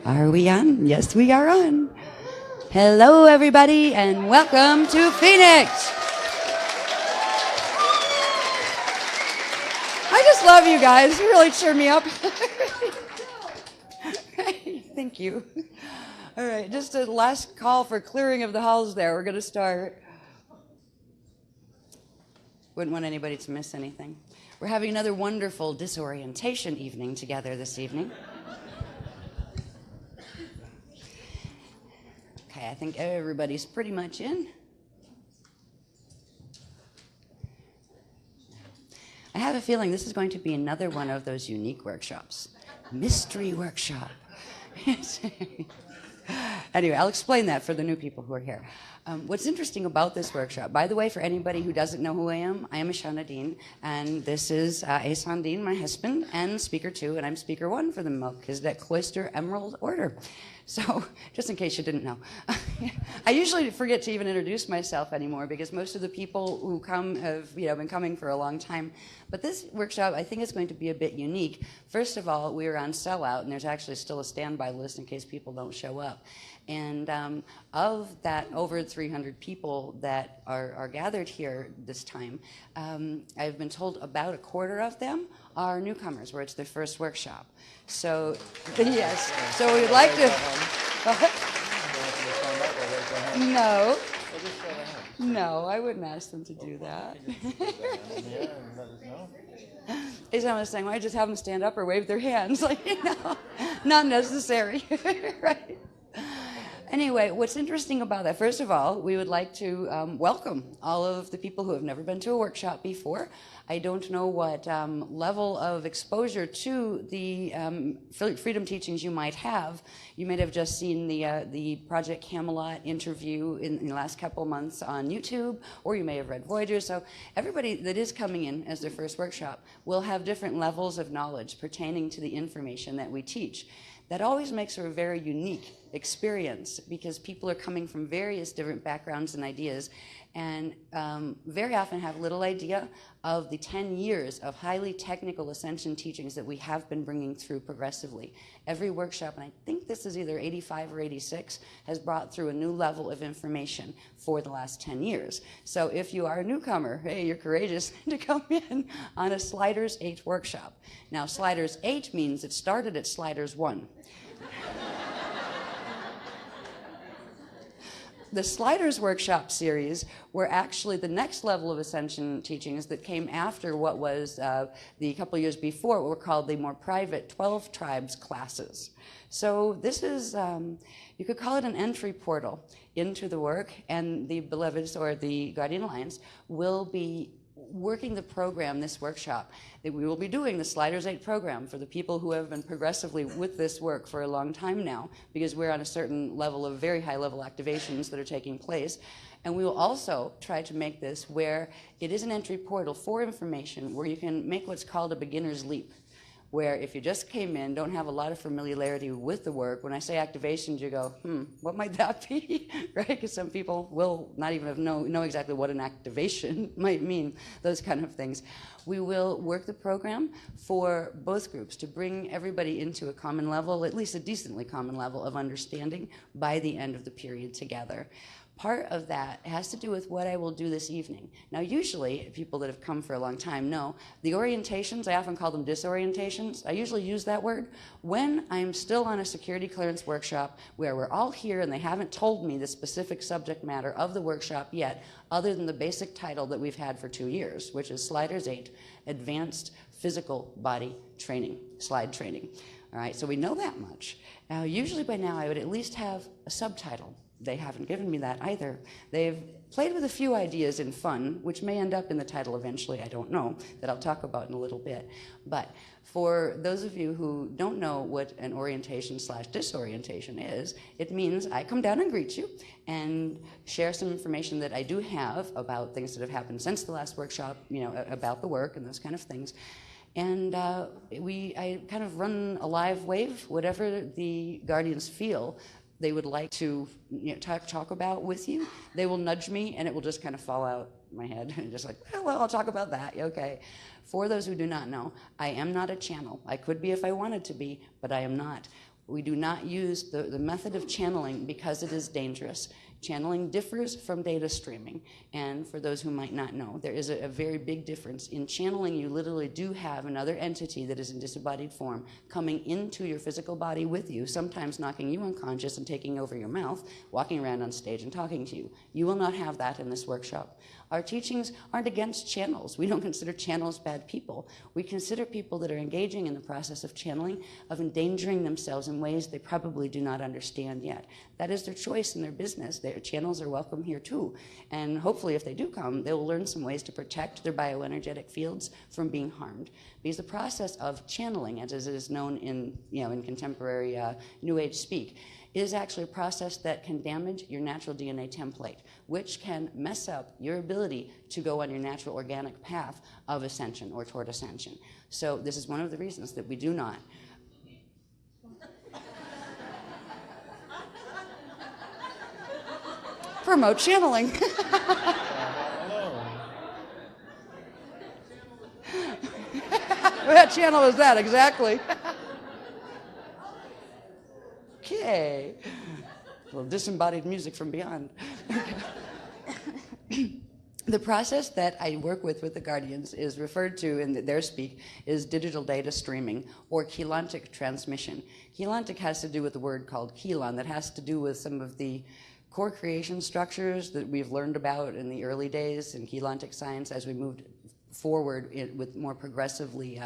Are we on? Yes, we are on. Hello, everybody, and welcome to Phoenix. I just love you guys. You really cheer me up. Thank you. All right, just a last call for clearing of the halls there. We're going to start. Wouldn't want anybody to miss anything. We're having another wonderful disorientation evening together this evening. Okay, I think everybody's pretty much in. I have a feeling this is going to be another one of those unique workshops. Mystery workshop. Anyway, I'll explain that for the new people who are here. What's interesting about this workshop, by the way, for anybody who doesn't know who I am Ashana Dean, and this is Ehsan Dean, my husband, and Speaker 2, and I'm Speaker 1 for the Melchizedek Cloister Emerald Order. So, just in case you didn't know. I usually forget to even introduce myself anymore because most of the people who come have been coming for a long time. But this workshop, I think, is going to be a bit unique. First of all, we are on sellout, and there's actually still a standby list in case people don't show up. And of that over 300 people that are gathered here this time, I've been told about a quarter of them are newcomers, where it's their first workshop. So, yes, so we'd like to... No, I wouldn't ask them to do that. Is I was saying, well, I just have them stand up or wave their hands, not necessary, right? Anyway, what's interesting about that, first of all, we would like to welcome all of the people who have never been to a workshop before. I don't know what level of exposure to the freedom teachings you might have. You might have just seen the Project Camelot interview in the last couple months on YouTube, or you may have read Voyager. So everybody that is coming in as their first workshop will have different levels of knowledge pertaining to the information that we teach. That always makes for a very unique experience because people are coming from various different backgrounds and ideas and very often have little idea of the 10 years of highly technical ascension teachings that we have been bringing through progressively. Every workshop, and I think this is either 85 or 86, has brought through a new level of information for the last 10 years. So if you are a newcomer, hey, you're courageous to come in on a Sliders 8 workshop. Now, Sliders 8 means it started at Sliders 1. The Sliders Workshop series were actually the next level of ascension teachings that came after what was the couple years before, what were called the more private 12 tribes classes. So this is, you could call it an entry portal into the work, and the Beloveds, or the Guardian Alliance, will be working the program, this workshop, that we will be doing the Sliders 8 program for the people who have been progressively with this work for a long time now, because we're on a certain level of very high level activations that are taking place. And we will also try to make this where it is an entry portal for information where you can make what's called a beginner's leap, where if you just came in, don't have a lot of familiarity with the work, when I say activations, you go, what might that be, right? Because some people will not even know exactly what an activation might mean, those kind of things. We will work the program for both groups to bring everybody into a common level, at least a decently common level of understanding by the end of the period together. Part of that has to do with what I will do this evening. Now, usually, people that have come for a long time know the orientations, I often call them disorientations. I usually use that word when I'm still on a security clearance workshop where we're all here and they haven't told me the specific subject matter of the workshop yet, other than the basic title that we've had for 2 years, which is Sliders 8, Advanced Physical Body Training, slide training. All right, so we know that much. Now, usually by now, I would at least have a subtitle. They haven't given me that either. They've played with a few ideas in fun, which may end up in the title eventually, I don't know, that I'll talk about in a little bit. But for those of you who don't know what an orientation/disorientation is, it means I come down and greet you and share some information that I do have about things that have happened since the last workshop, about the work and those kind of things. And I kind of run a live wave, whatever the Guardians feel they would like to talk about with you. They will nudge me, and it will just kind of fall out my head, and just like, well, I'll talk about that. Okay. For those who do not know, I am not a channel. I could be if I wanted to be, but I am not. We do not use the method of channeling because it is dangerous. Channeling differs from data streaming, and for those who might not know, there is a very big difference. In channeling, you literally do have another entity that is in disembodied form coming into your physical body with you, sometimes knocking you unconscious and taking over your mouth, walking around on stage and talking to you. You will not have that in this workshop. Our teachings aren't against channels. We don't consider channels bad people. We consider people that are engaging in the process of channeling, of endangering themselves in ways they probably do not understand yet. That is their choice in their business. Their channels are welcome here too. And hopefully if they do come, they will learn some ways to protect their bioenergetic fields from being harmed. Because the process of channeling, as it is known in, in contemporary New Age speak, is actually a process that can damage your natural DNA template, which can mess up your ability to go on your natural organic path of ascension or toward ascension. So this is one of the reasons that we do not. Promote channeling. What channel is that exactly? Okay. A little disembodied music from beyond. The process that I work with the Guardians is referred to in their speak is digital data streaming or chelantic transmission. Chelantic has to do with the word called chelon that has to do with some of the core creation structures that we've learned about in the early days in chelantic science as we moved forward with more progressively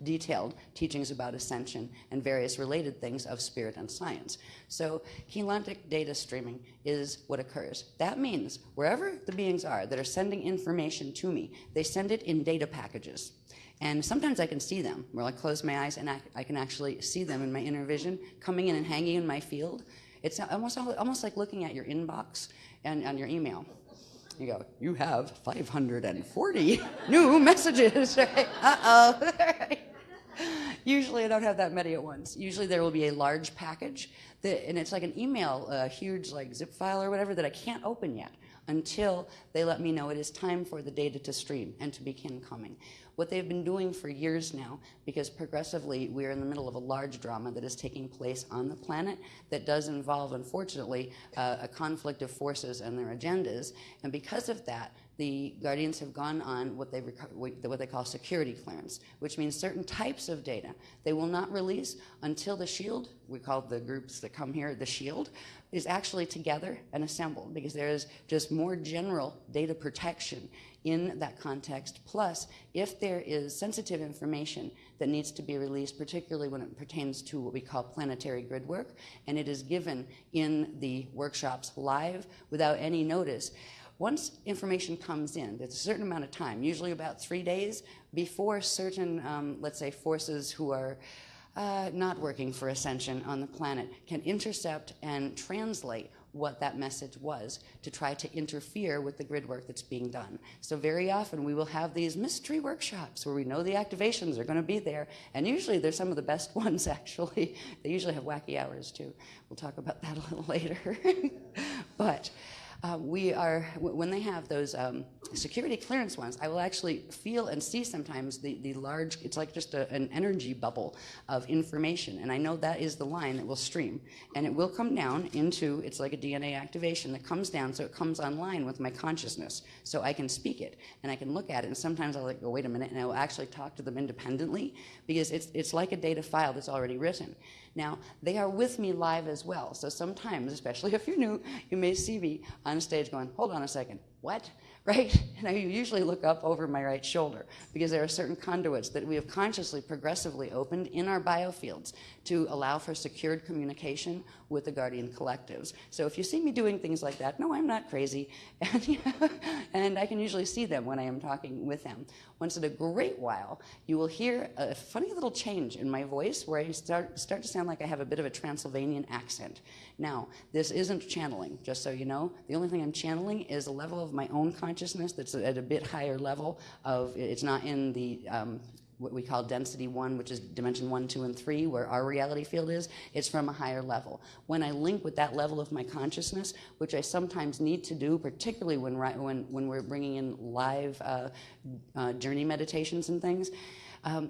detailed teachings about ascension and various related things of spirit and science. So chelantic data streaming is what occurs. That means wherever the beings are that are sending information to me, they send it in data packages. And sometimes I can see them, where I close my eyes and I can actually see them in my inner vision coming in and hanging in my field. It's almost like looking at your inbox and on your email. You go, you have 540 new messages, right? Uh-oh. Usually I don't have that many at once. Usually there will be a large package, and it's like an email, a huge like zip file or whatever that I can't open yet until they let me know it is time for the data to stream and to begin coming. What they've been doing for years now, because progressively we're in the middle of a large drama that is taking place on the planet that does involve, unfortunately, a conflict of forces and their agendas. And because of that, the Guardians have gone on what they call security clearance, which means certain types of data they will not release until the SHIELD, we call the groups that come here the SHIELD, is actually together and assembled, because there is just more general data protection in that context. Plus, if there is sensitive information that needs to be released, particularly when it pertains to what we call planetary grid work, and it is given in the workshops live without any notice, once information comes in, there's a certain amount of time, usually about 3 days, before certain, let's say, forces who are not working for ascension on the planet can intercept and translate what that message was to try to interfere with the grid work that's being done. So very often we will have these mystery workshops where we know the activations are going to be there, and usually they're some of the best ones, actually. They usually have wacky hours too. We'll talk about that a little later. But when they have those security clearance ones, I will actually feel and see sometimes the large, it's like just an energy bubble of information. And I know that is the line that will stream. And it will come down into, it's like a DNA activation that comes down, so it comes online with my consciousness. So I can speak it and I can look at it. And sometimes I'll go, wait a minute, and I will actually talk to them independently, because it's like a data file that's already written. Now, they are with me live as well. So sometimes, especially if you're new, you may see me on stage going, hold on a second, what? Right? And I usually look up over my right shoulder, because there are certain conduits that we have consciously, progressively opened in our biofields to allow for secured communication with the Guardian collectives. So if you see me doing things like that, no, I'm not crazy. And I can usually see them when I am talking with them. Once in a great while, you will hear a funny little change in my voice where I start to sound like I have a bit of a Transylvanian accent. Now, this isn't channeling, just so you know. The only thing I'm channeling is a level of my own consciousness that's at a bit higher level of, it's not in the what we call density 1, which is dimension 1, 2, and 3, where our reality field is. It's from a higher level. When I link with that level of my consciousness, which I sometimes need to do, particularly when we're bringing in live journey meditations and things,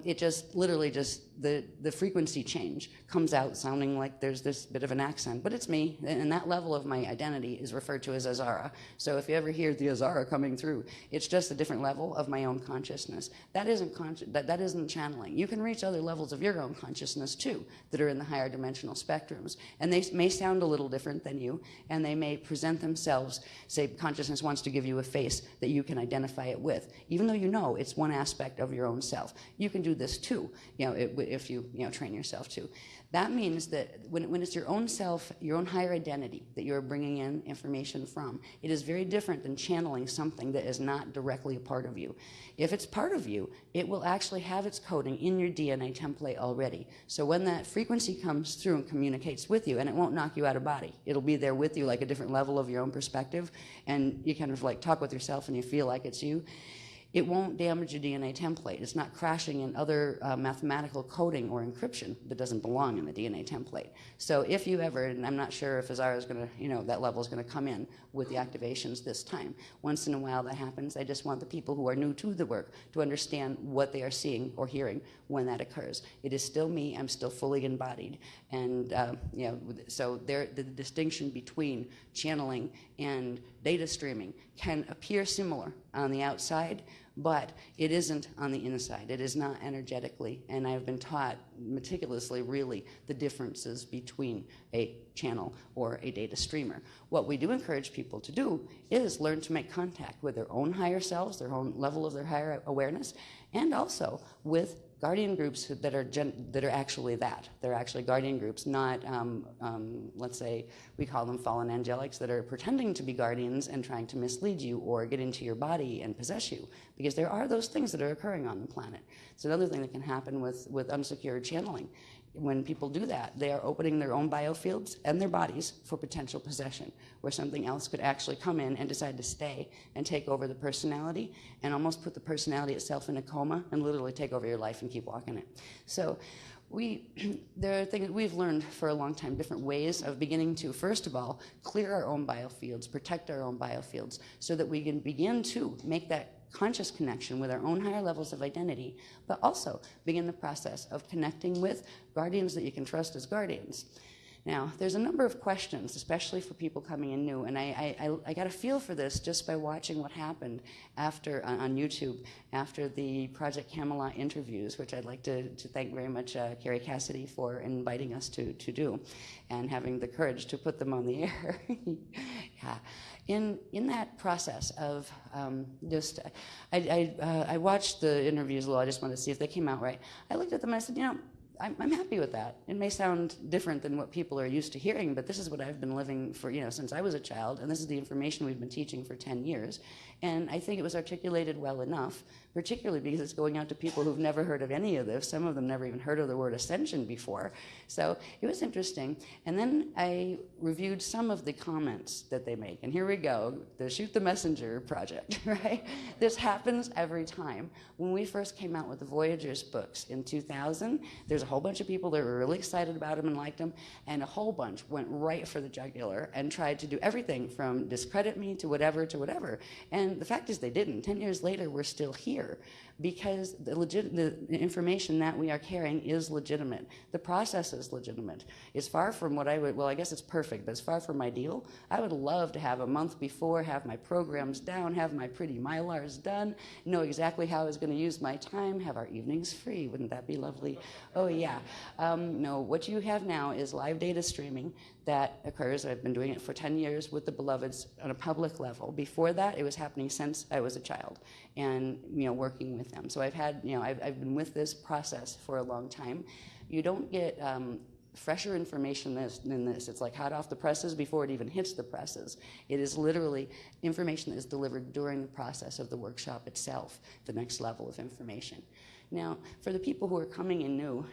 it just literally just the frequency change comes out sounding like there's this bit of an accent, but it's me, and that level of my identity is referred to as Azara. So if you ever hear the Azara coming through, it's just a different level of my own consciousness. That isn't that isn't channeling. You can reach other levels of your own consciousness too that are in the higher dimensional spectrums, and they may sound a little different than you, and they may present themselves, say consciousness wants to give you a face that you can identify it with, even though you know it's one aspect of your own self. You can do this too, if you train yourself to. That means that when it's your own self, your own higher identity that you're bringing in information from, it is very different than channeling something that is not directly a part of you. If it's part of you, it will actually have its coding in your DNA template already. So when that frequency comes through and communicates with you, and it won't knock you out of body, it'll be there with you like a different level of your own perspective, and you kind of like talk with yourself and you feel like it's you. It won't damage your DNA template. It's not crashing in other mathematical coding or encryption that doesn't belong in the DNA template. So if you ever, and I'm not sure if Azara is going to, that level is going to come in with the activations this time. Once in a while that happens. I just want the people who are new to the work to understand what they are seeing or hearing when that occurs. It is still me. I'm still fully embodied. And, so the distinction between channeling and data streaming can appear similar on the outside, but it isn't on the inside. It is not energetically, and I've been taught meticulously, really, the differences between a channel or a data streamer. What we do encourage people to do is learn to make contact with their own higher selves, their own level of their higher awareness, and also with guardian groups that are actually that. They're actually guardian groups, not, let's say, we call them fallen angelics that are pretending to be guardians and trying to mislead you or get into your body and possess you, because there are those things that are occurring on the planet. It's another thing that can happen with unsecured channeling. When people do that, they are opening their own biofields and their bodies for potential possession, where something else could actually come in and decide to stay and take over the personality and almost put the personality itself in a coma and literally take over your life and keep walking it. So there are things we've learned for a long time, different ways of beginning to, first of all, clear our own biofields, protect our own biofields, so that we can begin to make that conscious connection with our own higher levels of identity, but also begin the process of connecting with guardians that you can trust as guardians. Now, there's a number of questions, especially for people coming in new, and I got a feel for this just by watching what happened after on YouTube after the Project Camelot interviews, which I'd like to thank very much Carrie Cassidy for inviting us to do, and having the courage to put them on the air. Yeah. In that process of I watched the interviews a little. I just wanted to see if they came out right. I looked at them and I said, I'm happy with that. It may sound different than what people are used to hearing, but this is what I've been living for, since I was a child, and this is the information we've been teaching for 10 years. And I think it was articulated well enough, particularly because it's going out to people who've never heard of any of this. Some of them never even heard of the word ascension before. So it was interesting. And then I reviewed some of the comments that they make. And here we go, the Shoot the Messenger project, right? This happens every time. When we first came out with the Voyagers books in 2000, there's a whole bunch of people that were really excited about them and liked them, and a whole bunch went right for the jugular and tried to do everything from discredit me to whatever. And the fact is they didn't. 10 years later, we're still here because the information that we are carrying is legitimate. The process is legitimate. It's far from what I guess it's perfect, but it's far from ideal. I would love to have a month before, have my programs down, have my pretty Mylars done, know exactly how I was going to use my time, have our evenings free. Wouldn't that be lovely? Oh, yeah. No, what you have now is live data streaming that occurs. I've been doing it for 10 years with the Beloveds on a public level. Before that, it was happening since I was a child and, working with them. So I've had, I've been with this process for a long time. You don't get fresher information than this. It's like hot off the presses before it even hits the presses. It is literally information that is delivered during the process of the workshop itself, the next level of information. Now, for the people who are coming in new,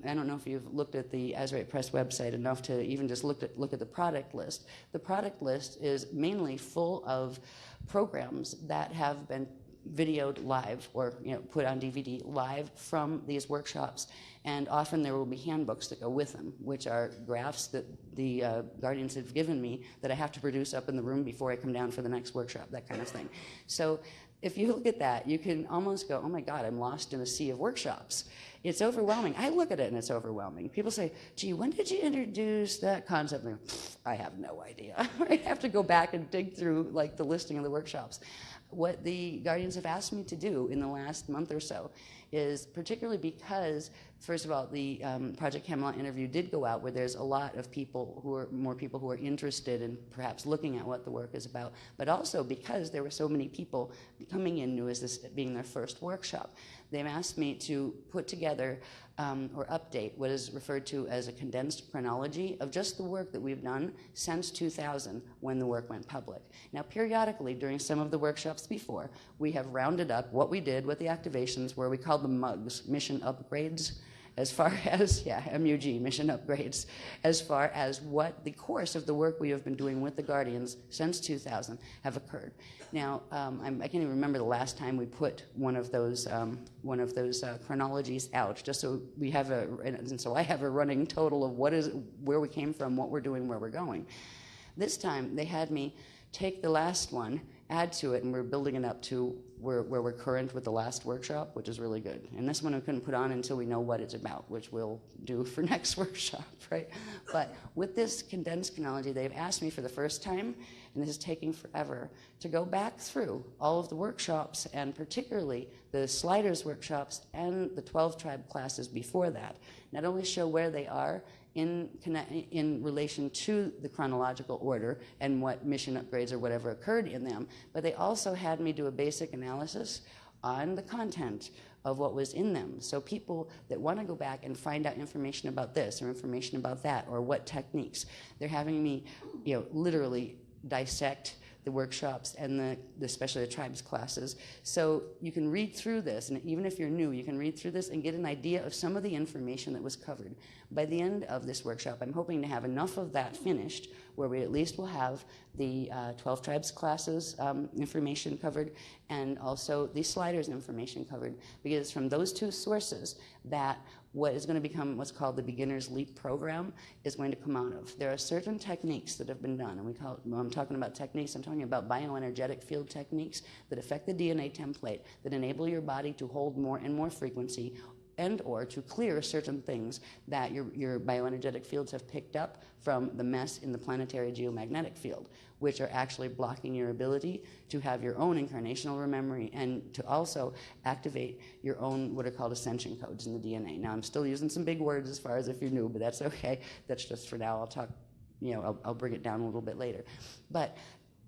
I don't know if you've looked at the Azurite Press website enough to even just look at the product list. The product list is mainly full of programs that have been videoed live or put on DVD live from these workshops, and often there will be handbooks that go with them, which are graphs that the guardians have given me that I have to produce up in the room before I come down for the next workshop, that kind of thing. So if you look at that, you can almost go, oh my God, I'm lost in a sea of workshops. It's overwhelming. I look at it and it's overwhelming. People say, gee, when did you introduce that concept? And I have no idea. I have to go back and dig through like the listing of the workshops. What the Guardians have asked me to do in the last month or so is, particularly because, first of all, the Project Camelot interview did go out where there's a lot of people more people who are interested in perhaps looking at what the work is about, but also because there were so many people coming in new as this being their first workshop. They've asked me to put together or update what is referred to as a condensed chronology of just the work that we've done since 2000 when the work went public. Now, periodically during some of the workshops before, we have rounded up what we did, what the activations were. We called them MUGs, mission upgrades, as far as, MUG, mission upgrades, as far as what the course of the work we have been doing with the Guardians since 2000 have occurred. Now, I can't even remember the last time we put one of those chronologies out, just so we have and so I have a running total of where we came from, what we're doing, where we're going. This time, they had me take the last one, add to it, and we're building it up to where we're current with the last workshop, which is really good. And this one we couldn't put on until we know what it's about, which we'll do for next workshop, right? But with this condensed chronology, they've asked me for the first time, and this is taking forever, to go back through all of the workshops, and particularly the sliders workshops and the 12 tribe classes before that. Not only show where they are in relation to the chronological order and what mission upgrades or whatever occurred in them, but they also had me do a basic analysis on the content of what was in them. So people that want to go back and find out information about this or information about that or what techniques, they're having me, literally dissect the workshops and especially the tribes classes. So you can read through this, and even if you're new, you can read through this and get an idea of some of the information that was covered. By the end of this workshop, I'm hoping to have enough of that finished where we at least will have the 12 tribes classes information covered and also the sliders information covered, because it's from those two sources that what is going to become what's called the Beginner's Leap program is going to come out of. There are certain techniques that have been done, and when I'm talking about techniques, I'm talking about bioenergetic field techniques that affect the DNA template, that enable your body to hold more and more frequency and or to clear certain things that your bioenergetic fields have picked up from the mess in the planetary geomagnetic field, which are actually blocking your ability to have your own incarnational memory and to also activate your own what are called ascension codes in the DNA. Now, I'm still using some big words as far as if you're new, but that's okay. That's just for now. I'll talk, I'll bring it down a little bit later. But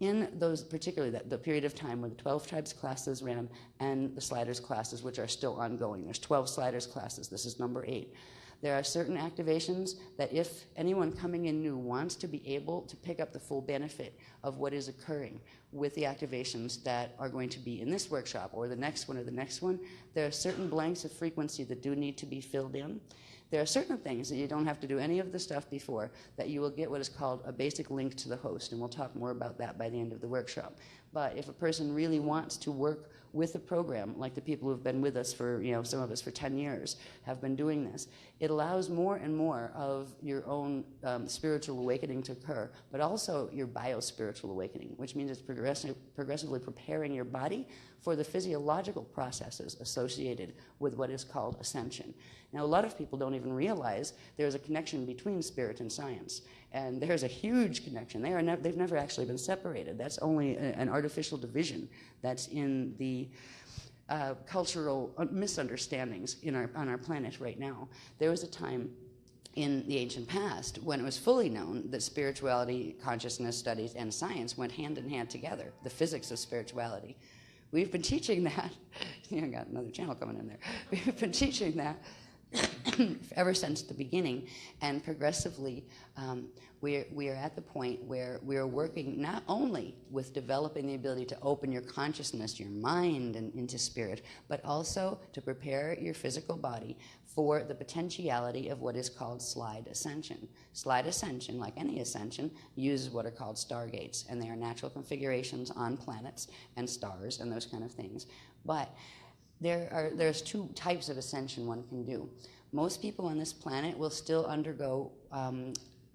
in those, particularly the period of time where the 12 tribes classes ran and the sliders classes, which are still ongoing. There's 12 sliders classes. This is number 8. There are certain activations that if anyone coming in new wants to be able to pick up the full benefit of what is occurring with the activations that are going to be in this workshop or the next one or the next one, there are certain blanks of frequency that do need to be filled in. There are certain things that you don't have to do any of the stuff before, that you will get what is called a basic link to the host, and we'll talk more about that by the end of the workshop. But if a person really wants to work with the program, like the people who've been with us for, some of us for 10 years have been doing this, it allows more and more of your own spiritual awakening to occur, but also your bio-spiritual awakening, which means it's progressively preparing your body for the physiological processes associated with what is called ascension. Now, a lot of people don't even realize there's a connection between spirit and science, and there's a huge connection. They've never actually been separated. That's only an artificial division that's in the cultural misunderstandings on our planet right now. There was a time in the ancient past when it was fully known that spirituality, consciousness studies, and science went hand in hand together, the physics of spirituality. We've been teaching that. I got another channel coming in there. We've been teaching that ever since the beginning, and progressively we are at the point where we are working not only with developing the ability to open your consciousness, your mind, and into spirit, but also to prepare your physical body for the potentiality of what is called slide ascension. Slide ascension, like any ascension, uses what are called stargates, and they are natural configurations on planets and stars and those kind of things. But there's two types of ascension one can do. Most people on this planet will still undergo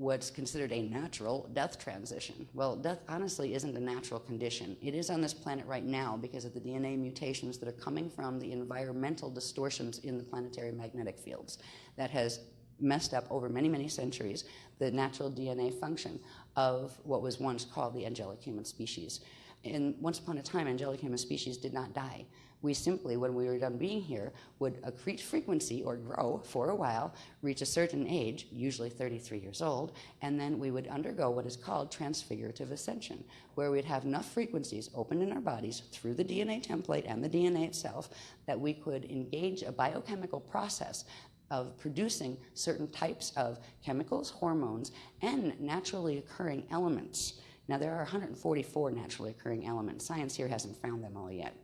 what's considered a natural death transition. Well, death honestly isn't a natural condition. It is on this planet right now because of the DNA mutations that are coming from the environmental distortions in the planetary magnetic fields that has messed up over many, many centuries the natural DNA function of what was once called the angelic human species. And once upon a time, angelic human species did not die. We simply, when we were done being here, would accrete frequency or grow for a while, reach a certain age, usually 33 years old, and then we would undergo what is called transfigurative ascension, where we'd have enough frequencies open in our bodies through the DNA template and the DNA itself that we could engage a biochemical process of producing certain types of chemicals, hormones, and naturally occurring elements. Now, there are 144 naturally occurring elements. Science here hasn't found them all yet.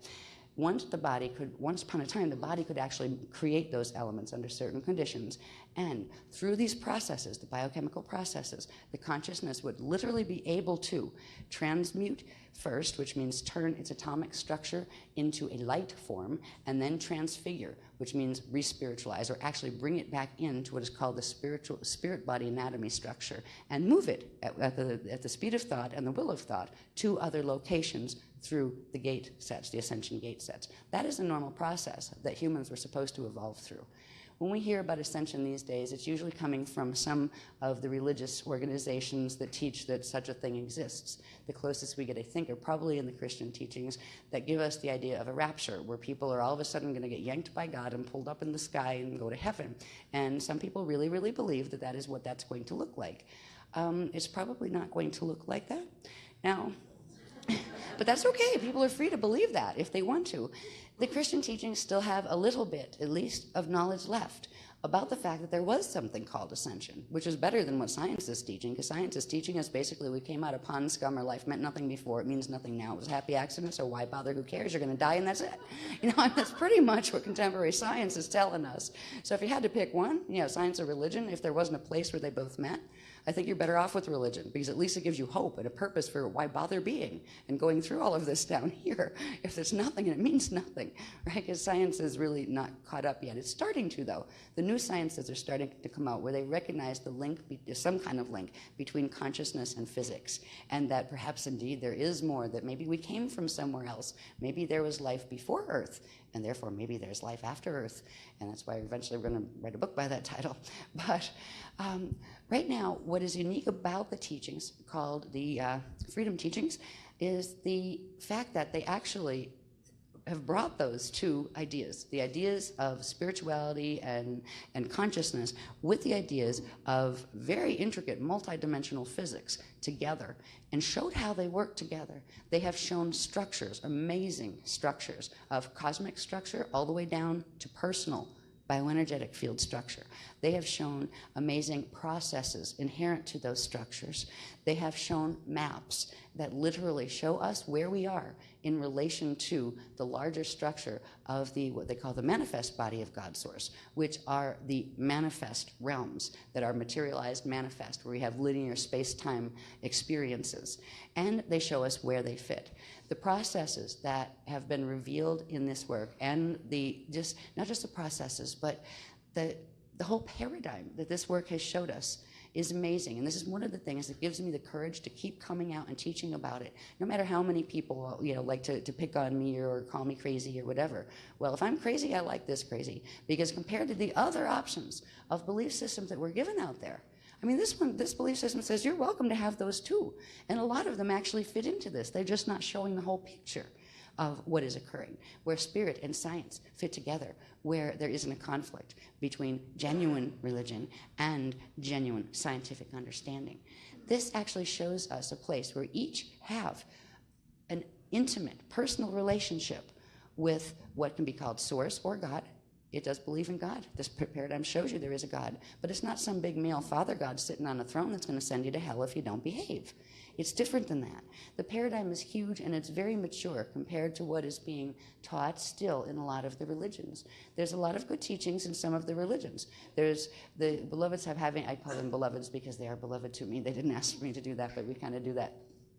Once upon a time, the body could actually create those elements under certain conditions. And through these processes, the biochemical processes, the consciousness would literally be able to transmute first, which means turn its atomic structure into a light form, and then transfigure, which means re-spiritualize, or actually bring it back into what is called the spirit body anatomy structure, and move it at the speed of thought and the will of thought to other locations through the gate sets, the ascension gate sets. That is a normal process that humans were supposed to evolve through. When we hear about ascension these days, it's usually coming from some of the religious organizations that teach that such a thing exists. The closest we get, I think, are probably in the Christian teachings that give us the idea of a rapture, where people are all of a sudden going to get yanked by God and pulled up in the sky and go to heaven. And some people really, really believe that that is what that's going to look like. It's probably not going to look like that. Now, but that's okay. People are free to believe that if they want to. The Christian teachings still have a little bit, at least, of knowledge left about the fact that there was something called ascension, which is better than what science is teaching, because science is teaching us basically we came out of pond scum, our life meant nothing before, it means nothing now, it was a happy accident, so why bother, who cares, you're going to die and that's it. That's pretty much what contemporary science is telling us. So if you had to pick one, science or religion, if there wasn't a place where they both met, I think you're better off with religion, because at least it gives you hope and a purpose for why bother being and going through all of this down here if there's nothing and it means nothing, right? Because science is really not caught up yet. It's starting to, though. The new sciences are starting to come out where they recognize the link, some kind of link between consciousness and physics, and that perhaps indeed there is more, that maybe we came from somewhere else. Maybe there was life before Earth, and therefore maybe there's life after Earth, and that's why eventually we're going to write a book by that title. But right now, what is unique about the teachings, called the Freedom Teachings, is the fact that they actually have brought those two ideas, the ideas of spirituality and consciousness, with the ideas of very intricate multidimensional physics together, and showed how they work together. They have shown structures, amazing structures of cosmic structure all the way down to personal bioenergetic field structure. They have shown amazing processes inherent to those structures. They have shown maps that literally show us where we are in relation to the larger structure of what they call the manifest body of God Source, which are the manifest realms that are materialized manifest, where we have linear space-time experiences. And they show us where they fit. The processes that have been revealed in this work, and not just the processes, but the whole paradigm that this work has showed us is amazing. And this is one of the things that gives me the courage to keep coming out and teaching about it, no matter how many people like to pick on me or call me crazy or whatever. Well, if I'm crazy, I like this crazy, because compared to the other options of belief systems that we're given out there, this belief system says you're welcome to have those too. And a lot of them actually fit into this. They're just not showing the whole picture of what is occurring, where spirit and science fit together, where there isn't a conflict between genuine religion and genuine scientific understanding. This actually shows us a place where each have an intimate, personal relationship with what can be called Source or God. It does believe in God. This paradigm shows you there is a God, but it's not some big male father God sitting on a throne that's going to send you to hell if you don't behave. It's different than that. The paradigm is huge, and it's very mature compared to what is being taught still in a lot of the religions. There's a lot of good teachings in some of the religions. There's the beloveds I call them beloveds because they are beloved to me. They didn't ask me to do that, but we kind of do that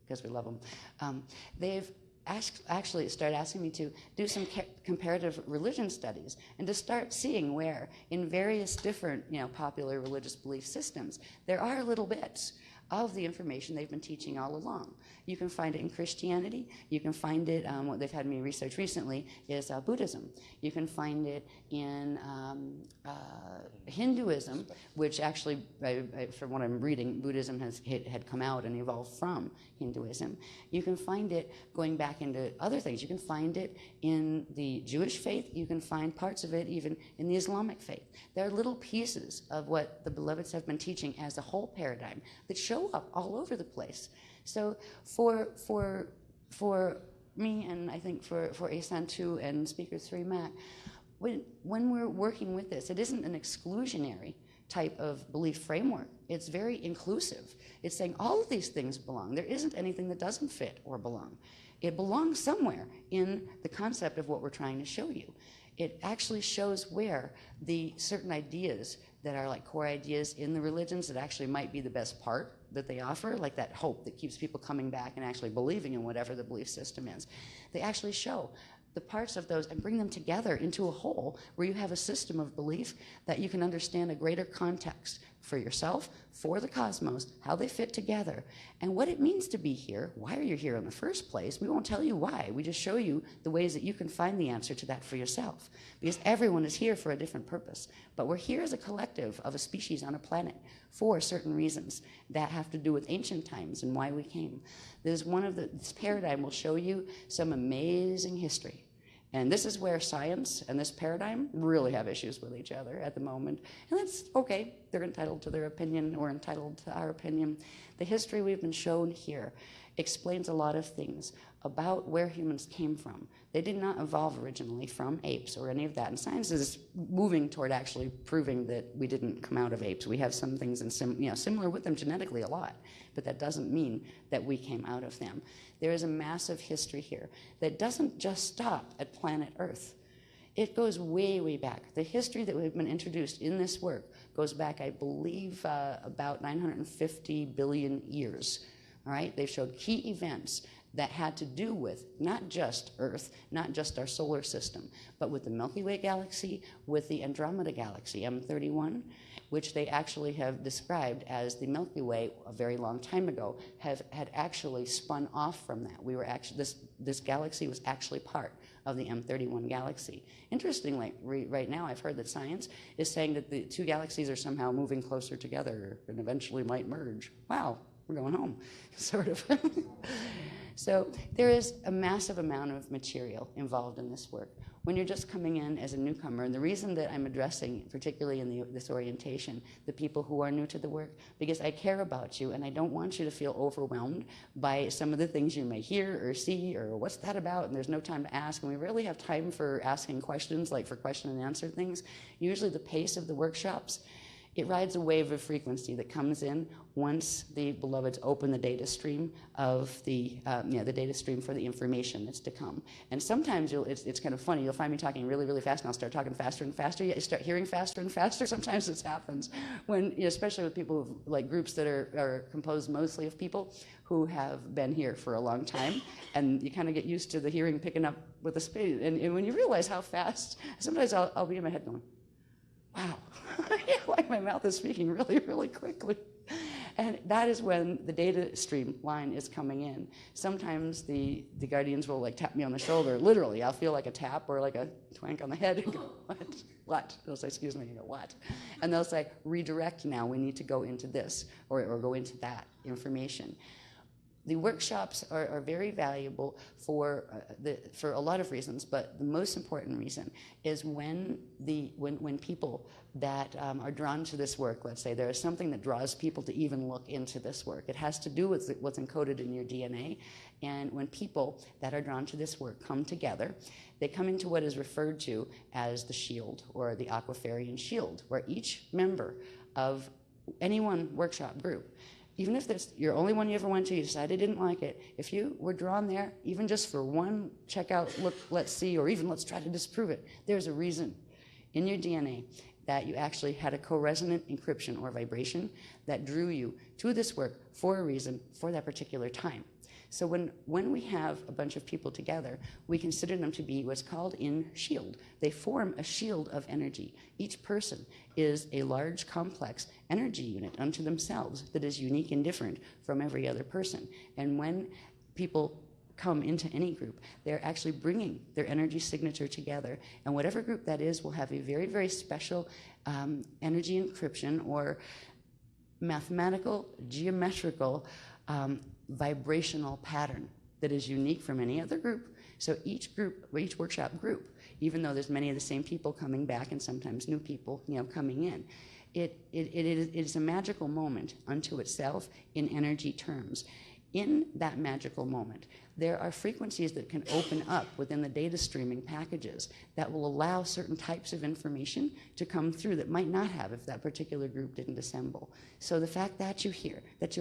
because we love them. They've actually started asking me to do some comparative religion studies and to start seeing where in various different, popular religious belief systems, there are little bits of the information they've been teaching all along. You can find it in Christianity. You can find it, what they've had me research recently is Buddhism. You can find it in Hinduism, which actually, from what I'm reading, Buddhism had come out and evolved from Hinduism. You can find it going back into other things. You can find it in the Jewish faith. You can find parts of it even in the Islamic faith. There are little pieces of what the Beloveds have been teaching as a whole paradigm that show up all over the place. So for me, and I think for Asan too, and Speaker 3 Mac, when we're working with this, it isn't an exclusionary type of belief framework. It's very inclusive. It's saying all of these things belong. There isn't anything that doesn't fit or belong. It belongs somewhere in the concept of what we're trying to show you. It actually shows where the certain ideas that are like core ideas in the religions that actually might be the best part that they offer, like that hope that keeps people coming back and actually believing in whatever the belief system is. They actually show the parts of those and bring them together into a whole where you have a system of belief that you can understand a greater context for yourself, for the cosmos, how they fit together, and what it means to be here. Why are you here in the first place? We won't tell you why. We just show you the ways that you can find the answer to that for yourself, because everyone is here for a different purpose. But we're here as a collective of a species on a planet for certain reasons that have to do with ancient times and why we came. This paradigm will show you some amazing history. And this is where science and this paradigm really have issues with each other at the moment. And that's okay. They're entitled to their opinion. We're entitled to our opinion. The history we've been shown here explains a lot of things about where humans came from. They did not evolve originally from apes or any of that. And science is moving toward actually proving that we didn't come out of apes. We have some things similar with them genetically a lot, but that doesn't mean that we came out of them. There is a massive history here that doesn't just stop at planet Earth. It goes way, way back. The history that we've been introduced in this work goes back, I believe, about 950 billion years. All right? They've showed key events that had to do with not just Earth, not just our solar system, but with the Milky Way galaxy, with the Andromeda galaxy, M31, which they actually have described as the Milky Way a very long time ago, had actually spun off from that. We were actually, this galaxy was actually part of the M31 galaxy. Interestingly, right now I've heard that science is saying that the two galaxies are somehow moving closer together and eventually might merge. Wow, we're going home, sort of. So there is a massive amount of material involved in this work. When you're just coming in as a newcomer, and the reason that I'm addressing, particularly in this orientation, the people who are new to the work, because I care about you and I don't want you to feel overwhelmed by some of the things you may hear or see or what's that about, and there's no time to ask, and we rarely have time for asking questions, like for question and answer things. Usually the pace of the workshops, it rides a wave of frequency that comes in once the Beloveds open the data stream of the data stream for the information that's to come. And sometimes it's kind of funny. You'll find me talking really, really fast, and I'll start talking faster and faster. You start hearing faster and faster. Sometimes this happens when, especially with people like groups that are composed mostly of people who have been here for a long time, and you kind of get used to the hearing picking up with the speed. And when you realize how fast, sometimes I'll be in my head going, wow, like my mouth is speaking really, really quickly. And that is when the data stream line is coming in. Sometimes the guardians will like tap me on the shoulder. Literally, I'll feel like a tap or like a twank on the head and go, what? They'll say, excuse me, and go, what? And they'll say, redirect now, we need to go into this or go into that information. The workshops are very valuable for a lot of reasons, but the most important reason is when people that are drawn to this work, let's say there is something that draws people to even look into this work. It has to do with what's encoded in your DNA, and when people that are drawn to this work come together, they come into what is referred to as the shield or the Aquafarian shield, where each member of any one workshop group, even if you're only one you ever went to, you decided you didn't like it, if you were drawn there, even just for one check out, look, let's see, or even let's try to disprove it, there's a reason in your DNA that you actually had a co-resonant encryption or vibration that drew you to this work for a reason for that particular time. So when we have a bunch of people together, we consider them to be what's called in shield. They form a shield of energy. Each person is a large, complex energy unit unto themselves that is unique and different from every other person. And when people come into any group, they're actually bringing their energy signature together. And whatever group that is will have a very, very special energy encryption or mathematical, geometrical, vibrational pattern that is unique from any other group. So each group, or each workshop group, even though there's many of the same people coming back and sometimes new people, coming in, it is a magical moment unto itself in energy terms. In that magical moment, there are frequencies that can open up within the data streaming packages that will allow certain types of information to come through that might not have if that particular group didn't assemble. So the fact that you're here, that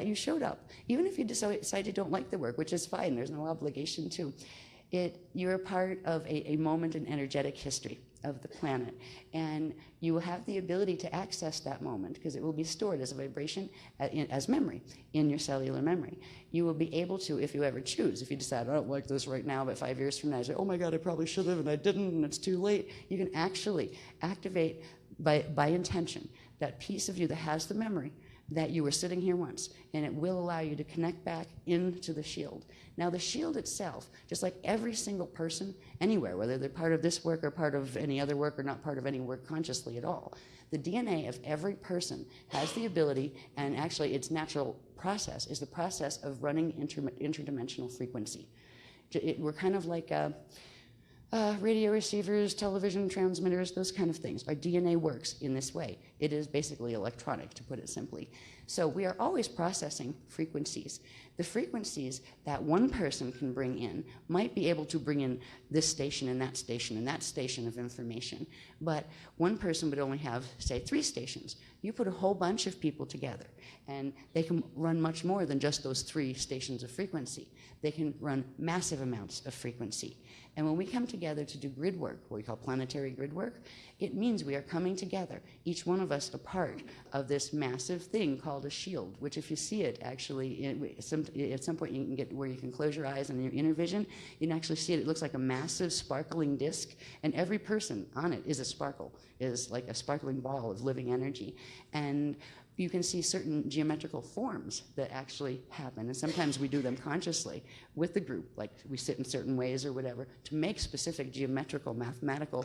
you showed up, even if you decide you don't like the work, which is fine, there's no obligation to, you're a part of a moment in energetic history of the planet, and you will have the ability to access that moment because it will be stored as a vibration, as memory in your cellular memory. You will be able to, if you ever choose, if you decide, I don't like this right now, but 5 years from now, you say, oh my God, I probably should have and I didn't and it's too late. You can actually activate by intention that piece of you that has the memory that you were sitting here once, and it will allow you to connect back into the shield. Now the shield itself, just like every single person anywhere, whether they're part of this work or part of any other work or not part of any work consciously at all, the DNA of every person has the ability, and actually its natural process is the process of running interdimensional frequency. We're kind of like radio receivers, television transmitters, those kind of things. Our DNA works in this way. It is basically electronic, to put it simply. So we are always processing frequencies. The frequencies that one person can bring in might be able to bring in this station and that station and that station of information, but one person would only have, say, 3 stations. You put a whole bunch of people together, and they can run much more than just those 3 stations of frequency. They can run massive amounts of frequency. And when we come together to do grid work, what we call planetary grid work, it means we are coming together, each one of us a part of this massive thing called a shield, which if you see it actually, at some point you can get where you can close your eyes and your inner vision, you can actually see it. It looks like a massive sparkling disc, and every person on it is a sparkle, is like a sparkling ball of living energy. And you can see certain geometrical forms that actually happen. And sometimes we do them consciously with the group, like we sit in certain ways or whatever, to make specific geometrical, mathematical,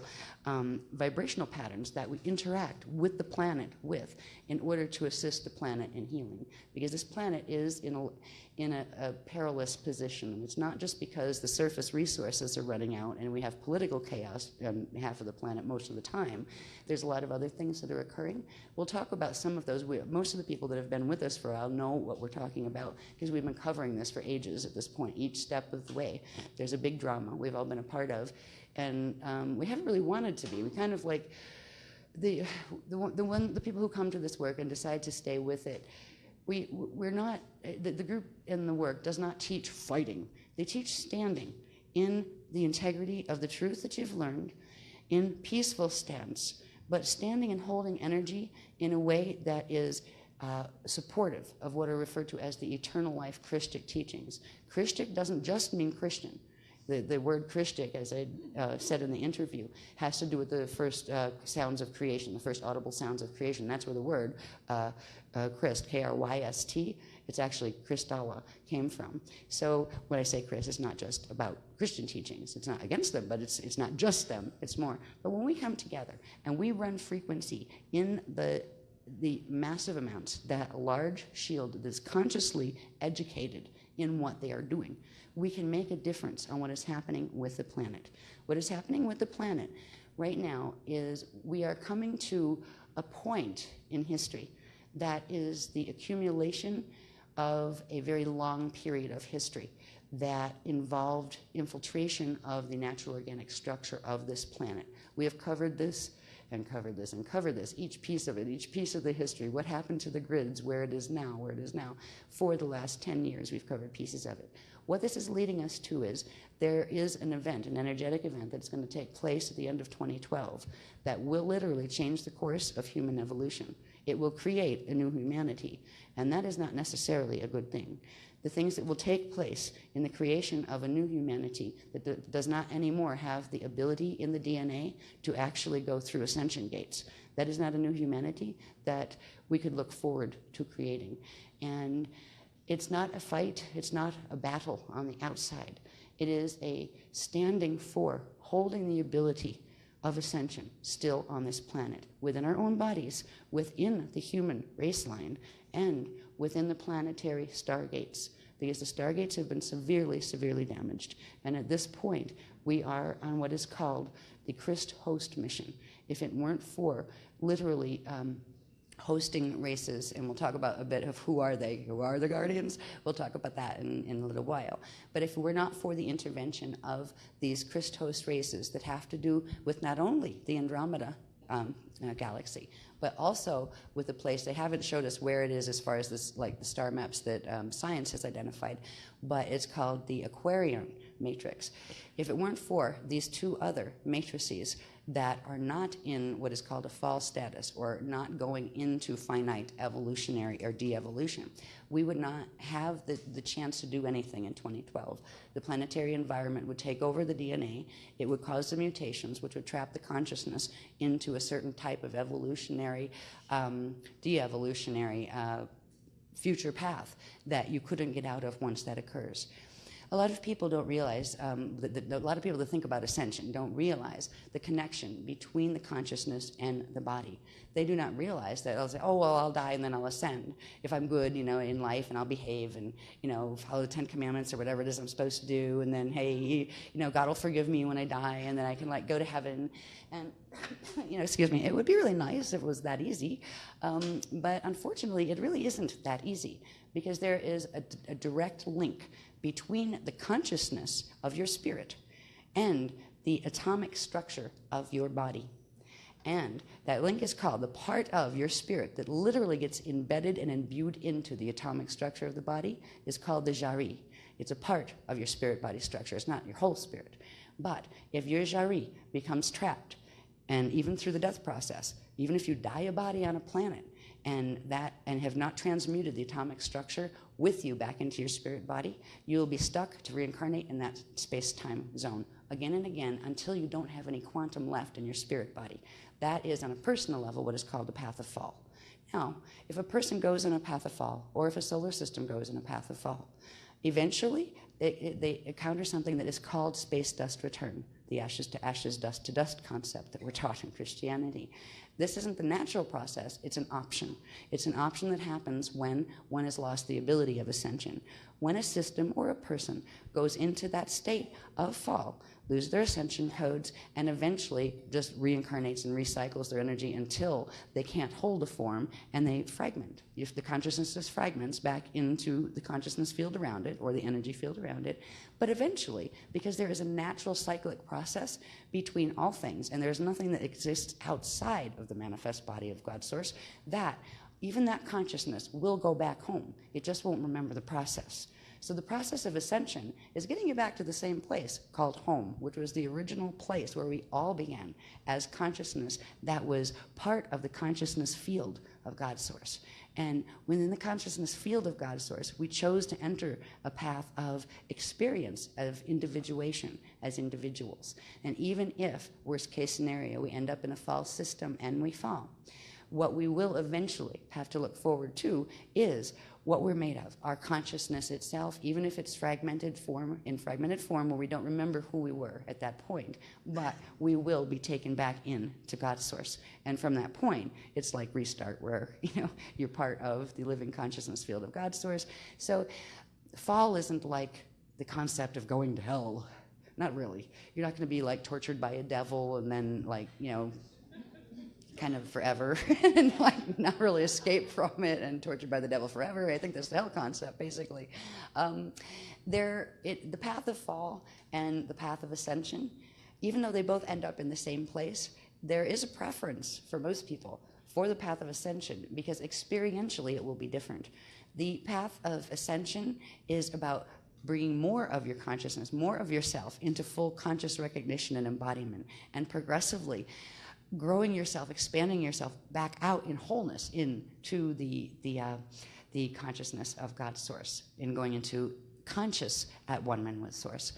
vibrational patterns that we interact with the planet with in order to assist the planet in healing. Because this planet is in a perilous position. And it's not just because the surface resources are running out and we have political chaos on behalf of the planet most of the time. There's a lot of other things that are occurring. We'll talk about some of those. Most of the people that have been with us for a while know what we're talking about because we've been covering this for ages at this point. Each step of the way, there's a big drama we've all been a part of, and we haven't really wanted to be. We kind of like the people who come to this work and decide to stay with it. We're not, the group in the work does not teach fighting. They teach standing in the integrity of the truth that you've learned, in peaceful stance, but standing and holding energy in a way that is supportive of what are referred to as the eternal life Christic teachings. Christic doesn't just mean Christian. The word Christic, as I said in the interview, has to do with the first sounds of creation, the first audible sounds of creation. That's where the word Christ, K-R-Y-S-T, it's actually Christalla, came from. So when I say Christ, it's not just about Christian teachings. It's not against them, but it's not just them. It's more. But when we come together and we run frequency in the massive amounts that a large shield that is consciously educated in what they are doing, we can make a difference on what is happening with the planet. What is happening with the planet right now is we are coming to a point in history that is the accumulation of a very long period of history that involved infiltration of the natural organic structure of this planet. We have covered this and covered this and covered this, each piece of it, each piece of the history, what happened to the grids, where it is now, for the last 10 years we've covered pieces of it. What this is leading us to is there is an event, an energetic event that's going to take place at the end of 2012 that will literally change the course of human evolution. It will create a new humanity, and that is not necessarily a good thing. The things that will take place in the creation of a new humanity that does not anymore have the ability in the DNA to actually go through ascension gates. That is not a new humanity that we could look forward to creating. And it's not a fight, it's not a battle on the outside. It is a standing for, holding the ability of ascension still on this planet, within our own bodies, within the human race line, and within the planetary stargates, because the stargates have been severely, severely damaged. And at this point, we are on what is called the Christ host mission. If it weren't for literally hosting races, and we'll talk about a bit of who are they, who are the Guardians, we'll talk about that in a little while. But if it were not for the intervention of these Christ host races that have to do with not only the Andromeda galaxy, but also with the place, they haven't showed us where it is as far as this, like the star maps that science has identified, but it's called the Aquarian matrix. If it weren't for these two other matrices that are not in what is called a fall status, or not going into finite evolutionary or de-evolution, we would not have the chance to do anything in 2012. The planetary environment would take over the DNA, it would cause the mutations, which would trap the consciousness into a certain type of evolutionary, de-evolutionary future path that you couldn't get out of once that occurs. A lot of people don't realize, a lot of people that think about ascension don't realize the connection between the consciousness and the body. They do not realize that they'll say, oh, well, I'll die and then I'll ascend if I'm good, in life, and I'll behave and, follow the 10 Commandments or whatever it is I'm supposed to do. And then, hey, God will forgive me when I die, and then I can go to heaven. And, excuse me, it would be really nice if it was that easy. But unfortunately, it really isn't that easy, because there is a direct link between the consciousness of your spirit and the atomic structure of your body. And that link is called, the part of your spirit that literally gets embedded and imbued into the atomic structure of the body is called the jari. It's a part of your spirit body structure. It's not your whole spirit. But if your jari becomes trapped, and even through the death process, even if you die a body on a planet, and have not transmuted the atomic structure with you back into your spirit body, you will be stuck to reincarnate in that space-time zone again and again until you don't have any quantum left in your spirit body. That is, on a personal level, what is called the path of fall. Now, if a person goes in a path of fall, or if a solar system goes in a path of fall, eventually they encounter something that is called space dust return, the ashes to ashes, dust to dust concept that we're taught in Christianity. This isn't the natural process, it's an option. It's an option that happens when one has lost the ability of ascension. When a system or a person goes into that state of fall, lose their ascension codes, and eventually just reincarnates and recycles their energy until they can't hold a form and they fragment. If the consciousness just fragments back into the consciousness field around it, or the energy field around it. But eventually, because there is a natural cyclic process between all things, and there's nothing that exists outside of the manifest body of God Source, that even that consciousness will go back home. It just won't remember the process. So the process of ascension is getting you back to the same place called home, which was the original place where we all began as consciousness that was part of the consciousness field of God Source. And within the consciousness field of God Source, we chose to enter a path of experience, of individuation as individuals. And even if, worst case scenario, we end up in a false system and we fall, what we will eventually have to look forward to is what we're made of, our consciousness itself, even if it's fragmented form where we don't remember who we were at that point, but we will be taken back into God's Source. And from that point, it's like restart, where you're part of the living consciousness field of God's Source. So fall isn't like the concept of going to hell. Not really. You're not going to be tortured by a devil and then kind of forever and not really escape from it and tortured by the devil forever. I think that's the hell concept, basically. The path of fall and the path of ascension, even though they both end up in the same place, there is a preference for most people for the path of ascension, because experientially it will be different. The path of ascension is about bringing more of your consciousness, more of yourself into full conscious recognition and embodiment, and progressively growing yourself, expanding yourself back out in wholeness into the consciousness of God's source, in going into conscious at one with source.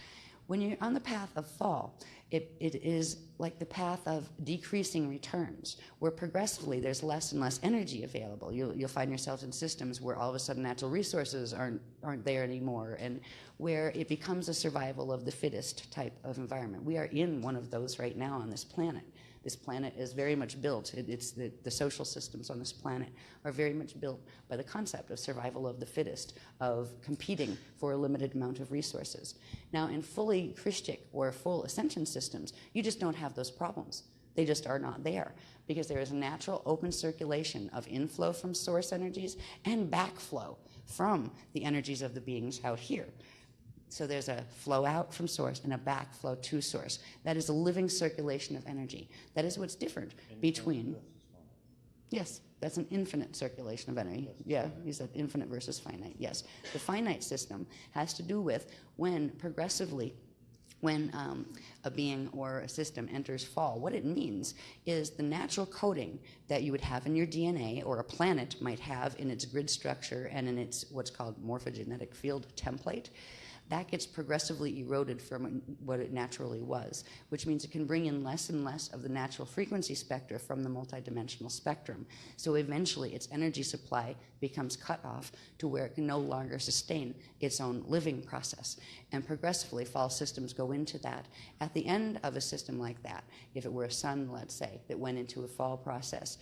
When you're on the path of fall, it is like the path of decreasing returns, where progressively there's less and less energy available. You'll find yourselves in systems where all of a sudden natural resources aren't there anymore, and where it becomes a survival of the fittest type of environment. We are in one of those right now on this planet. This planet is very much built, it's the social systems on this planet are very much built by the concept of survival of the fittest, of competing for a limited amount of resources. Now, in fully Christic or full ascension systems, you just don't have those problems. They just are not there, because there is a natural open circulation of inflow from source energies and backflow from the energies of the beings out here. So there's a flow out from source and a backflow to source. That is a living circulation of energy. That is what's different between... Yes, that's an infinite circulation of energy. Yeah, you said infinite versus finite. Yes. The finite system has to do with when progressively, when a being or a system enters fall, what it means is the natural coding that you would have in your DNA, or a planet might have in its grid structure and in its what's called morphogenetic field template, that gets progressively eroded from what it naturally was, which means it can bring in less and less of the natural frequency spectra from the multidimensional spectrum. So eventually its energy supply becomes cut off to where it can no longer sustain its own living process. And progressively fall systems go into that. At the end of a system like that, if it were a sun, let's say, that went into a fall process,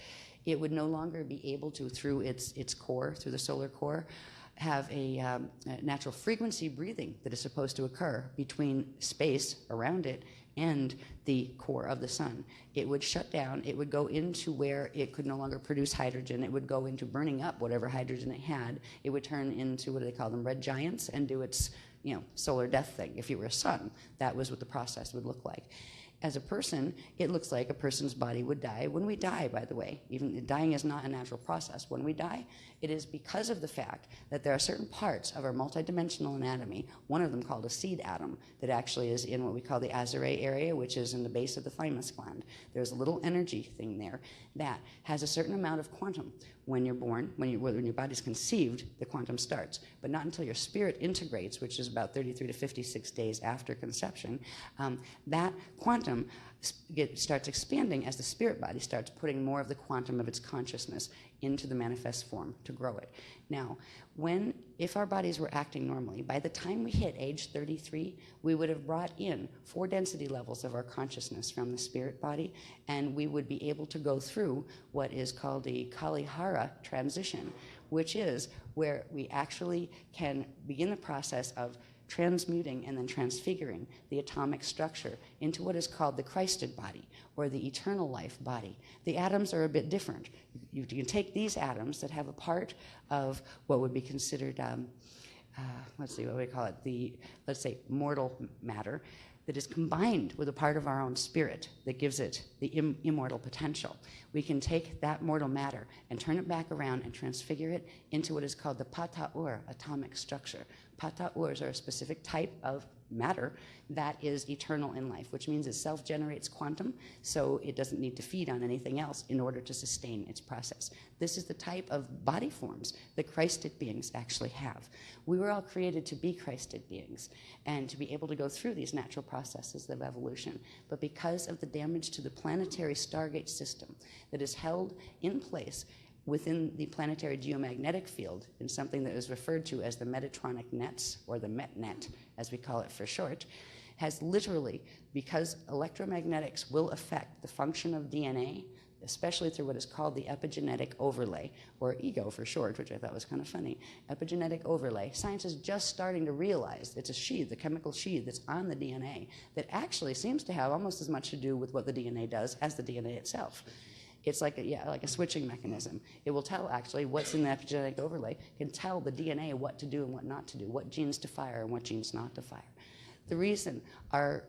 it would no longer be able to, through its core, through the solar core, have a natural frequency breathing that is supposed to occur between space around it and the core of the sun. It would shut down. It would go into where it could no longer produce hydrogen. It would go into burning up whatever hydrogen it had. It would turn into, what do they call them, red giants, and do its solar death thing. If you were a sun, that was what the process would look like. As a person, it looks like a person's body would die. When we die, by the way, even dying is not a natural process. When we die, it is because of the fact that there are certain parts of our multidimensional anatomy, one of them called a seed atom, that actually is in what we call the Azare area, which is in the base of the thymus gland. There's a little energy thing there that has a certain amount of quantum. When you're born, when your body's conceived, the quantum starts. But not until your spirit integrates, which is about 33 to 56 days after conception, that quantum starts expanding as the spirit body starts putting more of the quantum of its consciousness into the manifest form to grow it. Now, if our bodies were acting normally, by the time we hit age 33, we would have brought in 4 density levels of our consciousness from the spirit body, and we would be able to go through what is called a Kalihara transition, which is where we actually can begin the process of transmuting and then transfiguring the atomic structure into what is called the Christed body, or the eternal life body. The atoms are a bit different. You can take these atoms that have a part of what would be considered, let's see, what do we call it? Let's say, mortal matter, that is combined with a part of our own spirit that gives it the immortal potential. We can take that mortal matter and turn it back around and transfigure it into what is called the Pata-ur atomic structure. Pata-urs are a specific type of matter that is eternal in life, which means it self-generates quantum, so it doesn't need to feed on anything else in order to sustain its process. This is the type of body forms that Christed beings actually have. We were all created to be Christed beings and to be able to go through these natural processes of evolution. But because of the damage to the planetary Stargate system that is held in place within the planetary geomagnetic field in something that is referred to as the Metatronic nets, or the METnet, as we call it for short, has literally, because electromagnetics will affect the function of DNA, especially through what is called the epigenetic overlay, or EGO for short, which I thought was kind of funny. Epigenetic overlay. Science is just starting to realize it's a sheath, a chemical sheath that's on the DNA that actually seems to have almost as much to do with what the DNA does as the DNA itself. It's like a switching mechanism. It will tell actually what's in the epigenetic overlay, can tell the DNA what to do and what not to do, what genes to fire and what genes not to fire. The reason our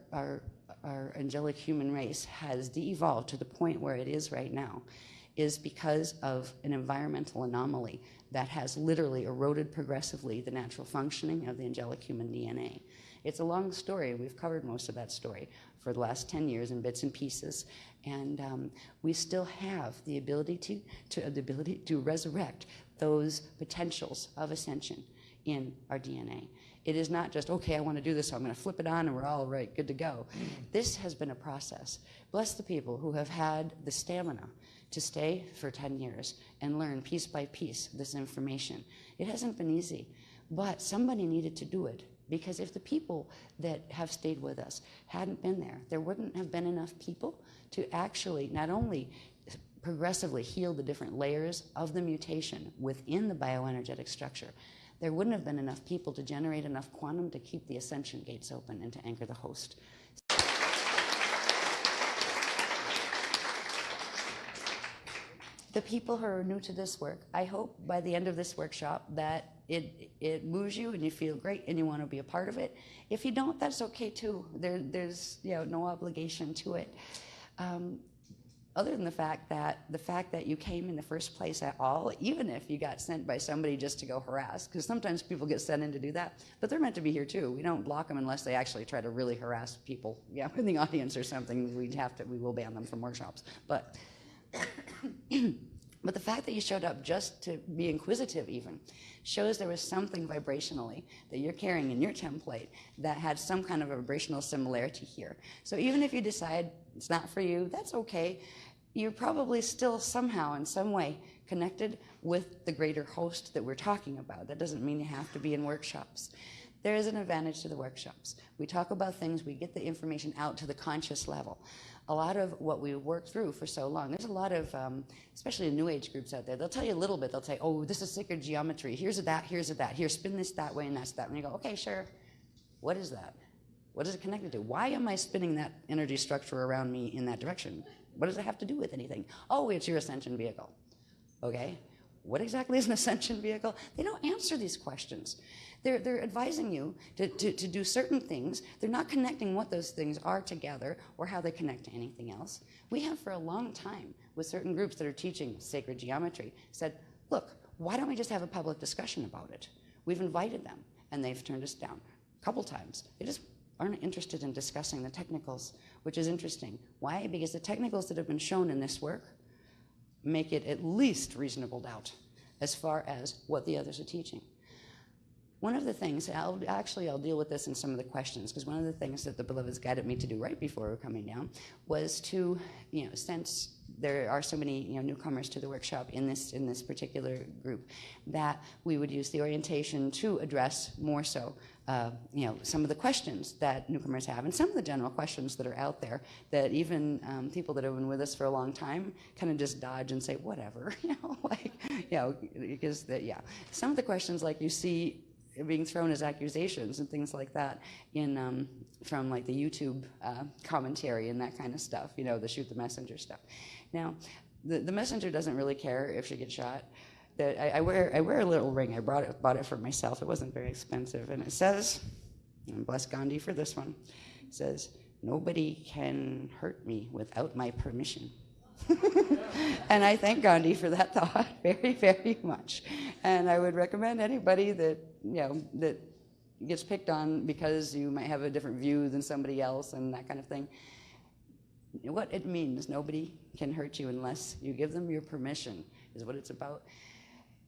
angelic human race has de-evolved to the point where it is right now is because of an environmental anomaly that has literally eroded progressively the natural functioning of the angelic human DNA. It's a long story. We've covered most of that story for the last 10 years in bits and pieces. And we still have the ability to resurrect those potentials of ascension in our DNA. It is not just, okay, I want to do this, so I'm going to flip it on and we're all right, good to go. This has been a process. Bless the people who have had the stamina to stay for 10 years and learn piece by piece this information. It hasn't been easy, but somebody needed to do it, because if the people that have stayed with us hadn't been there, there wouldn't have been enough people to actually not only progressively heal the different layers of the mutation within the bioenergetic structure, there wouldn't have been enough people to generate enough quantum to keep the ascension gates open and to anchor the host. The people who are new to this work, I hope by the end of this workshop that it moves you and you feel great and you want to be a part of it. If you don't, that's okay too. There's no obligation to it. Other than the fact that you came in the first place at all, even if you got sent by somebody just to go harass, because sometimes people get sent in to do that, but they're meant to be here too. We don't block them unless they actually try to really harass people, in the audience or something. We will ban them from workshops. But the fact that you showed up just to be inquisitive even shows there was something vibrationally that you're carrying in your template that had some kind of a vibrational similarity here. So even if you decide it's not for you, that's okay. You're probably still somehow in some way connected with the greater host that we're talking about. That doesn't mean you have to be in workshops. There is an advantage to the workshops. We talk about things, we get the information out to the conscious level. A lot of what we worked through for so long, there's a lot of, especially in New Age groups out there, they'll tell you a little bit. They'll say, oh, this is sacred geometry. Here's a that, here's a that. Here, spin this that way and that's that. And you go, okay, sure. What is that? What is it connected to? Why am I spinning that energy structure around me in that direction? What does it have to do with anything? Oh, it's your ascension vehicle. Okay. What exactly is an ascension vehicle? They don't answer these questions. They're advising you to do certain things. They're not connecting what those things are together or how they connect to anything else. We have for a long time, with certain groups that are teaching sacred geometry, said, look, why don't we just have a public discussion about it? We've invited them, and they've turned us down a couple times. They just aren't interested in discussing the technicals, which is interesting. Why? Because the technicals that have been shown in this work make it at least reasonable doubt as far as what the others are teaching. One of the things, I'll deal with this in some of the questions, because one of the things that the Beloveds guided me to do right before we were coming down was to, since there are so many newcomers to the workshop in this particular group, that we would use the orientation to address more so some of the questions that newcomers have, and some of the general questions that are out there that even people that have been with us for a long time kind of just dodge and say whatever, because some of the questions like you see being thrown as accusations and things like that in from like the YouTube commentary and that kind of stuff, the shoot the messenger stuff. Now, the messenger doesn't really care if she gets shot. I wear a little ring. I bought it for myself. It wasn't very expensive, and it says, and bless Gandhi for this one, it says, "Nobody can hurt me without my permission." And I thank Gandhi for that thought very, very much. And I would recommend anybody that that gets picked on because you might have a different view than somebody else and that kind of thing. What it means, nobody can hurt you unless you give them your permission, is what it's about.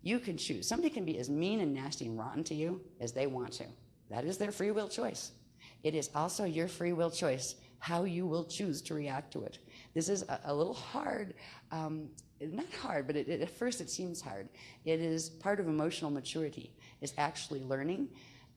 You can choose. Somebody can be as mean and nasty and rotten to you as they want to. That is their free will choice. It is also your free will choice how you will choose to react to it. This is a little hard, not hard, but at first it seems hard. It is part of emotional maturity, is actually learning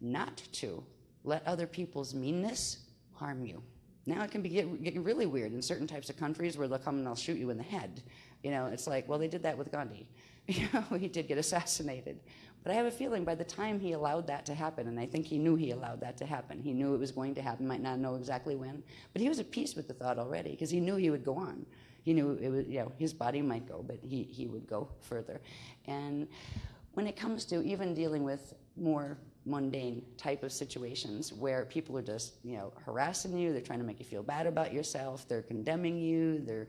not to let other people's meanness harm you. Now it can be getting really weird in certain types of countries where they'll come and they'll shoot you in the head. It's like, well, they did that with Gandhi. He did get assassinated. But I have a feeling by the time he allowed that to happen, and I think he knew he allowed that to happen, he knew it was going to happen, might not know exactly when, but he was at peace with the thought already because he knew he would go on. He knew it was, his body might go, but he would go further. And when it comes to even dealing with more mundane type of situations where people are just, harassing you, they're trying to make you feel bad about yourself, they're condemning you, they're,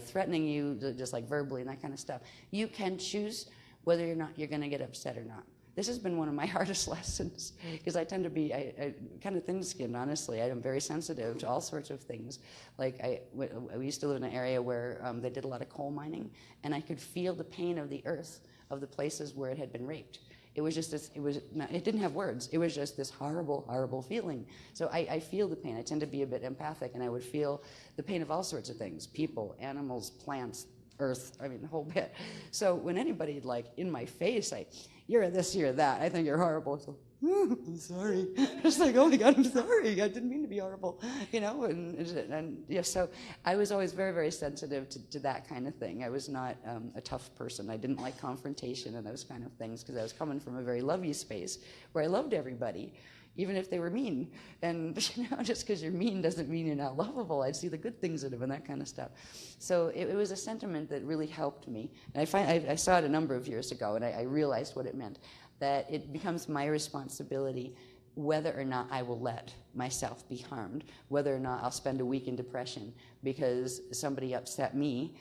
threatening you, just like verbally and that kind of stuff, you can choose whether or not you're going to get upset or not. This has been one of my hardest lessons because I tend to be I kind of thin-skinned, honestly. I am very sensitive to all sorts of things. Like we used to live in an area where they did a lot of coal mining, and I could feel the pain of the earth of the places where it had been raped. It was just this, it didn't have words. It was just this horrible, horrible feeling. So I feel the pain. I tend to be a bit empathic, and I would feel the pain of all sorts of things: people, animals, plants, earth, I mean, the whole bit. So when anybody, like, in my face, you're this, you're that, I think you're horrible. So, I'm sorry. It's like, oh my God, I'm sorry. I didn't mean to be horrible, and yeah, so I was always very, very sensitive to that kind of thing. I was not a tough person. I didn't like confrontation and those kind of things because I was coming from a very lovey space where I loved everybody, even if they were mean. And just because you're mean doesn't mean you're not lovable. I'd see the good things in them and that kind of stuff. So it was a sentiment that really helped me. And I saw it a number of years ago, and I realized what it meant, that it becomes my responsibility whether or not I will let myself be harmed, whether or not I'll spend a week in depression because somebody upset me.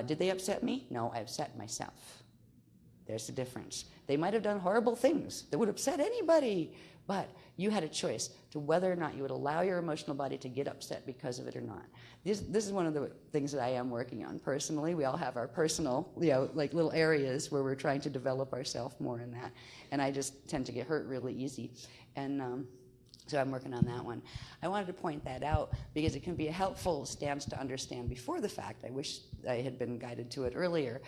Did they upset me? No, I upset myself. There's the difference. They might have done horrible things that would upset anybody, but you had a choice to whether or not you would allow your emotional body to get upset because of it or not. This is one of the things that I am working on personally. We all have our personal, like little areas where we're trying to develop ourselves more in that. And I just tend to get hurt really easy. And so I'm working on that one. I wanted to point that out because it can be a helpful stance to understand before the fact. I wish I had been guided to it earlier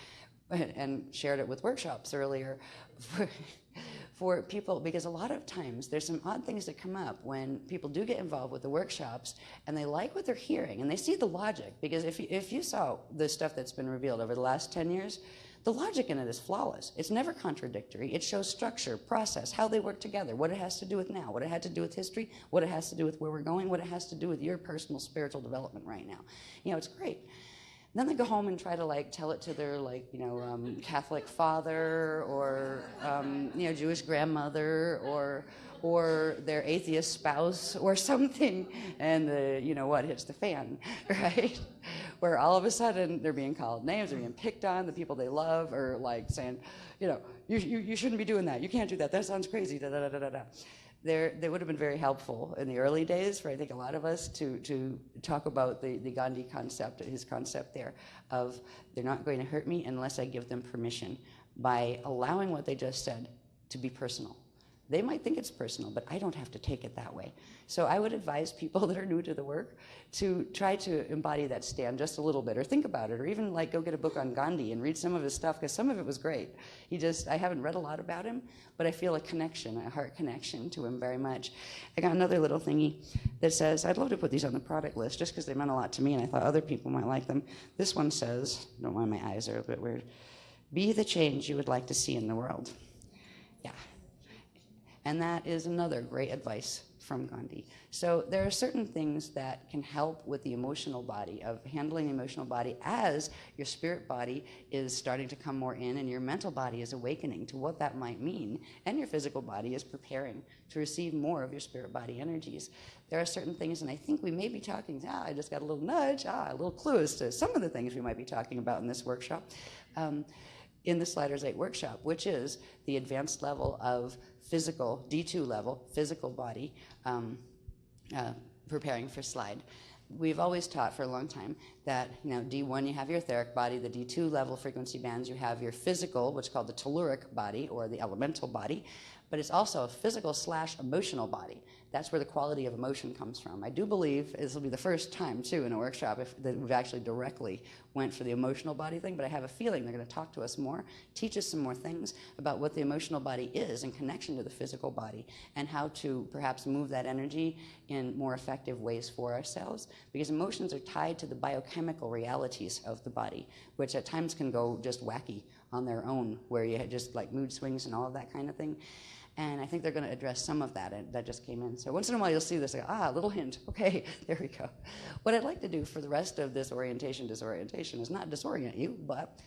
and shared it with workshops earlier for people, because a lot of times there's some odd things that come up when people do get involved with the workshops and they like what they're hearing and they see the logic. Because if you saw the stuff that's been revealed over the last 10 years, the logic in it is flawless. It's never contradictory. It shows structure, process, how they work together, what it has to do with now, what it had to do with history, what it has to do with where we're going, what it has to do with your personal spiritual development right now. It's great. Then they go home and try to tell it to their Catholic father or Jewish grandmother or their atheist spouse or something, and what hits the fan, right? Where all of a sudden they're being called names, they're being picked on, the people they love are saying, you shouldn't be doing that, you can't do that, that sounds crazy, da da da da da. They would have been very helpful in the early days for, I think, a lot of us to talk about the Gandhi concept, his concept there of they're not going to hurt me unless I give them permission by allowing what they just said to be personal. They might think it's personal, but I don't have to take it that way. So I would advise people that are new to the work to try to embody that stand just a little bit, or think about it, or even go get a book on Gandhi and read some of his stuff, because some of it was great. I haven't read a lot about him, but I feel a connection, a heart connection to him very much. I got another little thingy that says, I'd love to put these on the product list just because they meant a lot to me and I thought other people might like them. This one says, don't mind my eyes, they're a bit weird, be the change you would like to see in the world. Yeah. And that is another great advice from Gandhi. So there are certain things that can help with the emotional body, of handling the emotional body as your spirit body is starting to come more in and your mental body is awakening to what that might mean, and your physical body is preparing to receive more of your spirit body energies. There are certain things, and I think we may be talking, I just got a little nudge, a little clue as to some of the things we might be talking about in this workshop. In the Sliders 8 workshop, which is the advanced level of physical, D2 level, physical body, preparing for slide. We've always taught for a long time that, D1, you have your etheric body, the D2 level frequency bands, you have your physical, which is called the telluric body, or the elemental body, but it's also a physical / emotional body. That's where the quality of emotion comes from. I do believe this will be the first time, too, in a workshop that we've actually directly went for the emotional body thing, but I have a feeling they're going to talk to us more, teach us some more things about what the emotional body is in connection to the physical body, and how to perhaps move that energy in more effective ways for ourselves, because emotions are tied to the biochemical realities of the body, which at times can go just wacky on their own, where you had just mood swings and all of that kind of thing. And I think they're going to address some of that, and that just came in. So once in a while you'll see this, a little hint. Okay, there we go. What I'd like to do for the rest of this disorientation is not disorient you, but,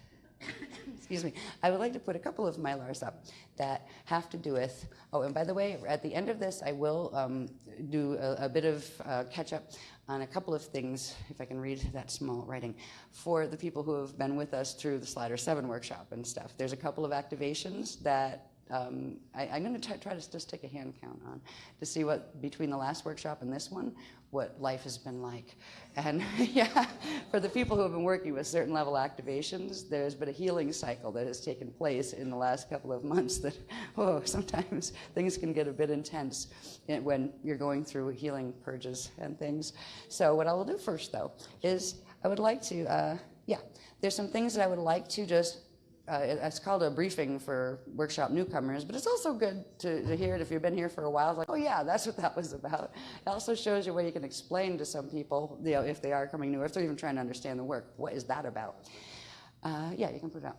excuse me, I would like to put a couple of Mylars up that have to do with, and by the way, at the end of this, I will do a bit of catch up on a couple of things, if I can read that small writing, for the people who have been with us through the Slider 7 workshop and stuff. There's a couple of activations that I'm going to try to just take a hand count on to see what, between the last workshop and this one, what life has been like. And yeah, for the people who have been working with certain level activations, there's been a healing cycle that has taken place in the last couple of months that, oh, sometimes things can get a bit intense when you're going through healing purges and things. So what I will do first, though, is I would like to, there's some things that I would like to just it's called a briefing for workshop newcomers, but it's also good to hear it if you've been here for a while. It's like, oh yeah, that's what that was about. It also shows you where you can explain to some people, if they are coming new, if they're even trying to understand the work, what is that about? Yeah, you can put it out.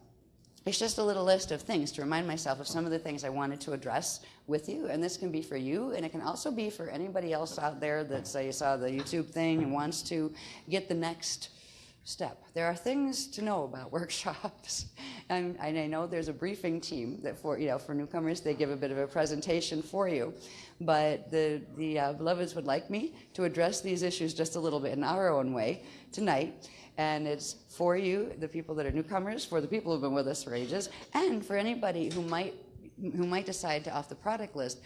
It's just a little list of things to remind myself of some of the things I wanted to address with you, and this can be for you, and it can also be for anybody else out there that, say, saw the YouTube thing and wants to get the next step. There are things to know about workshops, and I know there's a briefing team that for newcomers, they give a bit of a presentation for you, but the beloveds would like me to address these issues just a little bit in our own way tonight, and it's for you, the people that are newcomers, for the people who've been with us for ages, and for anybody who might decide to, off the product list,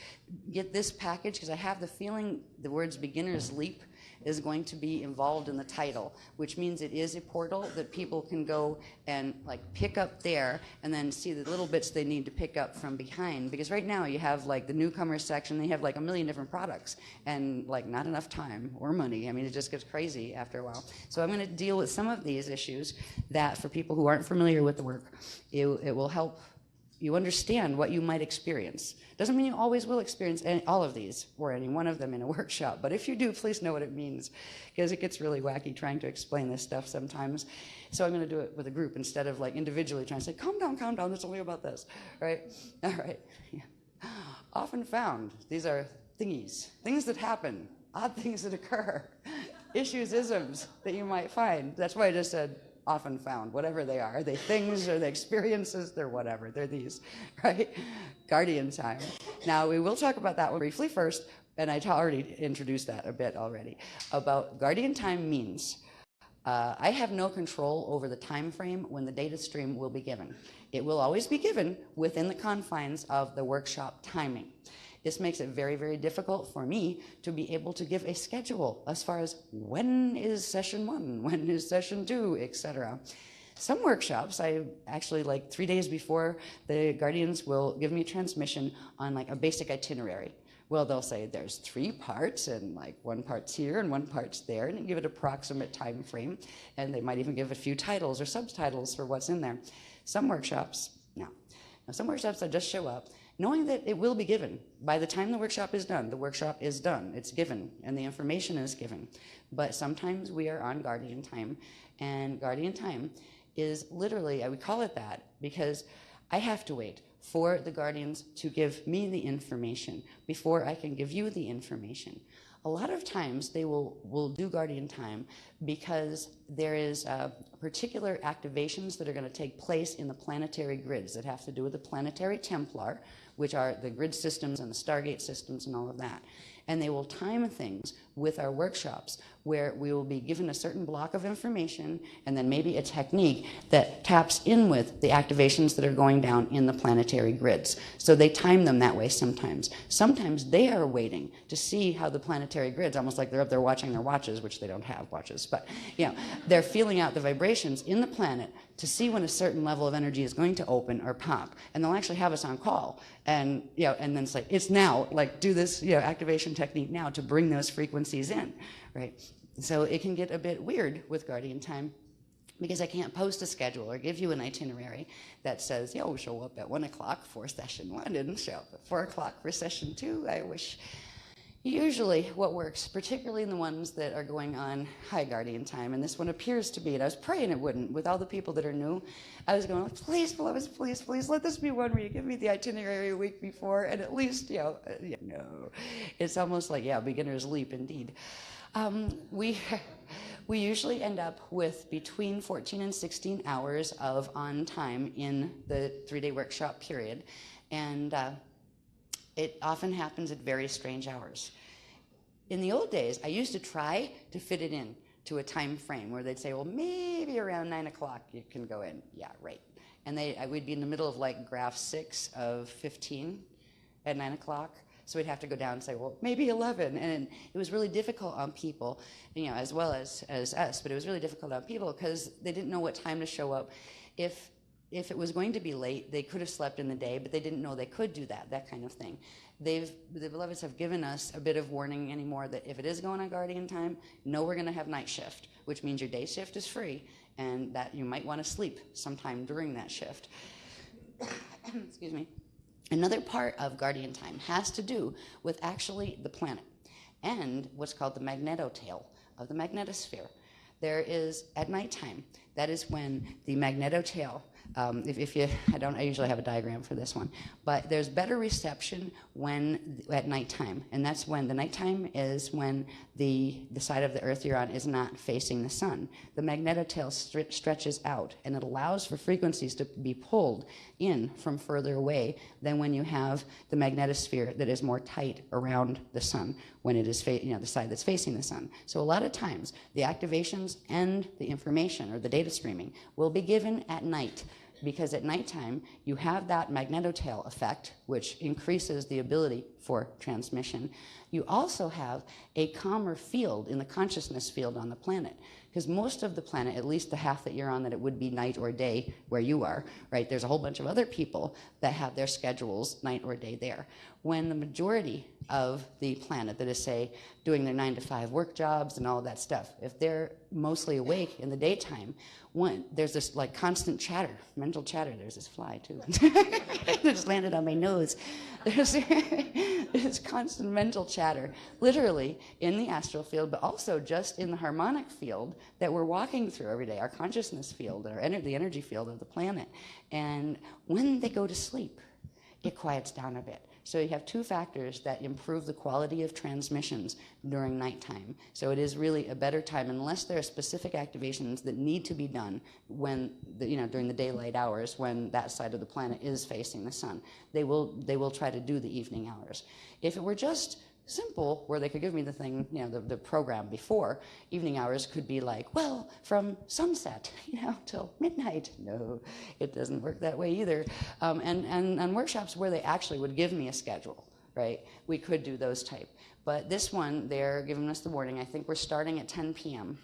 get this package, because I have the feeling the words beginner's leap is going to be involved in the title, which means it is a portal that people can go and like pick up there and then see the little bits they need to pick up from behind. Because right now you have like the newcomer section, they have like a million different products and like not enough time or money. I mean, it just gets crazy after a while. So I'm going to deal with some of these issues that for people who aren't familiar with the work, it will help you understand what you might experience. Doesn't mean you always will experience all of these or any one of them in a workshop, but if you do, please know what it means, because it gets really wacky trying to explain this stuff sometimes. So I'm going to do it with a group instead of like individually trying to say, calm down, it's only about this, right? All right. Yeah. Often found, these are thingies, things that happen, odd things that occur, issues, isms that you might find. That's why I just said often found, whatever they are. Are they things, or they experiences, they're whatever, they're these, right? Guardian time. Now, we will talk about that one briefly first, and I already introduced that a bit already, about guardian time means I have no control over the time frame when the data stream will be given. It will always be given within the confines of the workshop timing. This makes it very, very difficult for me to be able to give a schedule as far as when is session 1, when is session 2, etc. Some workshops, I actually, like 3 days before, the guardians will give me a transmission on like a basic itinerary. Well, they'll say there's 3 parts, and like 1 part's here and 1 part's there, and give it approximate time frame, and they might even give a few titles or subtitles for what's in there. Some workshops, no. Now, some workshops I just show up, knowing that it will be given. By the time the workshop is done, it's given, and the information is given. But sometimes we are on guardian time, and guardian time is literally, I would call it that, because I have to wait for the guardians to give me the information before I can give you the information. A lot of times they will do guardian time because there is particular activations that are going to take place in the planetary grids that have to do with the planetary Templar, which are the grid systems and the Stargate systems and all of that. And they will time things with our workshops where we will be given a certain block of information and then maybe a technique that taps in with the activations that are going down in the planetary grids. So they time them that way sometimes. Sometimes they are waiting to see how the planetary grids, almost like they're up there watching their watches, which they don't have watches, but they're feeling out the vibrations in the planet to see when a certain level of energy is going to open or pop. And they'll actually have us on call. And and then it's like, it's now, like do this activation technique now to bring those frequencies in, right? So it can get a bit weird with guardian time because I can't post a schedule or give you an itinerary that says, show up at 1 o'clock for session 1 and show up at 4 o'clock for session 2. I wish. Usually what works, particularly in the ones that are going on high guardian time, and this one appears to be, and I was praying it wouldn't, with all the people that are new, I was going, please, beloveds, please, let this be one where you give me the itinerary a week before, and at least, no. It's almost like, beginner's leap indeed. We usually end up with between 14 and 16 hours of on time in the 3-day workshop period, and it often happens at very strange hours. In the old days, I used to try to fit it in to a time frame where they'd say, well, maybe around 9 o'clock you can go in. Yeah, right. and we'd be in the middle of like graph 6 of 15 at 9 o'clock. So we'd have to go down and say, well, maybe 11. And it was really difficult on people, as well as us, but it was really difficult on people because they didn't know what time to show up. If it was going to be late, they could have slept in the day, but they didn't know they could do that kind of thing. The Beloveds have given us a bit of warning anymore that if it is going on Guardian time, know we're going to have night shift, which means your day shift is free, and that you might want to sleep sometime during that shift. Excuse me. Another part of Guardian time has to do with actually the planet and what's called the magnetotail of the magnetosphere. There is, at nighttime, that is when the magnetotail, I usually have a diagram for this one, but there's better reception at nighttime, and that's when the nighttime is when the side of the Earth you're on is not facing the sun. The magnetotail stretches out, and it allows for frequencies to be pulled in from further away than when you have the magnetosphere that is more tight around the sun when it is the side that's facing the sun. So a lot of times the activations and the information or the data streaming will be given at night, because at nighttime you have that magnetotail effect, which increases the ability for transmission. You also have a calmer field in the consciousness field on the planet, because most of the planet, at least the half that you're on that it would be night or day where you are, right, there's a whole bunch of other people that have their schedules night or day there. When the majority of the planet that is, say, doing their 9-to-5 work jobs and all of that stuff, if they're mostly awake in the daytime, there's this like constant chatter, mental chatter. There's this fly too. It just landed on my nose. There's constant mental chatter, literally in the astral field, but also just in the harmonic field that we're walking through every day, our consciousness field, the energy field of the planet. And when they go to sleep, it quiets down a bit. So you have two factors that improve the quality of transmissions during nighttime. So it is really a better time, unless there are specific activations that need to be done during the daylight hours when that side of the planet is facing the sun. They will try to do the evening hours. If it were just simple, where they could give me the thing, the program before, evening hours could be like, well, from sunset, till midnight. No, it doesn't work that way either. And workshops where they actually would give me a schedule, right? We could do those type. But this one, they're giving us the warning. I think we're starting at 10 p.m.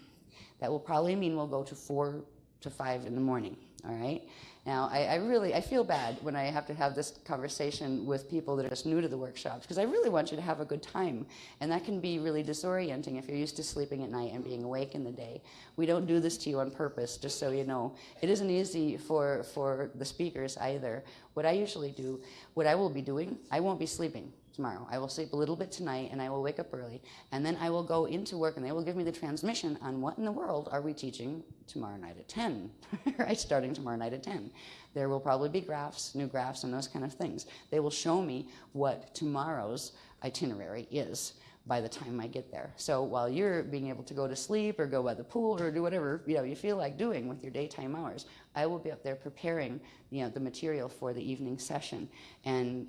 That will probably mean we'll go to 4 to 5 in the morning, all right? Now, I feel bad when I have to have this conversation with people that are just new to the workshops, because I really want you to have a good time, and that can be really disorienting if you're used to sleeping at night and being awake in the day. We don't do this to you on purpose, just so you know. It isn't easy for the speakers either. What I usually do, what I will be doing, I won't be sleeping tomorrow. I will sleep a little bit tonight, and I will wake up early, and then I will go into work, and they will give me the transmission on what in the world are we teaching tomorrow night at 10, right? Starting tomorrow night at 10. There will probably be graphs, new graphs, and those kind of things. They will show me what tomorrow's itinerary is by the time I get there. So while you're being able to go to sleep or go by the pool or do whatever you feel like doing with your daytime hours, I will be up there preparing the material for the evening session. And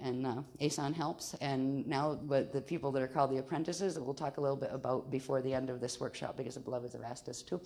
ASON helps, and now but the people that are called the apprentices that we'll talk a little bit about before the end of this workshop, because the Beloveds have asked us to.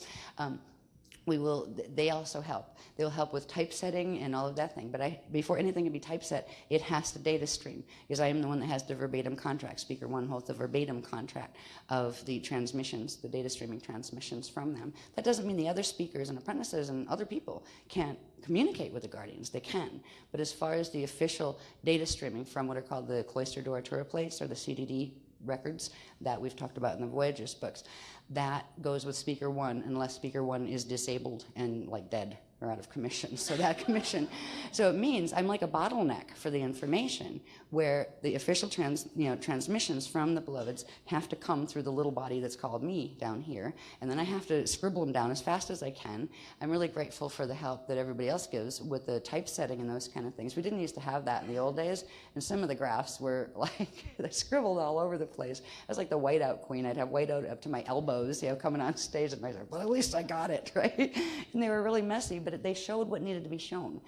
They also help. They'll help with typesetting and all of that thing. But before anything can be typeset, it has to data stream, because I am the one that has the verbatim contract. Speaker one holds the verbatim contract of the transmissions, the data streaming transmissions from them. That doesn't mean the other speakers and apprentices and other people can't communicate with the Guardians. They can. But as far as the official data streaming from what are called the Cloister Duratura plates, or the CDD records that we've talked about in the Voyagers books, that goes with Speaker 1 unless Speaker 1 is disabled and like dead or out of commission. So that commission, so it means I'm like a bottleneck for the information, where the official transmissions from the Beloveds have to come through the little body that's called me down here, and then I have to scribble them down as fast as I can. I'm really grateful for the help that everybody else gives with the typesetting and those kind of things. We didn't used to have that in the old days, and some of the graphs were like, they scribbled all over the place. I was like the whiteout queen. I'd have whiteout up to my elbows, coming on stage, and I was like, well, at least I got it, right? And they were really messy, but they showed what needed to be shown.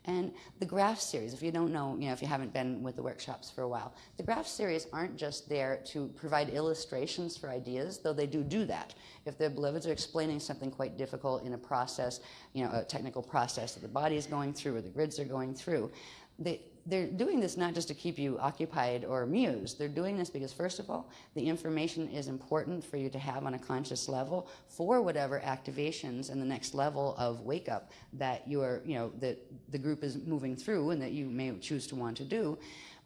And the graph series, if you don't know, if you haven't been with the workshops for a while, the graph series aren't just there to provide illustrations for ideas, though they do that. If the beloveds are explaining something quite difficult in a process, a technical process that the body is going through or the grids are going through, they're doing this not just to keep you occupied or amused. They're doing this because, first of all, the information is important for you to have on a conscious level for whatever activations and the next level of wake up that that the group is moving through and that you may choose to want to do.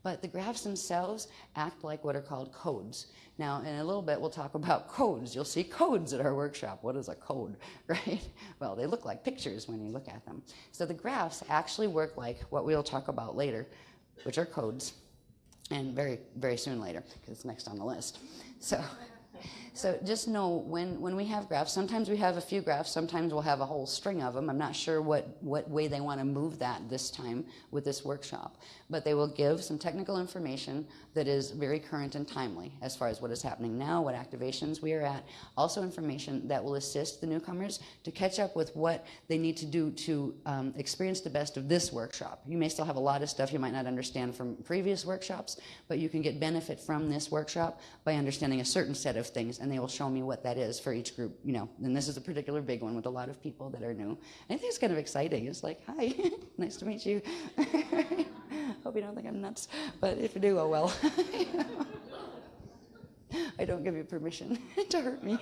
But the graphs themselves act like what are called codes. Now, in a little bit, we'll talk about codes. You'll see codes at our workshop. What is a code, right? Well, they look like pictures when you look at them. So the graphs actually work like what we'll talk about later, which are codes, and very, very soon later, because it's next on the list. So just know when we have graphs, sometimes we have a few graphs, sometimes we'll have a whole string of them. I'm not sure what way they want to move that this time with this workshop, but they will give some technical information that is very current and timely as far as what is happening now, what activations we are at, also information that will assist the newcomers to catch up with what they need to do to experience the best of this workshop. You may still have a lot of stuff you might not understand from previous workshops, but you can get benefit from this workshop by understanding a certain set of things, and they will show me what that is for each group, and this is a particular big one with a lot of people that are new. And I think it's kind of exciting. It's like, hi, nice to meet you. Hope you don't think I'm nuts, but if you do, oh well. I don't give you permission to hurt me.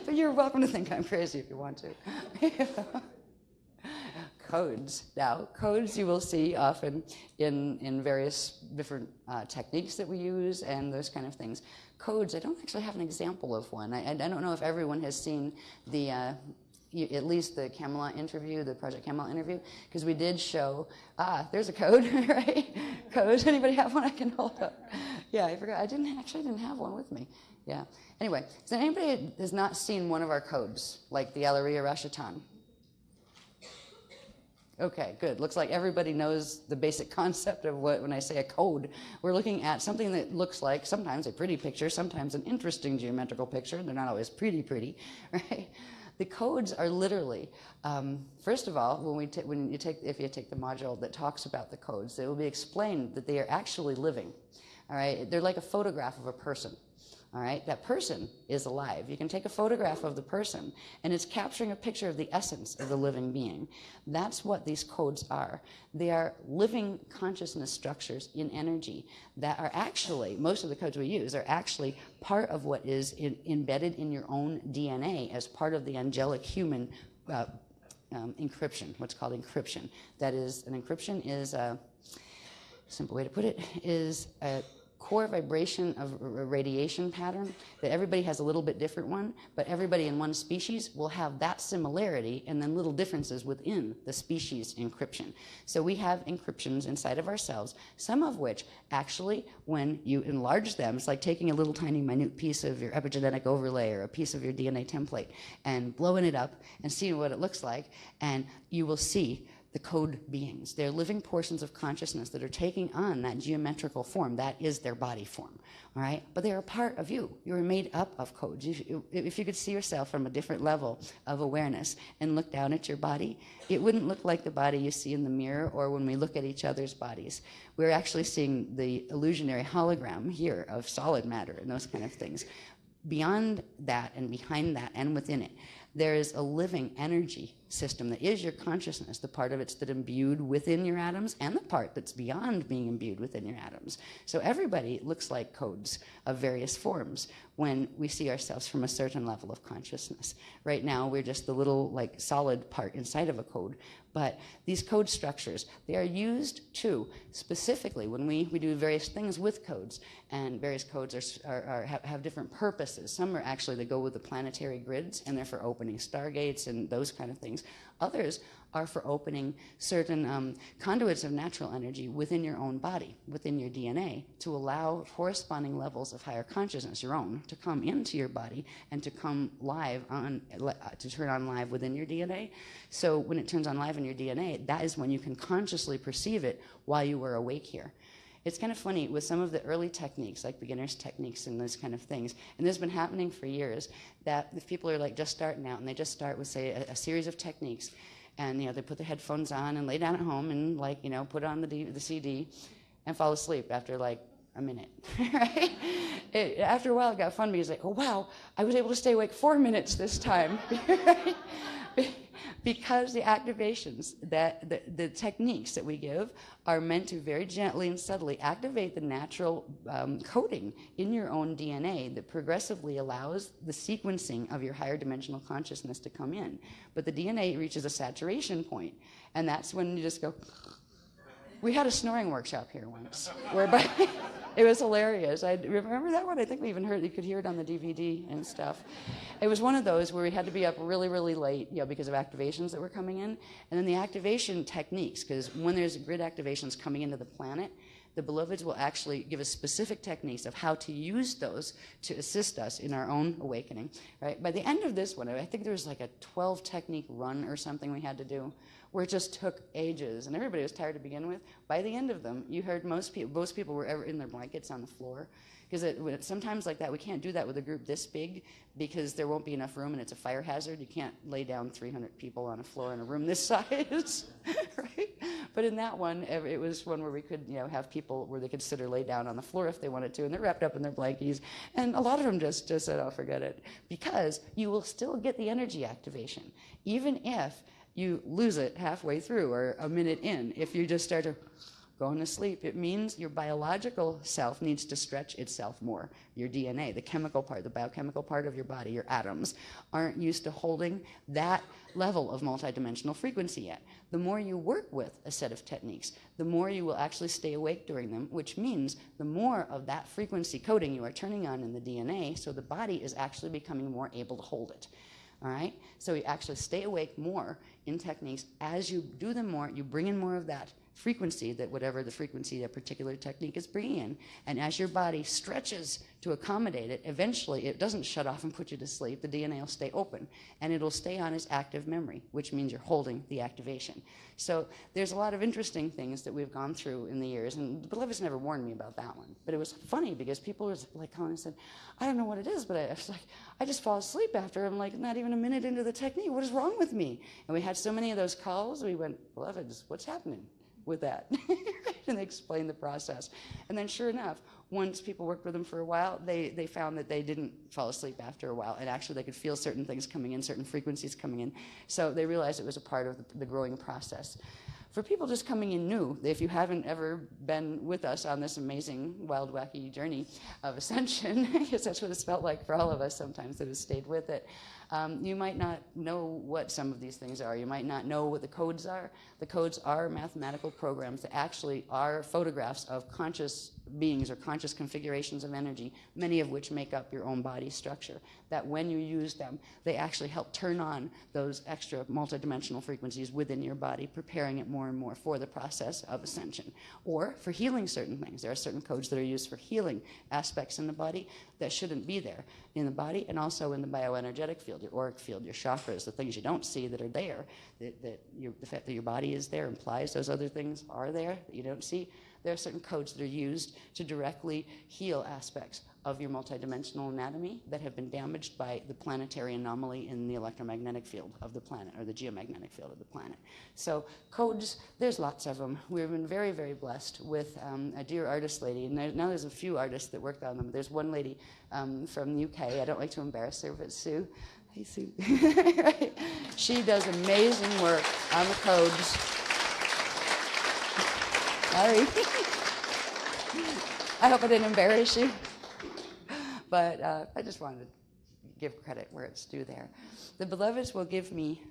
But you're welcome to think I'm crazy if you want to. Codes. Now, codes you will see often in various different techniques that we use and those kind of things. Codes, I don't actually have an example of one. I don't know if everyone has seen the, at least the Camelot interview, the Project Camelot interview, because we did show, there's a code, right? Codes, anybody have one I can hold up? Yeah, I forgot, I didn't have one with me. Yeah. Anyway, so anybody has not seen one of our codes, like the Alaria Rashatan? Okay, good. Looks like everybody knows the basic concept of when I say a code, we're looking at something that looks like sometimes a pretty picture, sometimes an interesting geometrical picture. They're not always pretty, right? The codes are literally, first of all, if you take the module that talks about the codes, it will be explained that they are actually living. All right, they're like a photograph of a person. All right, that person is alive. You can take a photograph of the person, and it's capturing a picture of the essence of the living being. That's what these codes are. They are living consciousness structures in energy that are actually, most of the codes we use are actually part of what is embedded in your own DNA as part of the angelic human encryption, what's called encryption. That is, an encryption is, a simple way to put it, is a core vibration of a radiation pattern that everybody has a little bit different one, but everybody in one species will have that similarity and then little differences within the species encryption. So we have encryptions inside of ourselves, some of which actually, when you enlarge them, it's like taking a little tiny minute piece of your epigenetic overlay or a piece of your DNA template and blowing it up and seeing what it looks like, and you will see the code beings. They're living portions of consciousness that are taking on that geometrical form. That is their body form, all right? But they are a part of you. You are made up of codes. If you could see yourself from a different level of awareness and look down at your body, it wouldn't look like the body you see in the mirror or when we look at each other's bodies. We're actually seeing the illusionary hologram here of solid matter and those kind of things. Beyond that and behind that and within it, there is a living energy system that is your consciousness, the part of it's that imbued within your atoms and the part that's beyond being imbued within your atoms. So everybody looks like codes of various forms when we see ourselves from a certain level of consciousness. Right now, we're just the little like solid part inside of a code. But these code structures, they are used to, specifically when we do various things with codes, and various codes have different purposes. Some are actually, they go with the planetary grids, and they're for opening stargates and those kind of things. Others are for opening certain conduits of natural energy within your own body, within your DNA, to allow corresponding levels of higher consciousness, your own, to come into your body and to come live on, to turn on live within your DNA. So when it turns on live in your DNA, that is when you can consciously perceive it while you were awake here. It's kind of funny with some of the early techniques, like beginner's techniques and those kind of things, and this has been happening for years, that if people are like just starting out and they just start with, say, a series of techniques, And, they put the headphones on and lay down at home and, put on the CD and fall asleep after, a minute, right? After a while, it got fun because, oh, wow, I was able to stay awake 4 minutes this time. Because the activations, the techniques that we give are meant to very gently and subtly activate the natural coding in your own DNA that progressively allows the sequencing of your higher dimensional consciousness to come in. But the DNA reaches a saturation point, and that's when you just go. We had a snoring workshop here once, whereby it was hilarious. I remember that one. I think we even you could hear it on the DVD and stuff. It was one of those where we had to be up really, really late, because of activations that were coming in. And then the activation techniques, because when there's grid activations coming into the planet, the beloveds will actually give us specific techniques of how to use those to assist us in our own awakening. Right? By the end of this one, I think there was like a 12-technique run or something we had to do, where it just took ages, and everybody was tired to begin with. By the end of them, you heard most people were ever in their blankets on the floor, because sometimes like that, we can't do that with a group this big because there won't be enough room and it's a fire hazard. You can't lay down 300 people on a floor in a room this size, right? But in that one, it was one where we could, have people where they could sit or lay down on the floor if they wanted to, and they're wrapped up in their blankies. And a lot of them just said, "Oh, forget it," because you will still get the energy activation, even if you lose it halfway through or a minute in. If you just start to going to sleep, it means your biological self needs to stretch itself more. Your DNA, the chemical part, the biochemical part of your body, your atoms, aren't used to holding that level of multidimensional frequency yet. The more you work with a set of techniques, the more you will actually stay awake during them, which means the more of that frequency coding you are turning on in the DNA, so the body is actually becoming more able to hold it. All right? So you actually stay awake more in techniques. As you do them more, you bring in more of that frequency, that whatever the frequency a particular technique is bringing in. And as your body stretches to accommodate it, eventually it doesn't shut off and put you to sleep. The DNA will stay open, and it'll stay on as active memory, which means you're holding the activation. So there's a lot of interesting things that we've gone through in the years, and the beloveds never warned me about that one. But it was funny because people were like calling and said, "I don't know what it is, but I was like, I just fall asleep after I'm like not even a minute into the technique. What is wrong with me?" And we had so many of those calls, we went, "Beloveds, what's happening with that?" And they explained the process. And then sure enough, once people worked with them for a while, they found that they didn't fall asleep after a while, and actually they could feel certain things coming in, certain frequencies coming in. So they realized it was a part of the growing process. For people just coming in new, if you haven't ever been with us on this amazing, wild, wacky journey of ascension, because that's what it's felt like for all of us sometimes that have stayed with it, you might not know what some of these things are. You might not know what the codes are. The codes are mathematical programs that actually are photographs of conscious beings or conscious configurations of energy, many of which make up your own body structure, that when you use them, they actually help turn on those extra multidimensional frequencies within your body, preparing it more and more for the process of ascension, or for healing certain things. There are certain codes that are used for healing aspects in the body that shouldn't be there in the body, and also in the bioenergetic field, your auric field, your chakras, the things you don't see that are there, the fact that your body is there implies those other things are there that you don't see. There are certain codes that are used to directly heal aspects of your multidimensional anatomy that have been damaged by the planetary anomaly in the electromagnetic field of the planet, or the geomagnetic field of the planet. So codes, there's lots of them. We've been very, very blessed with a dear artist lady, and now there's a few artists that worked on them. There's one lady from the UK, I don't like to embarrass her, but Sue. Hey, Sue. She does amazing work on the codes. Sorry. I hope I didn't embarrass you. But I just wanted to give credit where it's due there. The beloveds will give me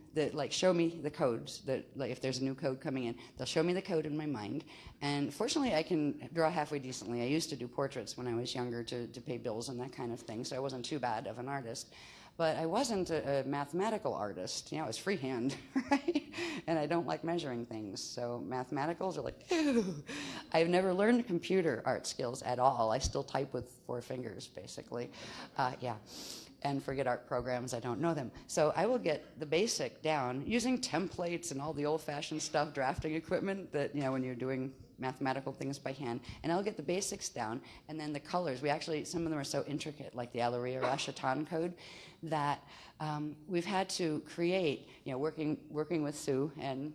show me the codes that, if there's a new code coming in, they'll show me the code in my mind. And fortunately, I can draw halfway decently. I used to do portraits when I was younger to pay bills and that kind of thing, so I wasn't too bad of an artist. But I wasn't a mathematical artist. I was freehand, right? And I don't like measuring things. So mathematicals are like, ew. I've never learned computer art skills at all. I still type with 4 fingers, basically. And forget art programs, I don't know them. So I will get the basic down using templates and all the old-fashioned stuff, drafting equipment that, when you're doing mathematical things by hand, and I'll get the basics down, and then the colors. We actually, some of them are so intricate, like the Alaria Rashatan code, that we've had to create, working with Sue and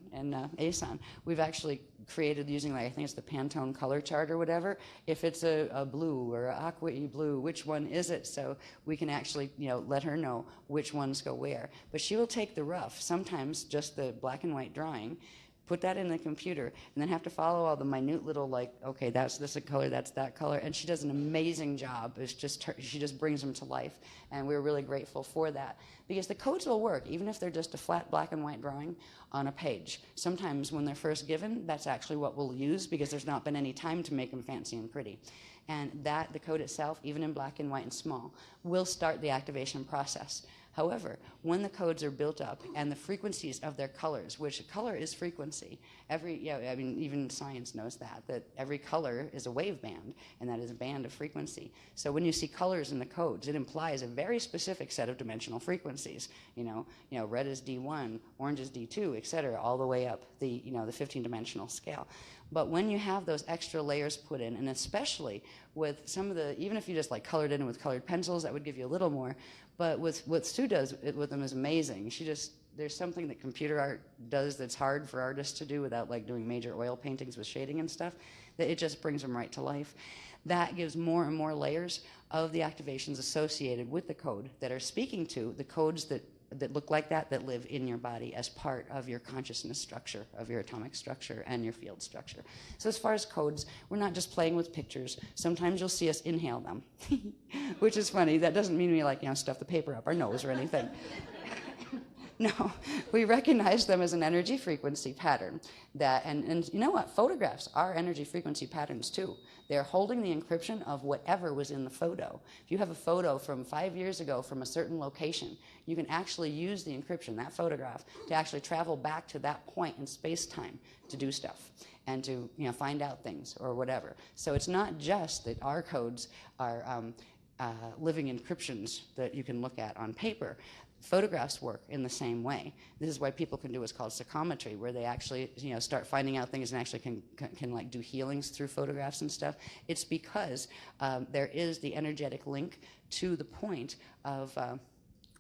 Asan, we've actually created using, like, I think it's the Pantone color chart or whatever. If it's a blue or an aqua blue, which one is it? So we can actually, let her know which ones go where. But she will take the rough, sometimes just the black and white drawing, put that in the computer, and then have to follow all the minute little, like, okay, that's this color, that's that color, and she does an amazing job. It's just she just brings them to life, and we're really grateful for that, because the codes will work even if they're just a flat black and white drawing on a page. Sometimes when they're first given, that's actually what we'll use, because there's not been any time to make them fancy and pretty. And that, the code itself, even in black and white and small, will start the activation process. However, when the codes are built up and the frequencies of their colors, which color is frequency, even science knows that every color is a wave band, and that is a band of frequency. So when you see colors in the codes, it implies a very specific set of dimensional frequencies. Red is D1, orange is D2, etc., all the way up the 15-dimensional scale. But when you have those extra layers put in, and especially with some of the, even if you just like colored in with colored pencils, that would give you a little more. But with what Sue does with them is amazing. There's something that computer art does that's hard for artists to do without like doing major oil paintings with shading and stuff, that it just brings them right to life. That gives more and more layers of the activations associated with the code that are speaking to the codes that look like that live in your body as part of your consciousness structure, of your atomic structure and your field structure. So as far as codes, we're not just playing with pictures. Sometimes you'll see us inhale them, which is funny. That doesn't mean we stuff the paper up our nose or anything. No, we recognize them as an energy frequency pattern. And you know what? Photographs are energy frequency patterns too. They're holding the encryption of whatever was in the photo. If you have a photo from 5 years ago from a certain location, you can actually use the encryption, that photograph, to actually travel back to that point in space-time to do stuff and to find out things or whatever. So it's not just that our codes are living encryptions that you can look at on paper. Photographs work in the same way. This is why people can do what's called psychometry, where they actually start finding out things and actually can like do healings through photographs and stuff. It's because there is the energetic link to the point of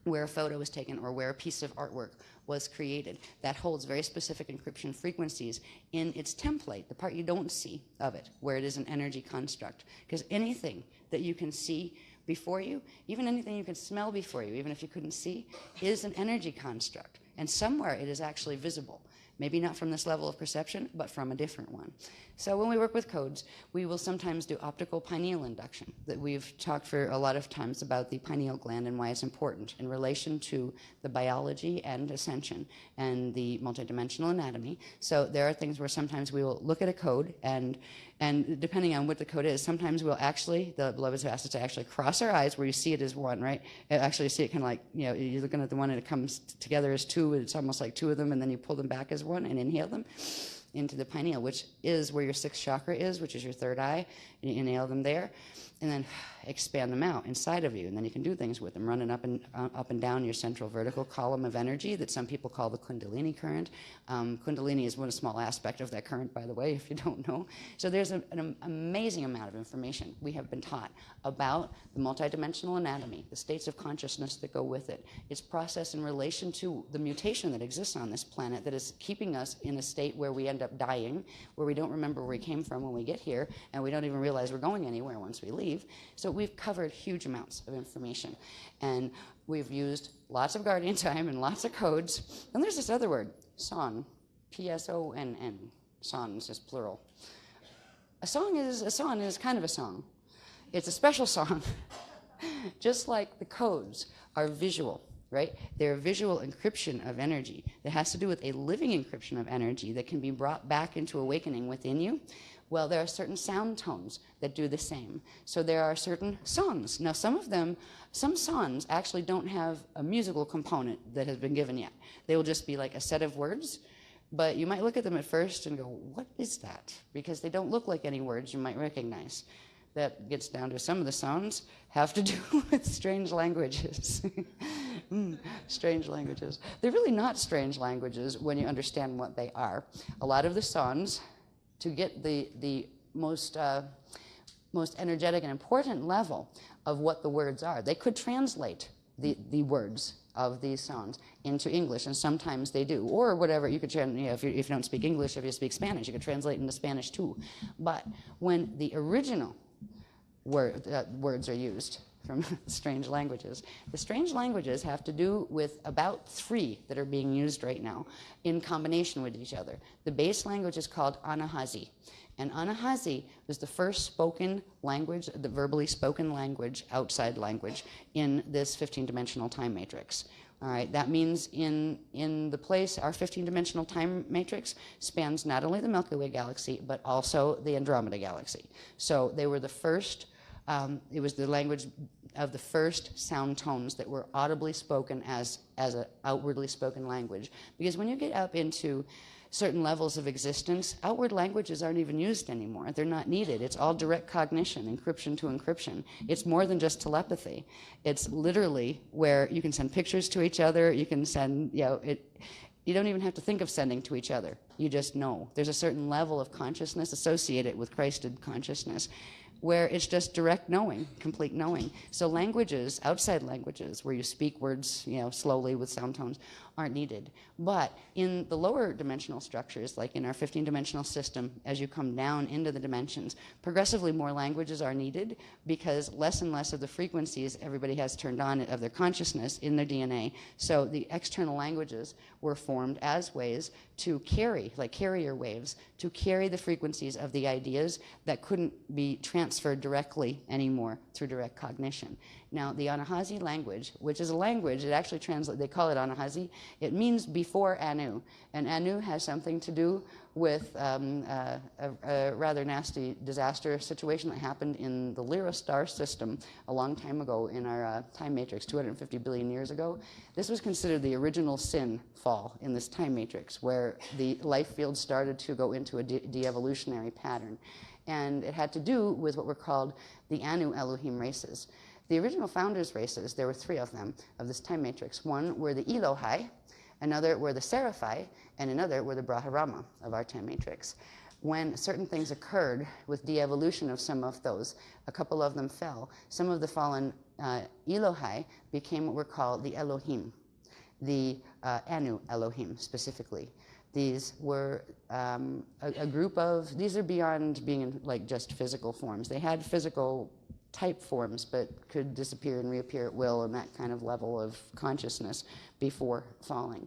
where a photo was taken or where a piece of artwork was created that holds very specific encryption frequencies in its template, the part you don't see of it, where it is an energy construct. Because anything that you can see before you, even anything you can smell before you, even if you couldn't see, is an energy construct. And somewhere it is actually visible. Maybe not from this level of perception, but from a different one. So when we work with codes, we will sometimes do optical pineal induction. That we've talked for a lot of times about the pineal gland and why it's important in relation to the biology and ascension and the multidimensional anatomy. So there are things where sometimes we will look at a code and depending on what the code is, sometimes we'll actually, the beloveds have asked us to actually cross our eyes where you see it as one, right? And actually see it kind of like, you're looking at the one and it comes together as two, it's almost like two of them, and then you pull them back as one and inhale them into the pineal, which is where your sixth chakra is, which is your third eye, and you inhale them there, and then expand them out inside of you, and then you can do things with them, running up and down your central vertical column of energy that some people call the Kundalini current. Kundalini is one small aspect of that current, by the way, if you don't know. So there's an amazing amount of information we have been taught about the multidimensional anatomy, the states of consciousness that go with it, its process in relation to the mutation that exists on this planet that is keeping us in a state where we end up dying, where we don't remember where we came from when we get here, and we don't even realize we're going anywhere once we leave. So we've covered huge amounts of information, and we've used lots of guardian time and lots of codes. And there's this other word, son, P-S-O-N-N. Son is just plural. A song is kind of a song. It's a special song. Just like the codes are visual, right? They're a visual encryption of energy that has to do with a living encryption of energy that can be brought back into awakening within you. Well, there are certain sound tones that do the same. So there are certain songs. Now, some songs actually don't have a musical component that has been given yet. They will just be like a set of words, but you might look at them at first and go, what is that? Because they don't look like any words you might recognize. That gets down to some of the songs have to do with strange languages. Strange languages. They're really not strange languages when you understand what they are. A lot of the songs to get the most energetic and important level of what the words are. They could translate the words of these songs into English, and sometimes they do, or whatever. You could, if you don't speak English, if you speak Spanish, you could translate into Spanish too. But when the original words are used from strange languages, the strange languages have to do with about 3 that are being used right now in combination with each other. The base language is called Anahazi. And Anahazi was the first spoken language, the verbally spoken language, outside language, in this 15-dimensional time matrix. All right, that means in the place, our 15-dimensional time matrix spans not only the Milky Way galaxy, but also the Andromeda galaxy. So they were the first, it was the language of the first sound tones that were audibly spoken as an outwardly spoken language. Because when you get up into certain levels of existence, outward languages aren't even used anymore. They're not needed. It's all direct cognition, encryption to encryption. It's more than just telepathy. It's literally where you can send pictures to each other, you can send, you don't even have to think of sending to each other. You just know. There's a certain level of consciousness associated with Christed consciousness, where it's just direct knowing, complete knowing. So languages, outside languages, where you speak words, slowly with sound tones, aren't needed. But in the lower dimensional structures, like in our 15-dimensional system, as you come down into the dimensions, progressively more languages are needed because less and less of the frequencies everybody has turned on of their consciousness in their DNA. So the external languages were formed as ways to carry, like carrier waves, to carry the frequencies of the ideas that couldn't be transferred directly anymore through direct cognition. Now, the Anahazi language, which is a language, it actually translates, they call it Anahazi, it means before Anu. And Anu has something to do with a rather nasty disaster situation that happened in the Lyra star system a long time ago in our time matrix, 250 billion years ago. This was considered the original sin fall in this time matrix, where the life field started to go into a de-evolutionary pattern. And it had to do with what were called the Anu Elohim races. The original founders races, there were 3 of them, of this time matrix. One were the Elohai, another were the Seraphai, and another were the Brahmarama of our time matrix. When certain things occurred with de-evolution of some of those, a couple of them fell. Some of the fallen Elohai became what were called the Elohim, the Anu Elohim specifically. These were a group of, these are beyond being in, like, just physical forms. They had physical type forms, but could disappear and reappear at will and that kind of level of consciousness before falling.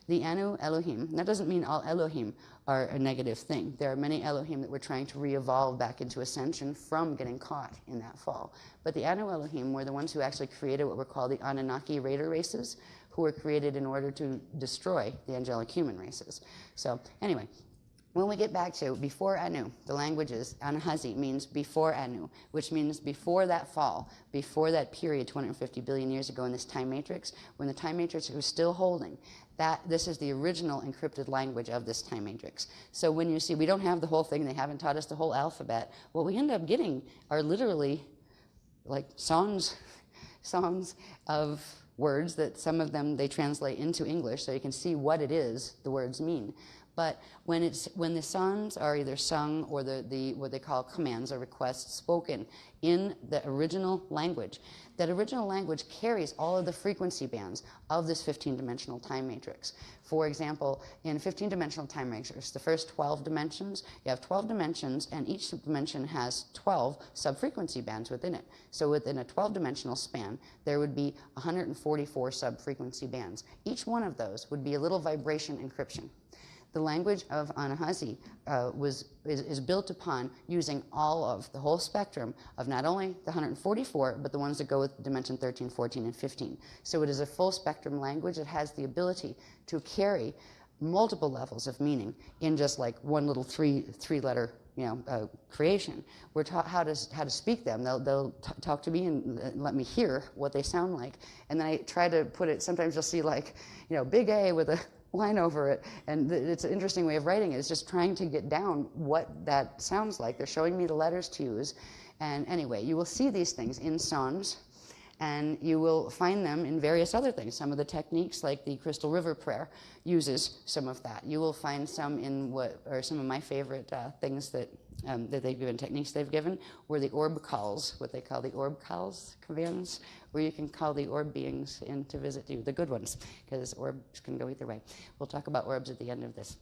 The Anu Elohim, that doesn't mean all Elohim are a negative thing. There are many Elohim that were trying to re-evolve back into ascension from getting caught in that fall. But the Anu Elohim were the ones who actually created what were called the Anunnaki raider races, who were created in order to destroy the angelic human races. So anyway, when we get back to before Anu, the languages, Anahazi means before Anu, which means before that fall, before that period 250 billion years ago in this time matrix, when the time matrix was still holding, that this is the original encrypted language of this time matrix. So when you see, we don't have the whole thing, they haven't taught us the whole alphabet, what we end up getting are literally like songs of words that some of them they translate into English so you can see what it is the words mean. But when the songs are either sung or the what they call commands or requests spoken in the original language, that original language carries all of the frequency bands of this 15-dimensional time matrix. For example, in 15-dimensional time matrix, the first 12 dimensions, you have 12 dimensions, and each dimension has 12 sub-frequency bands within it. So within a 12-dimensional span, there would be 144 sub-frequency bands. Each one of those would be a little vibration encryption. The language of Anahazi is built upon using all of the whole spectrum of not only the 144, but the ones that go with dimension 13, 14, and 15. So it is a full spectrum language that has the ability to carry multiple levels of meaning in just like one little three-letter creation. We're taught how to speak them. They'll talk to me and let me hear what they sound like, and then I try to put it. Sometimes you'll see like big A with a line over it, and it's an interesting way of writing it. It's just trying to get down what that sounds like. They're showing me the letters to use, and anyway, you will see these things in songs, And you will find them in various other things. Some of the techniques, like the Crystal River Prayer, uses some of that. You will find some in what are some of my favorite things that they've given, techniques they've given, were the orb calls, what they call the orb calls, commands, where you can call the orb beings in to visit you, the good ones, because orbs can go either way. We'll talk about orbs at the end of this.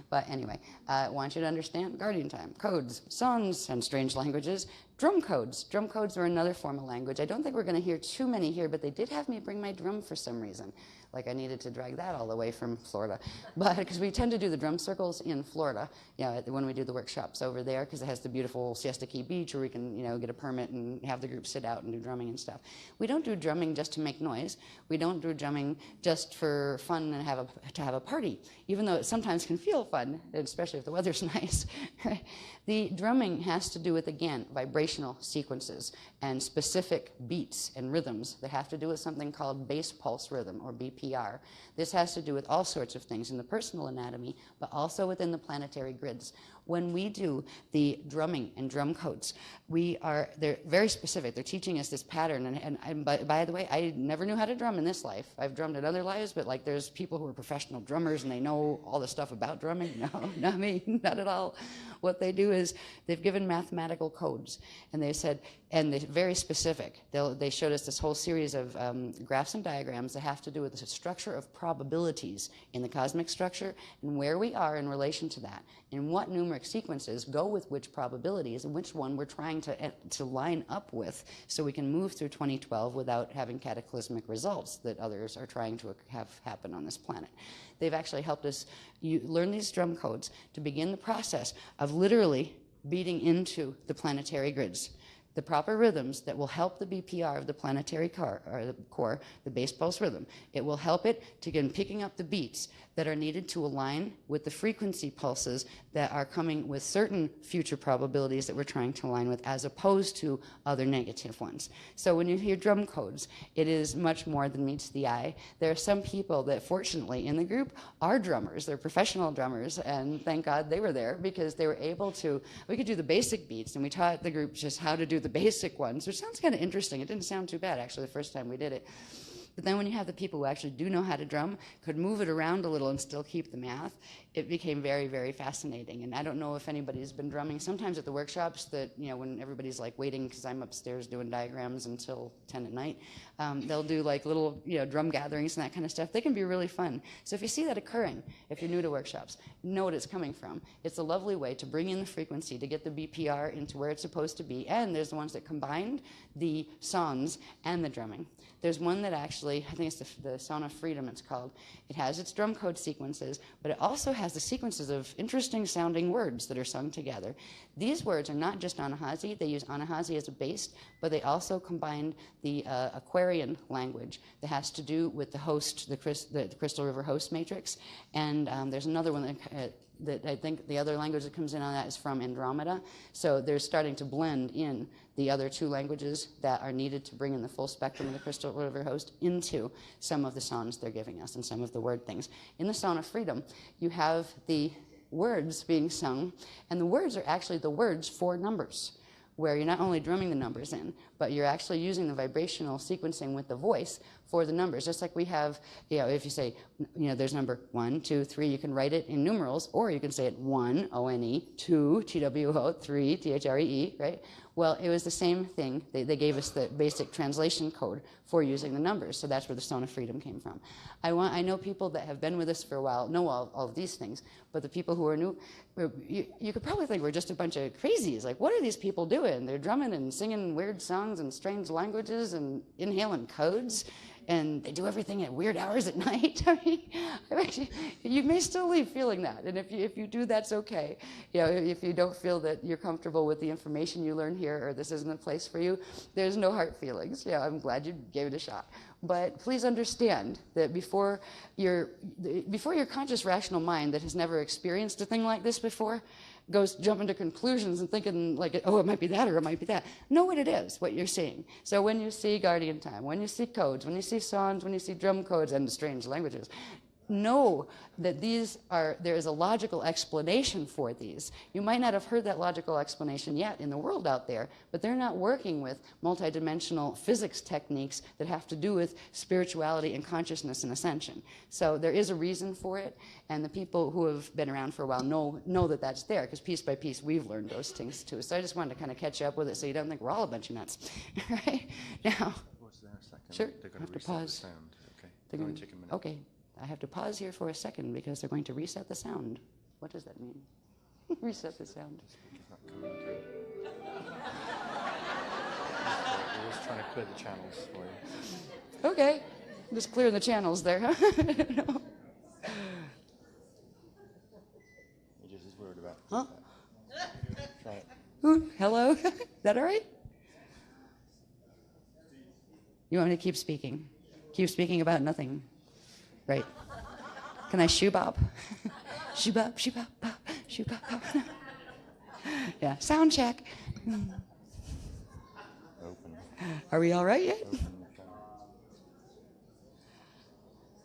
But anyway, I want you to understand guardian time, codes, songs, and strange languages. Drum codes. Drum codes are another form of language. I don't think we're going to hear too many here, but they did have me bring my drum for some reason. Like I needed to drag that all the way from Florida. But because we tend to do the drum circles in Florida, when we do the workshops over there, because it has the beautiful Siesta Key Beach where we can, get a permit and have the group sit out and do drumming and stuff. We don't do drumming just to make noise. We don't do drumming just for fun and to have a party, even though it sometimes can feel fun, especially if the weather's nice. The drumming has to do with, again, vibrational sequences and specific beats and rhythms that have to do with something called base pulse rhythm, or BPR. This has to do with all sorts of things in the personal anatomy, but also within the planetary grids. When we do the drumming and drum codes, they're very specific. They're teaching us this pattern. And by the way, I never knew how to drum in this life. I've drummed in other lives, but like there's people who are professional drummers and they know all the stuff about drumming. No, not me, not at all. What they do is they've given mathematical codes, and they said, and they're very specific. They showed us this whole series of graphs and diagrams that have to do with the structure of probabilities in the cosmic structure and where we are in relation to that, and what numeric sequences go with which probabilities and which one we're trying to line up with so we can move through 2012 without having cataclysmic results that others are trying to have happen on this planet. They've actually helped us learn these drum codes to begin the process of literally beating into the planetary grids, the proper rhythms that will help the BPR of the planetary core, the base pulse rhythm. It will help it to begin picking up the beats that are needed to align with the frequency pulses that are coming with certain future probabilities that we're trying to align with, as opposed to other negative ones. So when you hear drum codes, it is much more than meets the eye. There are some people that fortunately in the group are drummers. They're professional drummers, and thank God they were there, because they were able to, we could do the basic beats, and we taught the group just how to do the basic ones, which sounds kind of interesting. It didn't sound too bad actually the first time we did it. But then when you have the people who actually do know how to drum, could move it around a little and still keep the math, it became very, very fascinating. And I don't know if anybody's been drumming. Sometimes at the workshops that, when everybody's like waiting, because I'm upstairs doing diagrams until 10 at night, they'll do like little, drum gatherings and that kind of stuff. They can be really fun. So if you see that occurring, if you're new to workshops, know what it's coming from. It's a lovely way to bring in the frequency, to get the BPR into where it's supposed to be. And there's the ones that combined the songs and the drumming. There's one that actually, I think it's the Song of Freedom it's called. It has its drum code sequences, but it also has the sequences of interesting sounding words that are sung together. These words are not just Anahazi. They use Anahazi as a base, but they also combined the Aquarian language that has to do with the host, the Crystal River host matrix. And there's another one that I think the other language that comes in on that is from Andromeda. So they're starting to blend in the other two languages that are needed to bring in the full spectrum of the Crystal River host into some of the songs they're giving us and some of the word things. In the Song of Freedom, you have the words being sung, and the words are actually the words for numbers, where you're not only drumming the numbers in, but you're actually using the vibrational sequencing with the voice for the numbers. Just like we have, if you say, there's number 1, 2, 3, you can write it in numerals, or you can say it 1, O-N-E, 2, T-W-O, 3, T-H-R-E-E, right? Well, it was the same thing. They gave us the basic translation code for using the numbers, so that's where the Song of Freedom came from. I know people that have been with us for a while know all of these things, but the people who are new, you could probably think we're just a bunch of crazies. Like, what are these people doing? They're drumming and singing weird songs and strange languages and inhaling codes, and they do everything at weird hours at night. I mean, you may still leave feeling that, and if you do, that's okay. If you don't feel that you're comfortable with the information you learn here, or this isn't a place for you, there's no hard feelings. I'm glad you gave it a shot. But please understand that before your conscious rational mind that has never experienced a thing like this before goes jumping to conclusions and thinking like, oh, it might be that or it might be that. Know what it is, what you're seeing. So when you see guardian time, when you see codes, when you see songs, when you see drum codes and strange languages, know that there is a logical explanation for these. You might not have heard that logical explanation yet in the world out there, but they're not working with multidimensional physics techniques that have to do with spirituality and consciousness and ascension. So there is a reason for it, and the people who have been around for a while know that that's there, because piece by piece we've learned those things too. So I just wanted to kind of catch you up with it so you don't think we're all a bunch of nuts. Right? Now, sure, I have to pause. The sound. Okay. Take a minute. Okay, I have to pause here for a second because they're going to reset the sound. What does that mean? Reset the sound. We're just trying to clear the channels for you. Okay, just clearing the channels there, huh? No. You're just as worried about Huh? that. Try it. Ooh, hello? Is that all right? You want me to keep speaking? Keep speaking about nothing. Right. Can I shoebop? Shoebop, shoebop, bop, shoebop, bop. Yeah, sound check. Open. Are we all right yet? Open the camera.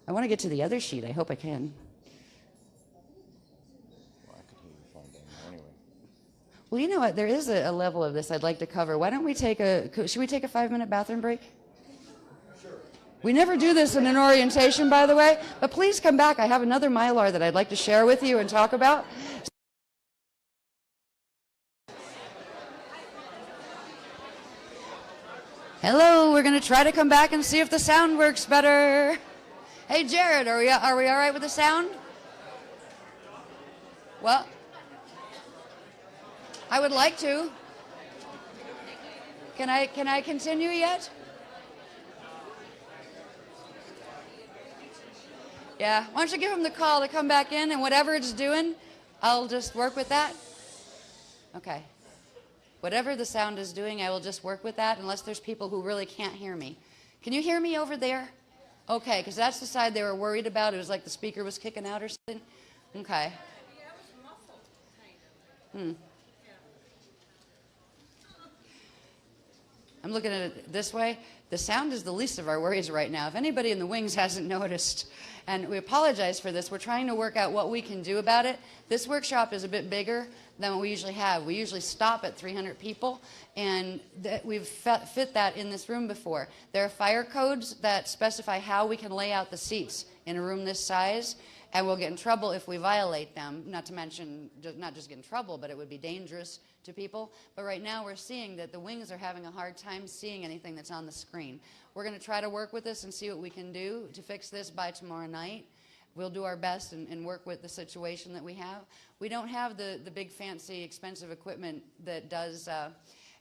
I want to get to the other sheet. I hope I can. Well, I could hear you fine down there anyway. Well, you know what? There is a level of this I'd like to cover. Why don't we should we take a 5-minute bathroom break? We never do this in an orientation, by the way, but please come back. I have another Mylar that I'd like to share with you and talk about. Hello, we're going to try to come back and see if the sound works better. Hey, Jared, are we all right with the sound? Well, I would like to. Can I continue yet? Yeah, why don't you give him the call to come back in, and whatever it's doing, I'll just work with that. Okay. Whatever the sound is doing, I will just work with that unless there's people who really can't hear me. Can you hear me over there? Okay, because that's the side they were worried about. It was like the speaker was kicking out or something. Okay. I'm looking at it this way. The sound is the least of our worries right now. If anybody in the wings hasn't noticed, and we apologize for this, we're trying to work out what we can do about it. This workshop is a bit bigger than what we usually have. We usually stop at 300 people, and we've fit that in this room before. There are fire codes that specify how we can lay out the seats in a room this size, and we'll get in trouble if we violate them, not to mention, not just get in trouble, but it would be dangerous to people. But right now we're seeing that the wings are having a hard time seeing anything that's on the screen. We're going to try to work with this and see what we can do to fix this by tomorrow night. We'll do our best and work with the situation that we have. We don't have the big fancy expensive equipment that does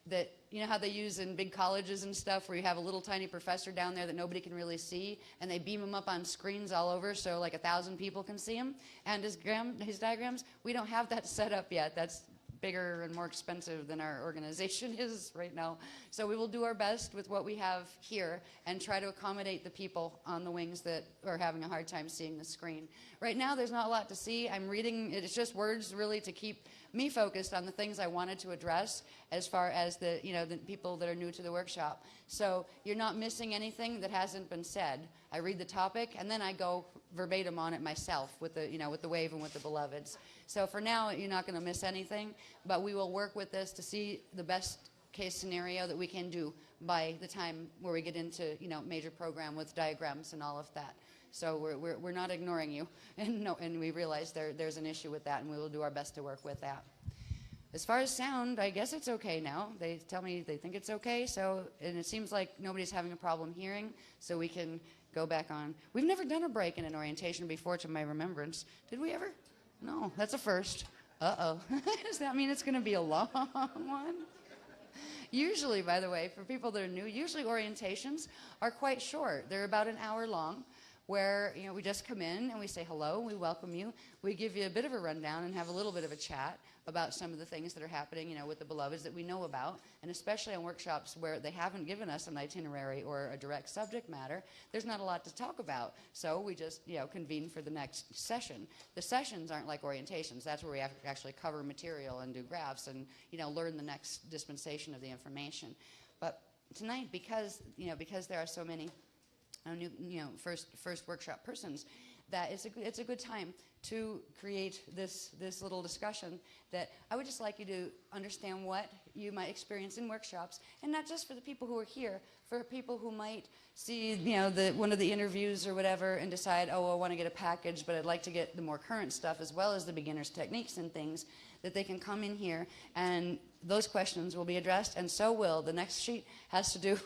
that, you know how they use in big colleges and stuff where you have a little tiny professor down there that nobody can really see, and they beam him up on screens all over so like 1,000 people can see him and his diagrams. We don't have that set up yet. That's bigger and more expensive than our organization is right now. So we will do our best with what we have here and try to accommodate the people on the wings that are having a hard time seeing the screen. Right now there's not a lot to see. I'm reading, it's just words really to keep me focused on the things I wanted to address as far as the people that are new to the workshop. So you're not missing anything that hasn't been said. I read the topic and then I go verbatim on it myself with the wave and with the beloveds. So for now, you're not going to miss anything, but we will work with this to see the best case scenario that we can do by the time where we get into major program with diagrams and all of that. So we're not ignoring you, and we realize there's an issue with that, and we will do our best to work with that. As far as sound, I guess it's okay now. They tell me they think it's okay, and it seems like nobody's having a problem hearing, so we can go back on. We've never done a break in an orientation before, to my remembrance. Did we ever? No, that's a first. Uh-oh. Does that mean it's going to be a long one? Usually, by the way, for people that are new, usually orientations are quite short. They're about an hour long, where we just come in and we say hello, we welcome you, we give you a bit of a rundown and have a little bit of a chat about some of the things that are happening with the beloveds that we know about, and especially on workshops where they haven't given us an itinerary or a direct subject matter, there's not a lot to talk about. So we just convene for the next session. The sessions aren't like orientations. That's where we have to actually cover material and do graphs and learn the next dispensation of the information. But tonight, because there are so many new, first workshop persons, that it's a good time to create this little discussion that I would just like you to understand what you might experience in workshops, and not just for the people who are here, for people who might see, you know, one of the interviews or whatever and decide, oh, I want to get a package, but I'd like to get the more current stuff as well as the beginner's techniques and things, that they can come in here and those questions will be addressed, and so will the next sheet has to do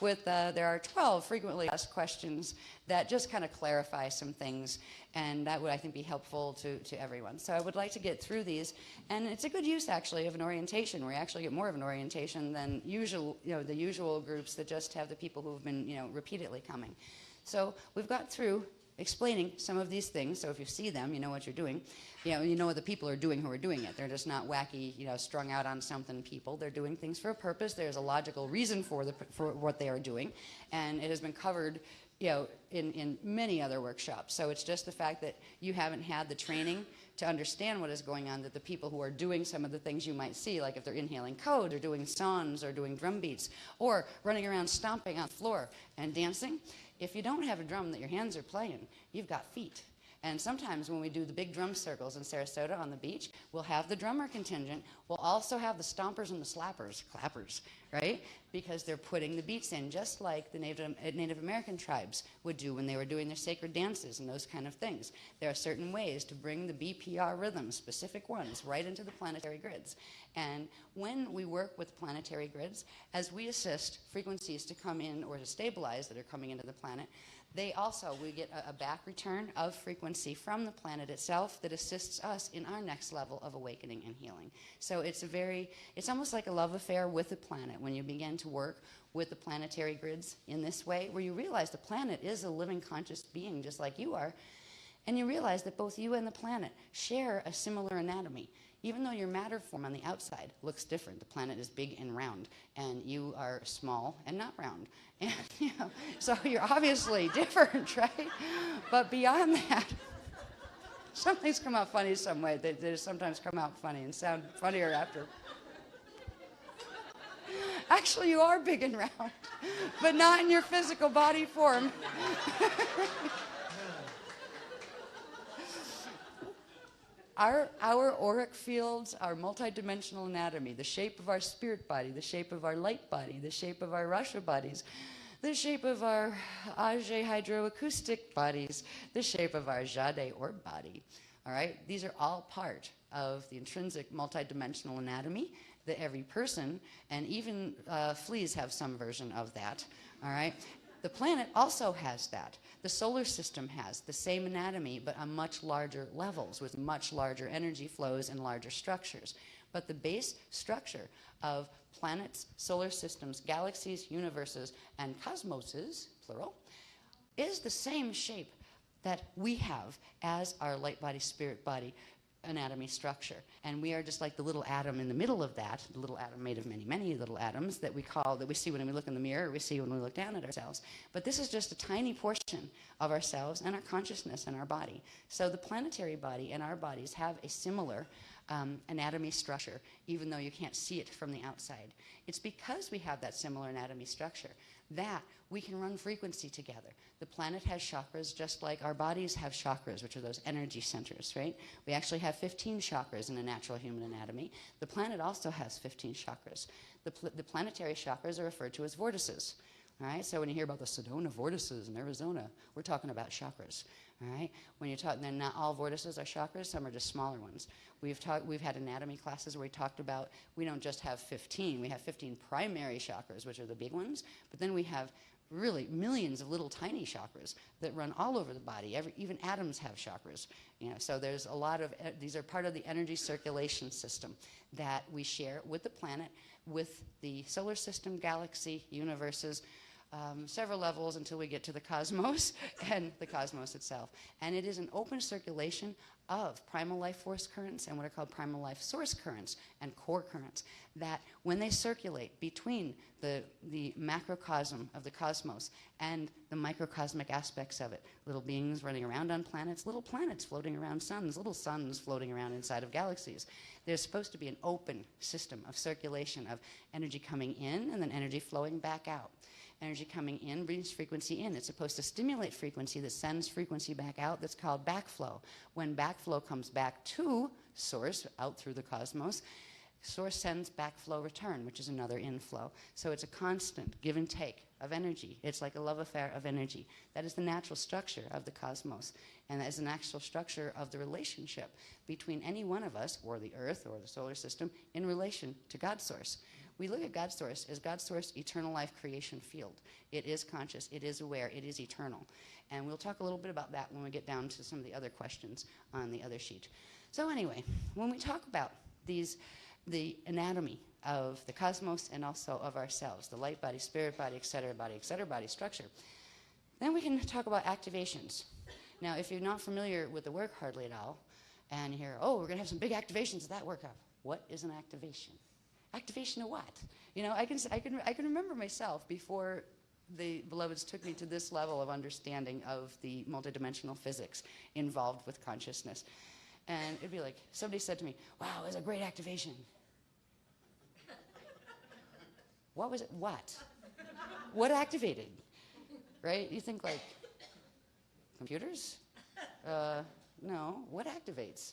with there are 12 frequently asked questions that just kind of clarify some things, and that would, I think, be helpful to everyone. So I would like to get through these, and it's a good use actually of an orientation where you actually get more of an orientation than usual, you know, the usual groups that just have the people who've been, you know, repeatedly coming. So we've got through explaining some of these things, so if you see them, you know what you're doing. You know what the people are doing who are doing it. They're just not wacky, you know, strung out on something people. They're doing things for a purpose. There's a logical reason for what they are doing, and it has been covered, you know, in many other workshops. So it's just the fact that you haven't had the training to understand what is going on, that the people who are doing some of the things you might see, like if they're inhaling code or doing songs or doing drum beats or running around stomping on the floor and dancing, if you don't have a drum that your hands are playing, you've got feet. And sometimes when we do the big drum circles in Sarasota on the beach, we'll have the drummer contingent. We'll also have the stompers and the slappers, clappers, right? Because they're putting the beats in, just like the Native American tribes would do when they were doing their sacred dances and those kind of things. There are certain ways to bring the BPR rhythms, specific ones, right into the planetary grids. And when we work with planetary grids, as we assist frequencies to come in or to stabilize that are coming into the planet, we get a back return of frequency from the planet itself that assists us in our next level of awakening and healing. So it's almost like a love affair with the planet when you begin to work with the planetary grids in this way, where you realize the planet is a living conscious being just like you are, and you realize that both you and the planet share a similar anatomy. Even though your matter form on the outside looks different, the planet is big and round, and you are small and not round. And, you know, so you're obviously different, right? But beyond that, some things come out funny some way. They sometimes come out funny and sound funnier after. Actually, you are big and round, but not in your physical body form. Our auric fields, our multidimensional anatomy, the shape of our spirit body, the shape of our light body, the shape of our Rasha bodies, the shape of our Ajay hydroacoustic bodies, the shape of our Jade orb body. All right? These are all part of the intrinsic multidimensional anatomy that every person, and even fleas have some version of that. All right? The planet also has that. The solar system has the same anatomy, but on much larger levels, with much larger energy flows and larger structures. But the base structure of planets, solar systems, galaxies, universes, and cosmoses, plural, is the same shape that we have as our light body, spirit body, anatomy structure. And we are just like the little atom in the middle of that, the little atom made of many, many little atoms that we see when we look in the mirror, we see when we look down at ourselves. But this is just a tiny portion of ourselves and our consciousness and our body. So the planetary body and our bodies have a similar anatomy structure, even though you can't see it from the outside. It's because we have that similar anatomy structure that we can run frequency together. The planet has chakras just like our bodies have chakras, which are those energy centers, right? We actually have 15 chakras in a natural human anatomy. The planet also has 15 chakras. The planetary chakras are referred to as vortices. All right, so when you hear about the Sedona vortices in Arizona, we're talking about chakras. All right, when you're talking, then not all vortices are chakras. Some are just smaller ones. We've had anatomy classes where we talked about we don't just have 15. We have 15 primary chakras, which are the big ones, but then we have really millions of little tiny chakras that run all over the body. Even atoms have chakras. You know, so there's a lot of these are part of the energy circulation system that we share with the planet, with the solar system, galaxy, universes. Several levels until we get to the cosmos and the cosmos itself. And it is an open circulation of primal life force currents and what are called primal life source currents and core currents that when they circulate between the macrocosm of the cosmos and the microcosmic aspects of it, little beings running around on planets, little planets floating around suns, little suns floating around inside of galaxies. There's supposed to be an open system of circulation of energy coming in and then energy flowing back out. Energy coming in brings frequency in. It's supposed to stimulate frequency that sends frequency back out. That's called backflow. When backflow comes back to source, out through the cosmos, source sends backflow return, which is another inflow. So it's a constant give and take of energy. It's like a love affair of energy. That is the natural structure of the cosmos. And that is the natural structure of the relationship between any one of us, or the Earth, or the solar system, in relation to God Source. We look at God Source as God Source eternal life creation field. It is conscious, it is aware, it is eternal. And we'll talk a little bit about that when we get down to some of the other questions on the other sheet. So anyway, when we talk about the anatomy of the cosmos and also of ourselves, the light body, spirit body, et cetera body structure, then we can talk about activations. Now, if you're not familiar with the work hardly at all, and you hear, oh, we're going to have some big activations at that workup. What is an activation? Activation of what? You know, I can remember myself before the beloveds took me to this level of understanding of the multidimensional physics involved with consciousness. And it'd be like, somebody said to me, wow, it was a great activation. What was it? What? What activated? Right? You think like, computers? No. What activates?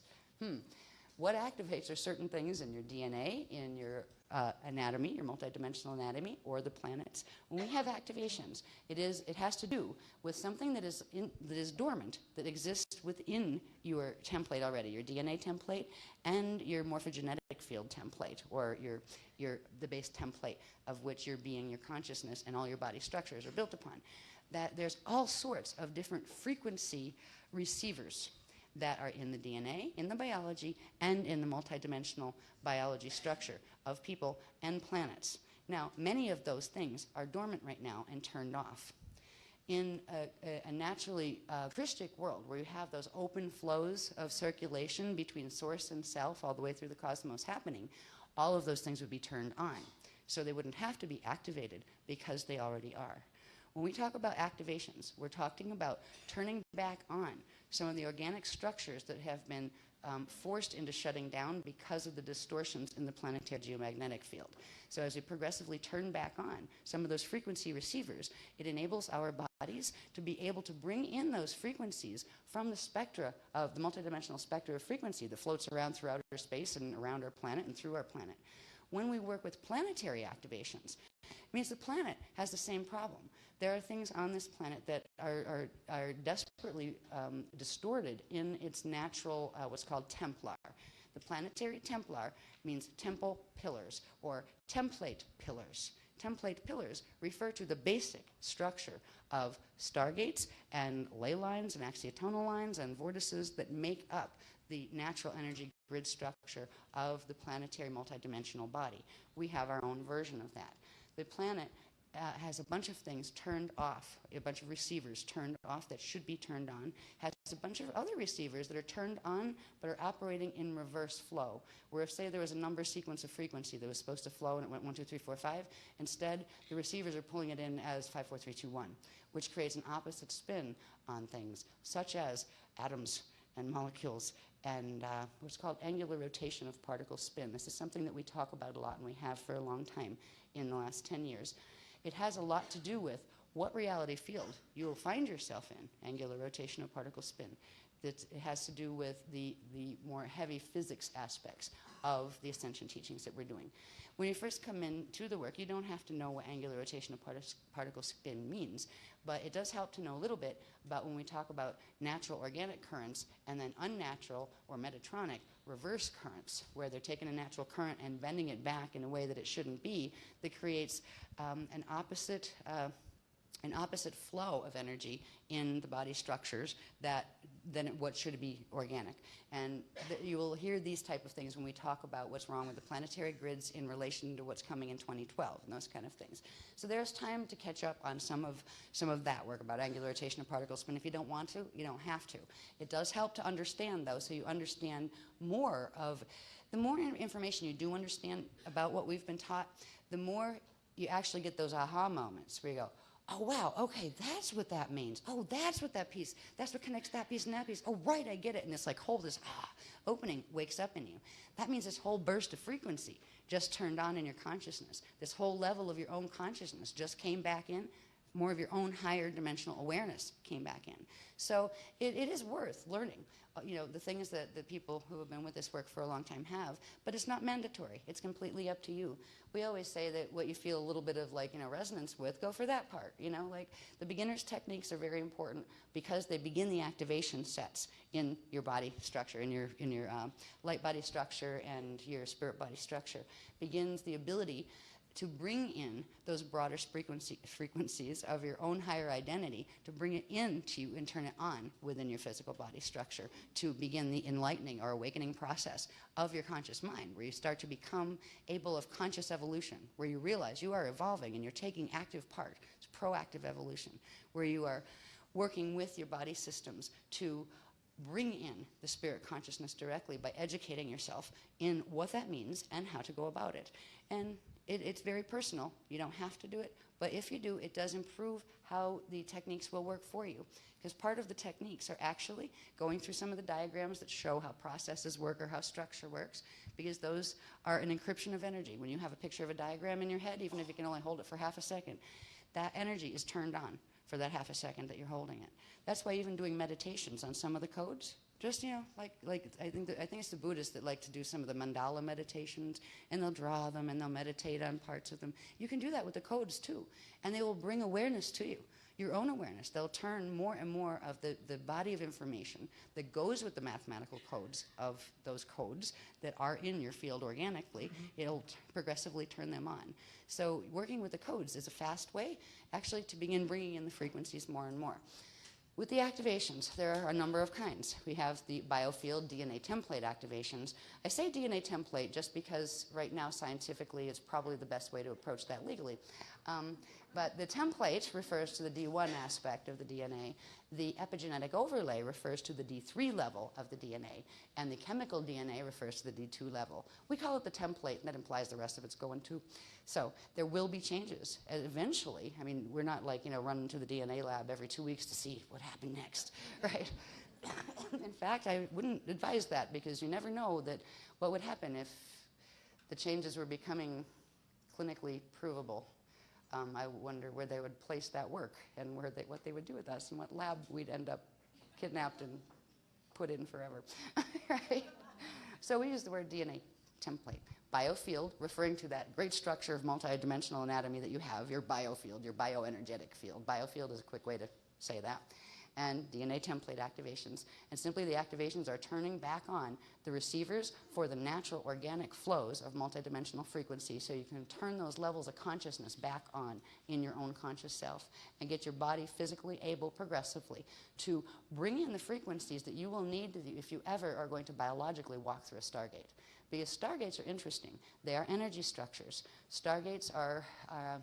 What activates are certain things in your DNA, in your anatomy, your multidimensional anatomy, or the planets. When we have activations, it has to do with something that is dormant, that exists within your template already, your DNA template and your morphogenetic field template, or the base template of which your being, your consciousness, and all your body structures are built upon. That there's all sorts of different frequency receivers that are in the DNA, in the biology, and in the multidimensional biology structure of people and planets. Now, many of those things are dormant right now and turned off. In a naturally Christic world, where you have those open flows of circulation between source and self all the way through the cosmos happening, all of those things would be turned on. So they wouldn't have to be activated because they already are. When we talk about activations, we're talking about turning back on some of the organic structures that have been forced into shutting down because of the distortions in the planetary geomagnetic field. So as we progressively turn back on some of those frequency receivers, it enables our bodies to be able to bring in those frequencies from the spectra of the multidimensional spectra of frequency that floats around through outer space and around our planet and through our planet. When we work with planetary activations, it means the planet has the same problem. There are things on this planet that are desperately distorted in its natural, what's called Templar. The planetary Templar means temple pillars or template pillars. Template pillars refer to the basic structure of stargates and ley lines and axiotonal lines and vortices that make up the natural energy grid structure of the planetary multidimensional body. We have our own version of that. The planet has a bunch of things turned off, a bunch of receivers turned off that should be turned on, has a bunch of other receivers that are turned on but are operating in reverse flow, where if, say, there was a number sequence of frequency that was supposed to flow and it went 1, 2, 3, 4, 5, instead the receivers are pulling it in as 5, 4, 3, 2, 1, which creates an opposite spin on things, such as atoms and molecules and what's called angular rotation of particle spin. This is something that we talk about a lot, and we have for a long time in the last 10 years. It has a lot to do with what reality field you will find yourself in, angular rotation of particle spin. It has to do with the more heavy physics aspects of the ascension teachings that we're doing. When you first come into the work, you don't have to know what angular rotation of particle spin means, but it does help to know a little bit about when we talk about natural organic currents and then unnatural or metatronic reverse currents, where they're taking a natural current and bending it back in a way that it shouldn't be, that creates an opposite flow of energy in the body structures than what should be organic. And you will hear these type of things when we talk about what's wrong with the planetary grids in relation to what's coming in 2012 and those kind of things. So there's time to catch up on some of that work about angular rotation of particle spin. If you don't want to, you don't have to. It does help to understand, though, so you understand more of, the more information you do understand about what we've been taught, the more you actually get those aha moments where you go, oh, wow, okay, that's what that means. Oh, that's what that piece, that's what connects that piece and that piece. Oh, right, I get it. And this like whole, this opening wakes up in you. That means this whole burst of frequency just turned on in your consciousness. This whole level of your own consciousness just came back in. More of your own higher dimensional awareness came back in. So it is worth learning. The things that the people who have been with this work for a long time have, but it's not mandatory. It's completely up to you. We always say that what you feel a little bit of resonance with, go for that part. Like the beginner's techniques are very important because they begin the activation sets in your body structure, in your light body structure and your spirit body structure. Begins the ability to bring in those broader frequencies of your own higher identity, to bring it into you and turn it on within your physical body structure, to begin the enlightening or awakening process of your conscious mind, where you start to become able of conscious evolution, where you realize you are evolving and you're taking active part. It's proactive evolution, where you are working with your body systems to bring in the spirit consciousness directly by educating yourself in what that means and how to go about it. And it's very personal. You don't have to do it, but if you do, it does improve how the techniques will work for you. Because part of the techniques are actually going through some of the diagrams that show how processes work or how structure works, because those are an encryption of energy. When you have a picture of a diagram in your head, even if you can only hold it for half a second, that energy is turned on for that half a second that you're holding it. That's why even doing meditations on some of the codes, just, I think it's the Buddhists that like to do some of the mandala meditations, and they'll draw them and they'll meditate on parts of them. You can do that with the codes too, and they will bring awareness to you, your own awareness. They'll turn more and more of the body of information that goes with the mathematical codes of those codes that are in your field organically. It'll progressively turn them on. So working with the codes is a fast way actually to begin bringing in the frequencies more and more. With the activations, there are a number of kinds. We have the biofield DNA template activations. I say DNA template just because right now scientifically it's probably the best way to approach that legally. But the template refers to the D1 aspect of the DNA. The epigenetic overlay refers to the D3 level of the DNA. And the chemical DNA refers to the D2 level. We call it the template, and that implies the rest of it's going to. So there will be changes. And eventually, I mean, we're not running to the DNA lab every 2 weeks to see what happened next, right? In fact, I wouldn't advise that, because you never know what would happen if the changes were becoming clinically provable. I wonder where they would place that work and what they would do with us and what lab we'd end up kidnapped and put in forever, right? So we use the word DNA template. Biofield, referring to that great structure of multidimensional anatomy that you have, your biofield, your bioenergetic field. Biofield is a quick way to say that. And DNA template activations. And simply the activations are turning back on the receivers for the natural organic flows of multidimensional frequency, so you can turn those levels of consciousness back on in your own conscious self and get your body physically able progressively to bring in the frequencies that you will need if you ever are going to biologically walk through a stargate. Because stargates are interesting. They are energy structures. Stargates are, I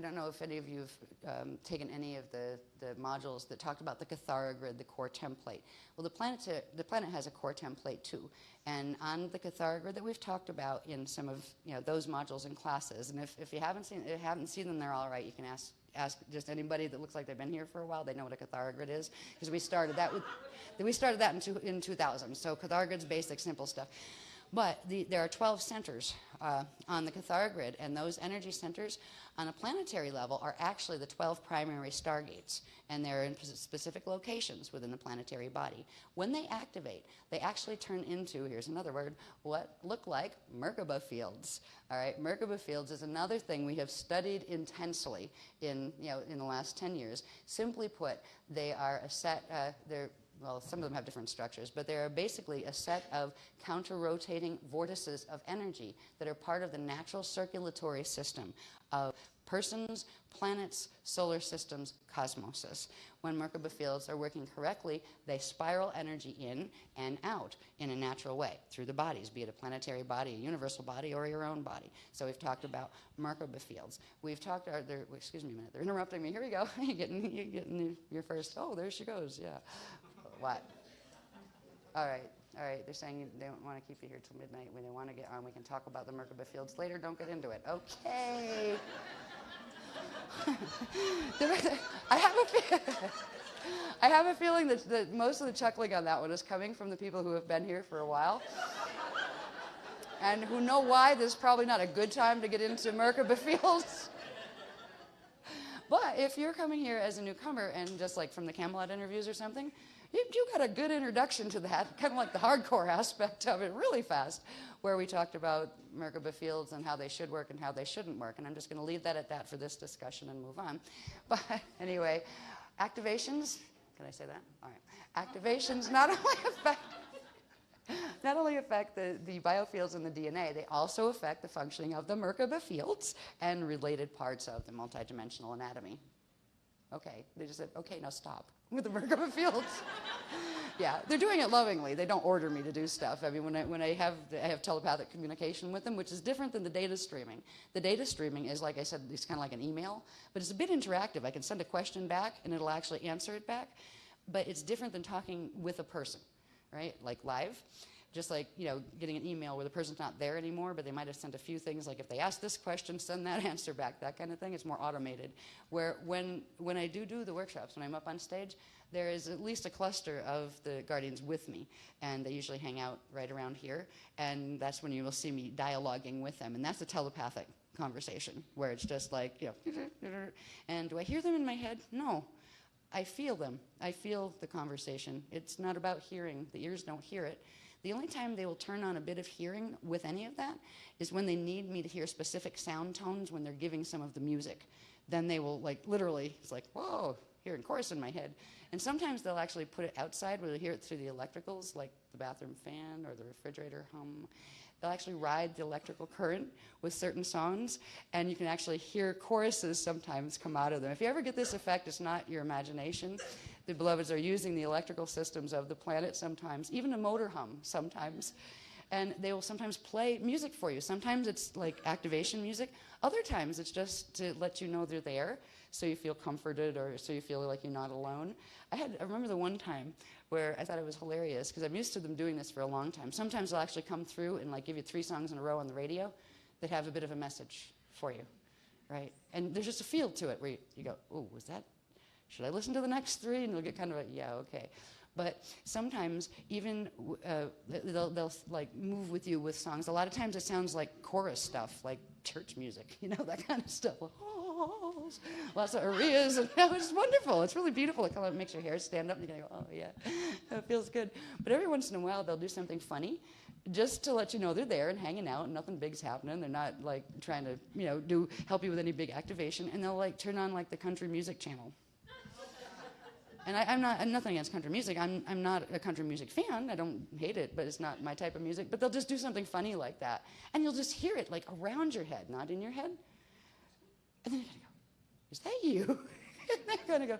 don't know if any of you have taken any of the modules that talked about the Cathara grid, the core template. Well, the planet has a core template too. And on the Cathara grid that we've talked about in some of those modules and classes, and if you haven't seen them, they're all right. You can ask just anybody that looks like they've been here for a while. They know what a Cathara grid is, because we started that in 2000. So Cathara grid's basic, simple stuff. But there are 12 centers on the Cathara grid, and those energy centers on a planetary level are actually the 12 primary stargates, and they're in specific locations within the planetary body. When they activate, they actually turn into, here's another word, what look like Merkaba fields. All right, Merkaba fields is another thing we have studied intensely in the last 10 years. Simply put, they are a set, well, some of them have different structures, but they're basically a set of counter-rotating vortices of energy that are part of the natural circulatory system of persons, planets, solar systems, cosmoses. When Merkaba fields are working correctly, they spiral energy in and out in a natural way through the bodies, be it a planetary body, a universal body, or your own body. So we've talked about Merkaba fields. We've talked, excuse me a minute, they're interrupting me. Here we go. You're getting your first, oh, there she goes, yeah. What? All right. They're saying they don't want to keep you here till midnight. When they want to get on, we can talk about the Merkaba fields later. Don't get into it. Okay. I have a feeling that most of the chuckling on that one is coming from the people who have been here for a while. and who know why this is probably not a good time to get into Merkaba Fields. But if you're coming here as a newcomer and just like from the Camelot interviews or something, you got a good introduction to that, kind of like the hardcore aspect of it really fast, where we talked about Merkaba Fields and how they should work and how they shouldn't work. And I'm just going to leave that at that for this discussion and move on. But anyway, activations, can I say that? All right. Activations not only affect the biofields in the DNA, they also affect the functioning of the Merkaba fields and related parts of the multidimensional anatomy. Okay, they just said, okay, now stop with the Merkaba fields. Yeah, they're doing it lovingly. They don't order me to do stuff. I mean, when I have telepathic communication with them, which is different than the data streaming. The data streaming is, like I said, it's kind of like an email, but it's a bit interactive. I can send a question back, and it'll actually answer it back, but it's different than talking with a person, right? Like live. Just like, you know, getting an email where the person's not there anymore, but they might have sent a few things, like if they ask this question, send that answer back, that kind of thing. It's more automated. Where when I do the workshops, when I'm up on stage, there is at least a cluster of the guardians with me, and they usually hang out right around here, and that's when you will see me dialoguing with them, and that's a telepathic conversation, where it's just like, you know, and do I hear them in my head? No. I feel them. I feel the conversation. It's not about hearing. The ears don't hear it. The only time they will turn on a bit of hearing with any of that is when they need me to hear specific sound tones when they're giving some of the music. Then they will, like, literally, it's like, whoa, hearing chorus in my head. And sometimes they'll actually put it outside where they hear it through the electricals, like the bathroom fan or the refrigerator hum. They'll actually ride the electrical current with certain songs, and you can actually hear choruses sometimes come out of them. If you ever get this effect, it's not your imagination. The beloveds are using the electrical systems of the planet sometimes, even a motor hum sometimes. And they will sometimes play music for you. Sometimes it's like activation music. Other times it's just to let you know they're there, so you feel comforted or so you feel like you're not alone. I remember the one time where I thought it was hilarious, because I'm used to them doing this for a long time. Sometimes they'll actually come through and like give you 3 songs in a row on the radio that have a bit of a message for you, right? And there's just a feel to it where you go, oh, was that? Should I listen to the next 3? And you'll get kind of like, yeah, okay. But sometimes even they'll like move with you with songs. A lot of times it sounds like chorus stuff, like church music, you know, that kind of stuff. Lots of arias, and it's wonderful. It's really beautiful. It kind of makes your hair stand up, and you're going to go, oh, yeah, it feels good. But every once in a while, they'll do something funny just to let you know they're there and hanging out and nothing big's happening. They're not, like, trying to, you know, help you with any big activation. And they'll, like, turn on, like, the country music channel. And I'm nothing against country music. I'm not a country music fan. I don't hate it, but it's not my type of music. But they'll just do something funny like that. And you'll just hear it, like, around your head, not in your head. And then you're going to go, is that you? And they're going to go,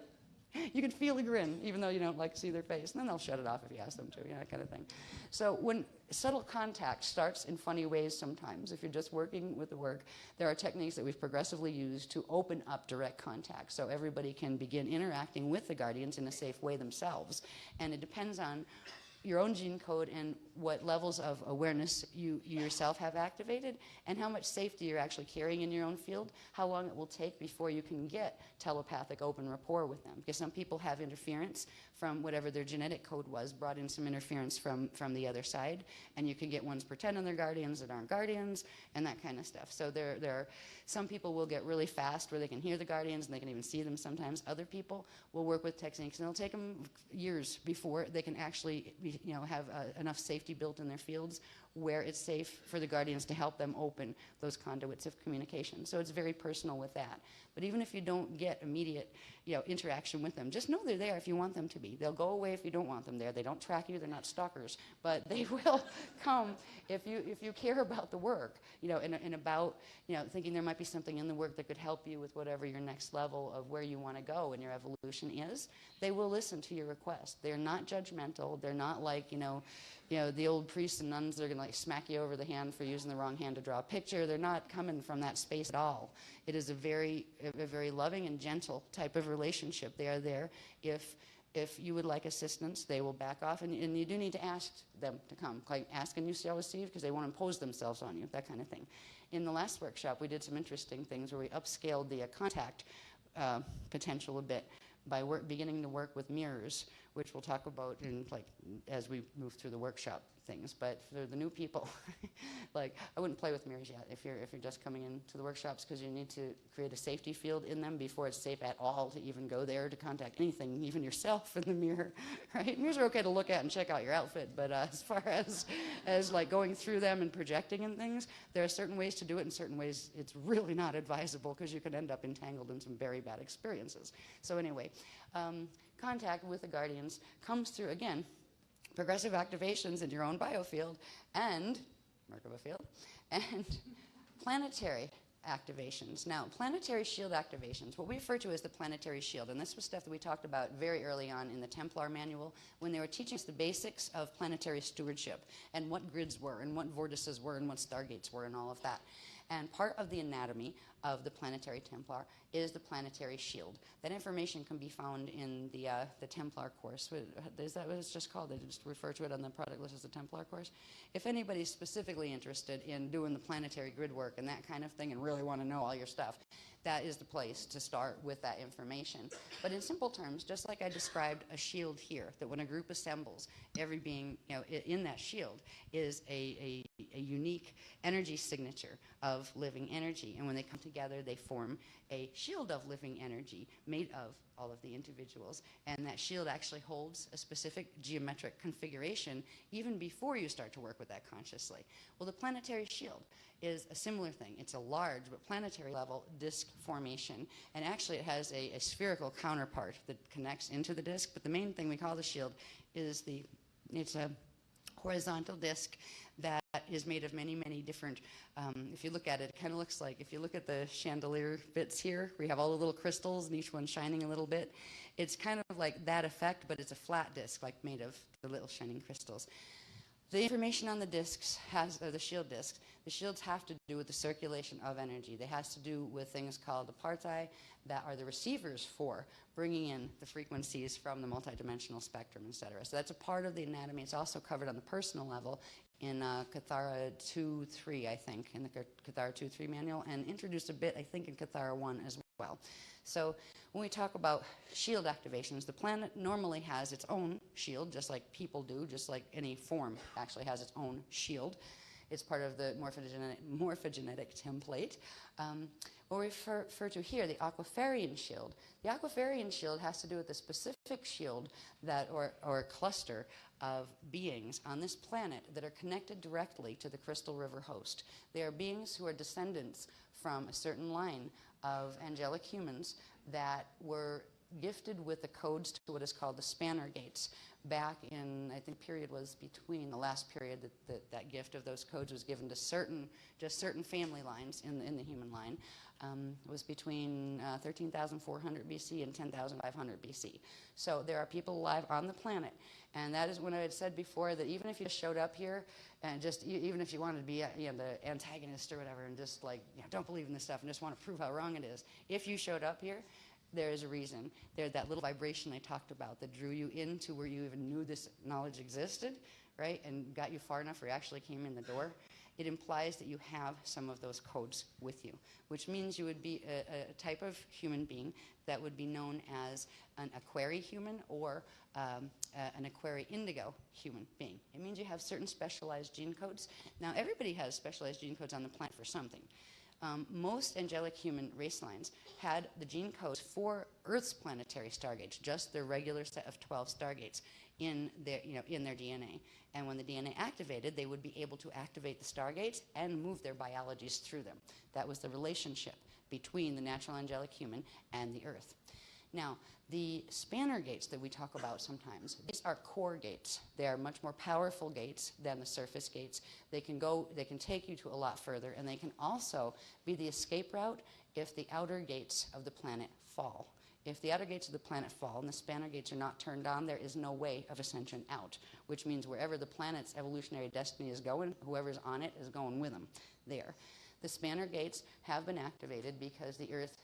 you can feel the grin, even though you don't like to see their face. And then they'll shut it off if you ask them to, you know, that kind of thing. So when subtle contact starts in funny ways sometimes, if you're just working with the work, there are techniques that we've progressively used to open up direct contact so everybody can begin interacting with the guardians in a safe way themselves. And it depends on your own gene code and what levels of awareness you yourself have activated and how much safety you're actually carrying in your own field, how long it will take before you can get telepathic open rapport with them. Because some people have interference from whatever their genetic code was, brought in some interference from the other side, and you can get ones pretending they're guardians that aren't guardians and that kind of stuff. So there are some people will get really fast where they can hear the guardians and they can even see them sometimes. Other people will work with techniques and it'll take them years before they can actually have enough safety built in their fields where it's safe for the guardians to help them open those conduits of communication. So it's very personal with that. But even if you don't get immediate interaction with them, just know they're there if you want them to be. They'll go away if you don't want them there. They don't track you. They're not stalkers. But they will come if you care about the work, and about thinking there might be something in the work that could help you with whatever your next level of where you want to go in your evolution is. They will listen to your request. They're not judgmental. They're not like, the old priests and nuns, they're going to like smack you over the hand for using the wrong hand to draw a picture. They're not coming from that space at all. It is a very loving and gentle type of relationship. They are there. If you would like assistance, they will back off, and you do need to ask them to come. Like ask and you shall receive, because they won't impose themselves on you, that kind of thing. In the last workshop, we did some interesting things where we upscaled the contact potential a bit by beginning to work with mirrors, which we'll talk about as we move through the workshop. things. But for the new people, like, I wouldn't play with mirrors yet if you're just coming into the workshops, because you need to create a safety field in them before it's safe at all to even go there to contact anything, even yourself in the mirror, right? Mirrors are okay to look at and check out your outfit, but as far as like going through them and projecting and things, there are certain ways to do it, and certain ways it's really not advisable, because you can end up entangled in some very bad experiences. So anyway, contact with the guardians comes through, again, progressive activations in your own biofield and Merkaba field, and planetary activations. Now, planetary shield activations, what we refer to as the planetary shield, and this was stuff that we talked about very early on in the Templar manual when they were teaching us the basics of planetary stewardship and what grids were and what vortices were and what stargates were and all of that. And part of the anatomy of the planetary Templar is the planetary shield. That information can be found in the Templar course. Is that what it's just called? They just refer to it on the product list as the Templar course. If anybody's specifically interested in doing the planetary grid work and that kind of thing and really want to know all your stuff, that is the place to start with that information. But in simple terms, just like I described a shield here, that when a group assembles, every being in that shield is a unique energy signature of living energy. And when they come together, they form a shield of living energy made of all of the individuals. And that shield actually holds a specific geometric configuration even before you start to work with that consciously. Well, the planetary shield is a similar thing. It's a large but planetary level disk formation. And actually it has a spherical counterpart that connects into the disk. But the main thing we call the shield is it's a horizontal disk that is made of many, many different, if you look at it, it kind of looks like, if you look at the chandelier bits here, we have all the little crystals and each one shining a little bit. It's kind of like that effect, but it's a flat disk, like made of the little shining crystals. The information on the discs the shield discs, the shields have to do with the circulation of energy. They has to do with things called aparti that are the receivers for bringing in the frequencies from the multidimensional spectrum, etc. So that's a part of the anatomy. It's also covered on the personal level in Kathara 2.3, I think, in the Kathara 2.3 manual, and introduced a bit, I think, in Kathara 1 as well. So when we talk about shield activations, the planet normally has its own shield, just like people do, just like any form actually has its own shield. It's part of the morphogenetic template. What we refer to here, the Aquiferian shield. The Aquiferian shield has to do with the specific shield that, or cluster of beings on this planet that are connected directly to the Crystal River host. They are beings who are descendants from a certain line of angelic humans that were gifted with the codes to what is called the Spanner Gates. Back in, I think, period was between the last period that gift of those codes was given to certain family lines in the human line. Was between 13,400 BC and 10,500 BC. So there are people alive on the planet, and that is when I had said before that even if you showed up here and just even if you wanted to be the antagonist or whatever and just like don't believe in this stuff and just want to prove how wrong it is, if you showed up here, there is a reason. There's that little vibration I talked about that drew you into where you even knew this knowledge existed, right, and got you far enough where you actually came in the door. It implies that you have some of those codes with you, which means you would be a type of human being that would be known as an Aquari human or an Aquari indigo human being. It means you have certain specialized gene codes. Now, everybody has specialized gene codes on the planet for something. Most angelic human race lines had the gene codes for Earth's planetary stargates, just their regular set of 12 stargates in their DNA. And when the DNA activated, they would be able to activate the stargates and move their biologies through them. That was the relationship between the natural angelic human and the Earth. Now, the Spanner gates that we talk about sometimes, these are core gates. They are much more powerful gates than the surface gates. They can take you to a lot further, and they can also be the escape route if the outer gates of the planet fall. If the outer gates of the planet fall and the Spanner gates are not turned on, there is no way of ascension out, which means wherever the planet's evolutionary destiny is going, whoever's on it is going with them there. The Spanner gates have been activated because the Earth,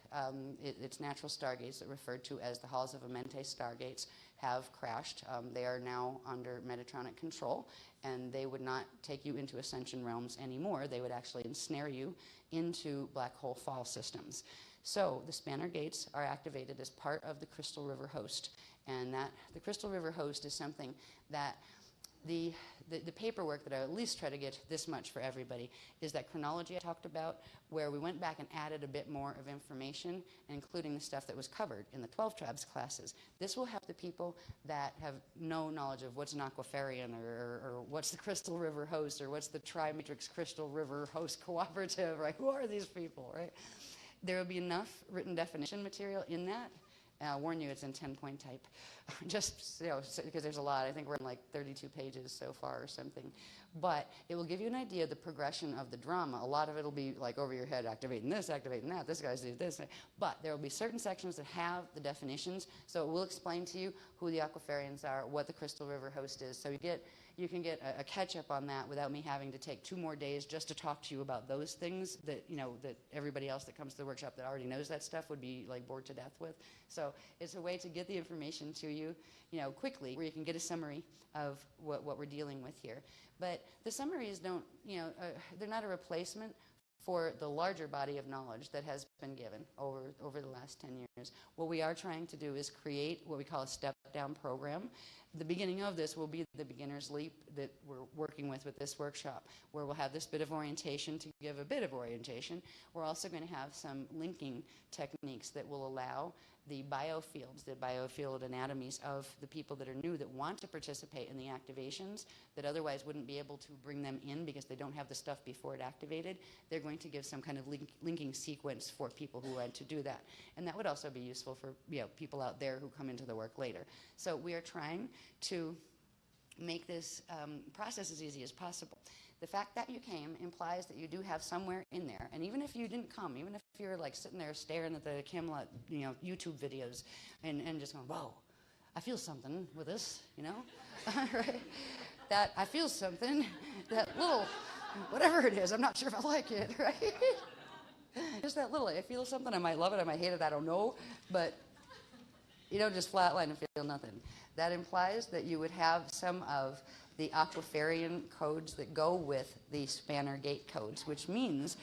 its natural stargates that are referred to as the Halls of Amente stargates have crashed. They are now under Metatronic control, and they would not take you into ascension realms anymore. They would actually ensnare you into black hole fall systems. So the Spanner gates are activated as part of the Crystal River host, and the Crystal River host is something that the paperwork that I at least try to get this much for everybody is that chronology I talked about, where we went back and added a bit more of information, including the stuff that was covered in the 12 tribes classes. This will help the people that have no knowledge of what's an aquafarian or what's the Crystal River Host or what's the Tri-Matrix Crystal River Host Cooperative, right? Who are these people, right? There will be enough written definition material in that. I'll warn you, it's in 10-point type. Just, because there's a lot. I think we're in like 32 pages so far or something. But it will give you an idea of the progression of the drama. A lot of it will be like over your head, activating this, activating that, this guy's doing this. But there will be certain sections that have the definitions. So it will explain to you who the aquafarians are, what the Crystal River Host is. So you can get a catch-up on that without me having to take 2 more days just to talk to you about those things that, that everybody else that comes to the workshop that already knows that stuff would be like bored to death with. So it's a way to get the information to you, quickly, where you can get a summary of what we're dealing with here. But the summaries don't, they're not a replacement for the larger body of knowledge that has been given over the last 10 years. What we are trying to do is create what we call a step-down program. The beginning of this will be the beginner's leap that we're working with this workshop, where we'll have this bit of orientation to give a bit of orientation. We're also going to have some linking techniques that will allow the biofields, the biofield anatomies of the people that are new that want to participate in the activations that otherwise wouldn't be able to bring them in because they don't have the stuff before it activated. They're going to give some kind of linking sequence for people who want to do that. And that would also be useful for people out there who come into the work later. So we are trying to make this process as easy as possible. The fact that you came implies that you do have somewhere in there. And even if you didn't come, even if you're like sitting there staring at the Camelot, YouTube videos and just going, whoa, I feel something with this, right? That I feel something, that little, whatever it is, I'm not sure if I like it, right? Just that little, I feel something, I might love it, I might hate it, I don't know, but you don't just flatline and feel nothing. That implies that you would have some of the aquafarian codes that go with the Spanner Gate codes, which means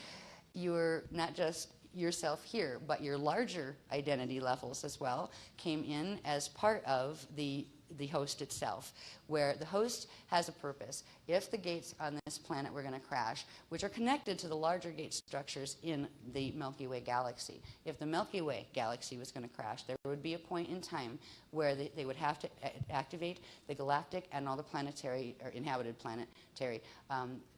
you're not just yourself here, but your larger identity levels as well came in as part of the host itself, where the host has a purpose. If the gates on this planet were going to crash, which are connected to the larger gate structures in the Milky Way galaxy, if the Milky Way galaxy was going to crash, there would be a point in time where they would have to activate the galactic and all the planetary or inhabited planetary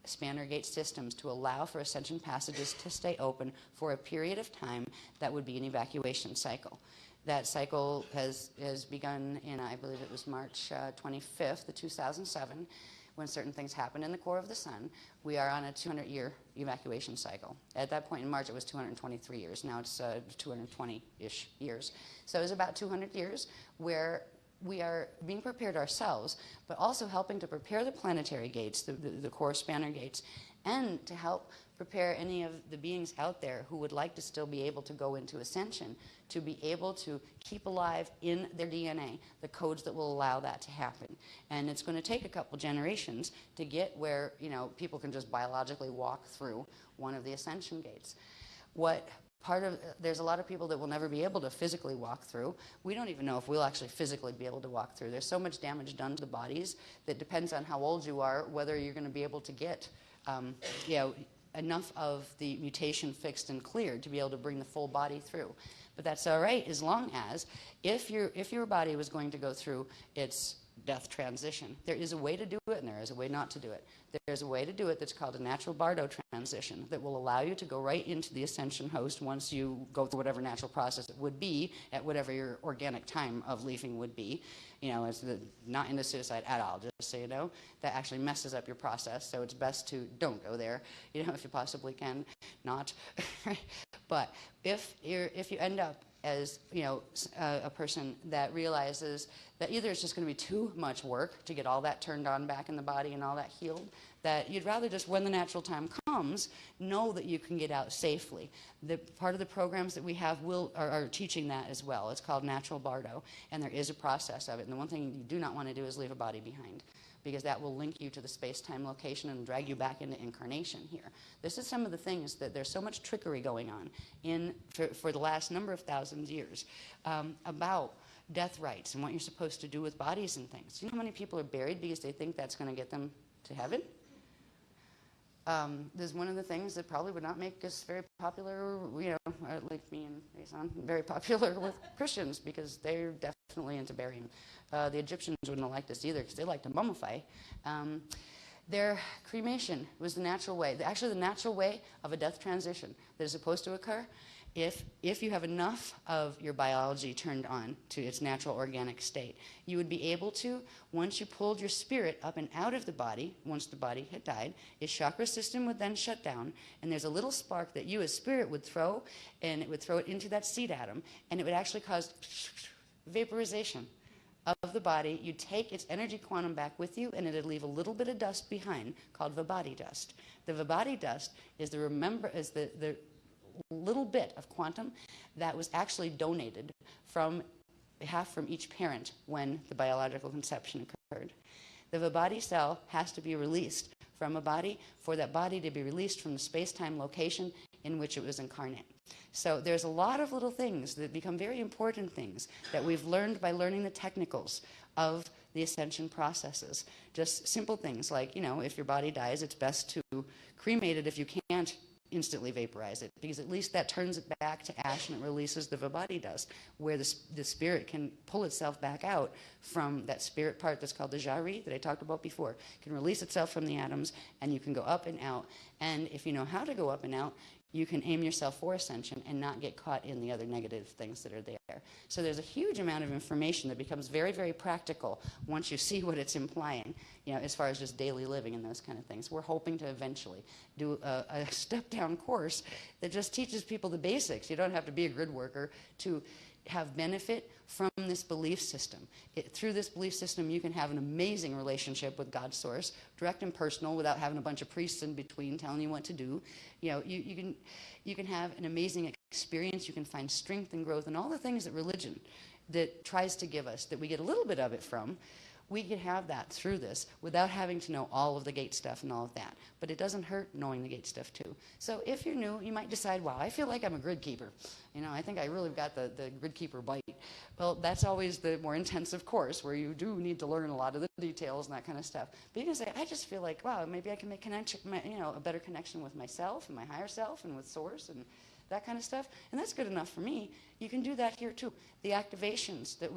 Spanner Gate systems to allow for ascension passages to stay open for a period of time that would be an evacuation cycle. That cycle has begun in, I believe it was March 25th of 2007, when certain things happened in the core of the sun. We are on a 200-year evacuation cycle. At that point in March, it was 223 years. Now it's 220-ish years. So it was about 200 years where we are being prepared ourselves, but also helping to prepare the planetary gates, the core Spanner Gates, and to help prepare any of the beings out there who would like to still be able to go into ascension, to be able to keep alive in their DNA the codes that will allow that to happen. And it's going to take a couple generations to get where, people can just biologically walk through one of the ascension gates. There's a lot of people that will never be able to physically walk through. We don't even know if we'll actually physically be able to walk through. There's so much damage done to the bodies that depends on how old you are, whether you're going to be able to get, enough of the mutation fixed and cleared to be able to bring the full body through. But that's all right as long as if your body was going to go through its death transition, there is a way to do it and there is a way not to do it. There's a way to do it that's called a natural Bardo transition that will allow you to go right into the ascension host once you go through whatever natural process it would be at whatever your organic time of leaving would be. It's not into suicide at all, just so you know. That actually messes up your process, so it's best to don't go there, if you possibly can not. But if you end up as a person that realizes that either it's just going to be too much work to get all that turned on back in the body and all that healed, that you'd rather just, when the natural time comes, know that you can get out safely. The part of the programs that we have are teaching that as well. It's called Natural Bardo, and there is a process of it. And the one thing you do not want to do is leave a body behind, because that will link you to the space-time location and drag you back into incarnation here. This is some of the things that there's so much trickery going on for the last number of thousands of years about death rites and what you're supposed to do with bodies and things. You know how many people are buried because they think that's going to get them to heaven? There's one of the things that probably would not make us very popular, like me and Jason, very popular with Christians, because they're definitely into burying. The Egyptians wouldn't have liked us either, because they like to mummify. Their cremation was the natural way, actually the natural way of a death transition that is supposed to occur if you have enough of your biology turned on to its natural organic state. You would be able to, once you pulled your spirit up and out of the body, once the body had died, its chakra system would then shut down, and there's a little spark that you as spirit would throw, and it would throw it into that seed atom, and it would actually cause vaporization of the body. You'd take its energy quantum back with you, and it'd leave a little bit of dust behind called Vibhati dust. The Vibhati dust is the little bit of quantum that was actually donated from each parent when the biological conception occurred. The Vibhati cell has to be released from a body for that body to be released from the space-time location in which it was incarnate. So there's a lot of little things that become very important things that we've learned by learning the technicals of the ascension processes. Just simple things like, if your body dies, it's best to cremate it if you can't instantly vaporize it, because at least that turns it back to ash and it releases the Vibhati dust, where the spirit can pull itself back out from that spirit part that's called the jari that I talked about before. It can release itself from the atoms, and you can go up and out. And if you know how to go up and out, you can aim yourself for ascension and not get caught in the other negative things that are there. So there's a huge amount of information that becomes very, very practical once you see what it's implying, as far as just daily living and those kind of things. We're hoping to eventually do a step-down course that just teaches people the basics. You don't have to be a grid worker to have benefit from this belief system. Through this belief system, you can have an amazing relationship with God's source, direct and personal, without having a bunch of priests in between telling you what to do. You can have an amazing experience. You can find strength and growth and all the things that religion that tries to give us, that we get a little bit of it from. We can have that through this without having to know all of the gate stuff and all of that. But it doesn't hurt knowing the gate stuff too. So if you're new, you might decide, wow, I feel like I'm a grid keeper. I think I really got the grid keeper bite. Well, that's always the more intensive course where you do need to learn a lot of the details and that kind of stuff. But you can say, I just feel like, wow, maybe I can make a better connection with myself and my higher self and with source and that kind of stuff. And that's good enough for me. You can do that here too. The activations that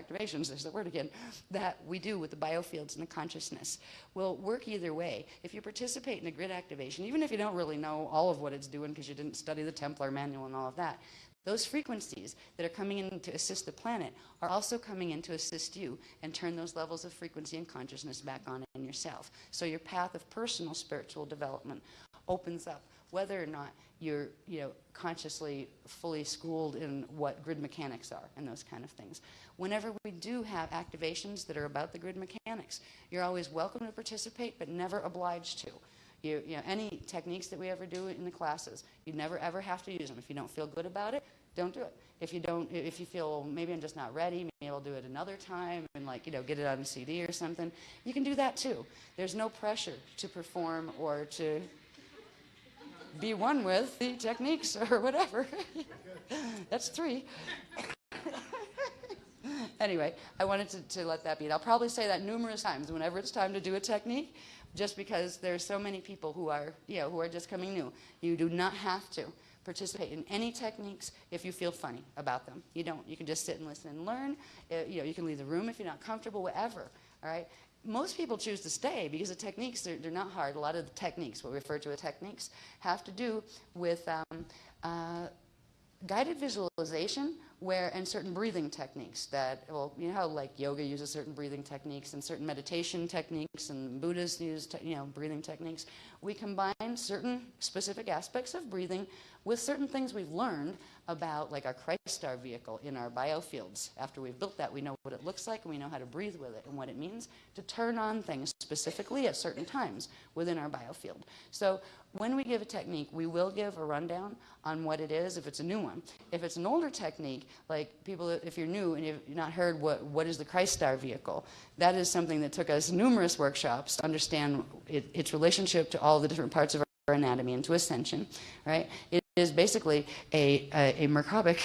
there's the word again, that we do with the biofields and the consciousness will work either way. If you participate in a grid activation, even if you don't really know all of what it's doing because you didn't study the Templar manual and all of that, those frequencies that are coming in to assist the planet are also coming in to assist you and turn those levels of frequency and consciousness back on in yourself. So your path of personal spiritual development opens up, whether or not you're consciously fully schooled in what grid mechanics are and those kind of things. Whenever we do have activations that are about the grid mechanics, you're always welcome to participate, but never obliged to. Any techniques that we ever do in the classes, you never ever have to use them. If you don't feel good about it, don't do it. If you feel maybe I'm just not ready, maybe I'll do it another time and get it on a CD or something, you can do that too. There's no pressure to perform or to be one with the techniques or whatever. That's 3. Anyway, I wanted to let that be. And I'll probably say that numerous times whenever it's time to do a technique, just because there's so many people who are just coming new. You do not have to participate in any techniques if you feel funny about them. You don't. You can just sit and listen and learn. You can leave the room if you're not comfortable, whatever. All right? Most people choose to stay because the techniques, they're not hard. A lot of the techniques, what we refer to as techniques, have to do with guided visualization and certain breathing techniques that, how like yoga uses certain breathing techniques and certain meditation techniques and Buddhists use, breathing techniques. We combine certain specific aspects of breathing with certain things we've learned about, like our Christ star vehicle in our biofields. After we've built that, we know what it looks like and we know how to breathe with it and what it means to turn on things specifically at certain times within our biofield. So when we give a technique, we will give a rundown on what it is if it's a new one. If it's an older technique, like people, if you're new and you've not heard what is the Christ star vehicle, that is something that took us numerous workshops to understand its relationship to all the different parts of our anatomy and to ascension, right? It is basically a Merkabah,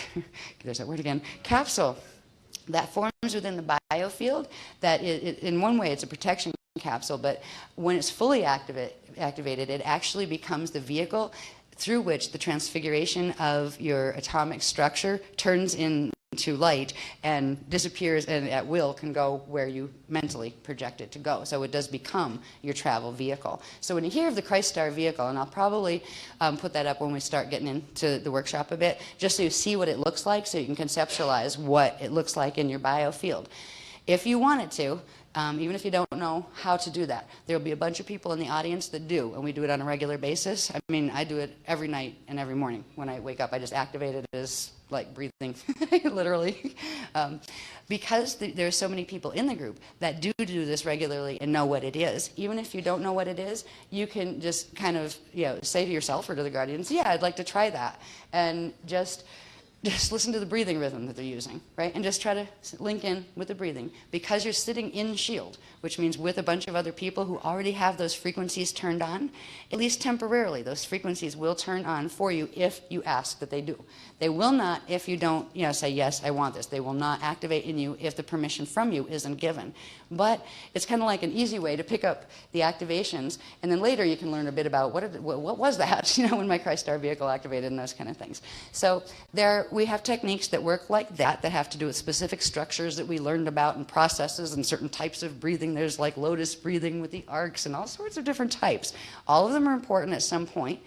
there's that word again, capsule that forms within the biofield. That in one way, it's a protection capsule, but when it's fully activated, it actually becomes the vehicle through which the transfiguration of your atomic structure turns into light and disappears, and at will can go where you mentally project it to go. So it does become your travel vehicle. So when you hear of the Christ Star vehicle, and I'll probably put that up when we start getting into the workshop a bit, just so you see what it looks like, so you can conceptualize what it looks like in your biofield. If you wanted to, even if you don't know how to do that, there'll be a bunch of people in the audience that do, and we do it on a regular basis. I mean, I do it every night and every morning. When I wake up, I just activate it as like breathing, literally. Because there are so many people in the group that do this regularly and know what it is. Even if you don't know what it is, you can just kind of, say to yourself or to the guardians, yeah, I'd like to try that. And just listen to the breathing rhythm that they're using, right? And just try to link in with the breathing. Because you're sitting in shield, which means with a bunch of other people who already have those frequencies turned on, at least temporarily, those frequencies will turn on for you if you ask that they do. They will not if you don't, say, yes, I want this. They will not activate in you if the permission from you isn't given. But it's kind of like an easy way to pick up the activations, and then later you can learn a bit about what was that, when my Christ Star vehicle activated and those kind of things. So we have techniques that work like that have to do with specific structures that we learned about and processes and certain types of breathing. There's like lotus breathing with the arcs and all sorts of different types. All of them are important at some point.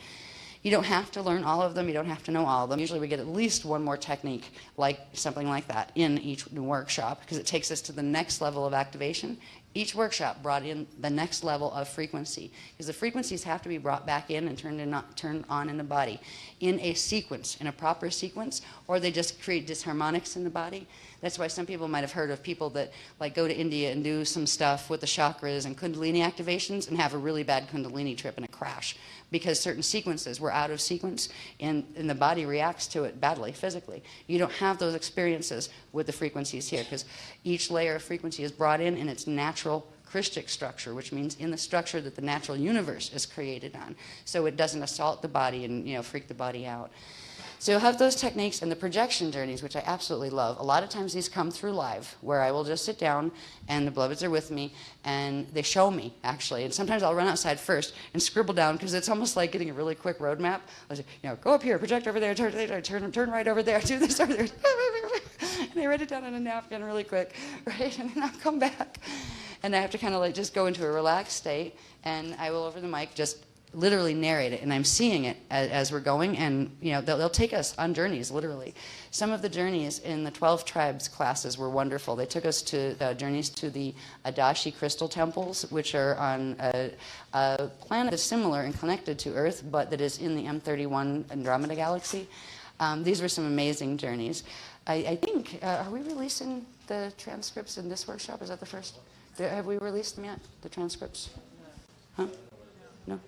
You don't have to learn all of them. You don't have to know all of them. Usually we get at least one more technique, like something like that, in each workshop, because it takes us to the next level of activation. Each workshop brought in the next level of frequency, because the frequencies have to be brought back in and turned on in the body in a sequence, in a proper sequence, or they just create disharmonics in the body. That's why some people might have heard of people that like go to India and do some stuff with the chakras and Kundalini activations and have a really bad Kundalini trip and a crash, because certain sequences were out of sequence and the body reacts to it badly physically. You don't have those experiences with the frequencies here, because each layer of frequency is brought in its natural Christic structure, which means in the structure that the natural universe is created on, so it doesn't assault the body and freak the body out. So you'll have those techniques and the projection journeys, which I absolutely love. A lot of times these come through live, where I will just sit down and the beloveds are with me and they show me, actually. And sometimes I'll run outside first and scribble down, because it's almost like getting a really quick roadmap. I'll say, go up here, project over there, turn right over there, do this over there. And they write it down on a napkin really quick, right? And then I'll come back. And I have to kind of just go into a relaxed state, and I will, over the mic, just literally narrate it, and I'm seeing it as we're going, and they'll take us on journeys, literally. Some of the journeys in the 12 tribes classes were wonderful. They took us to journeys to the Adashi crystal temples, which are on a planet that's similar and connected to Earth, but that is in the M31 Andromeda galaxy. These were some amazing journeys. I think, are we releasing the transcripts in this workshop? Is that the first? Have we released them yet, the transcripts? Huh? No?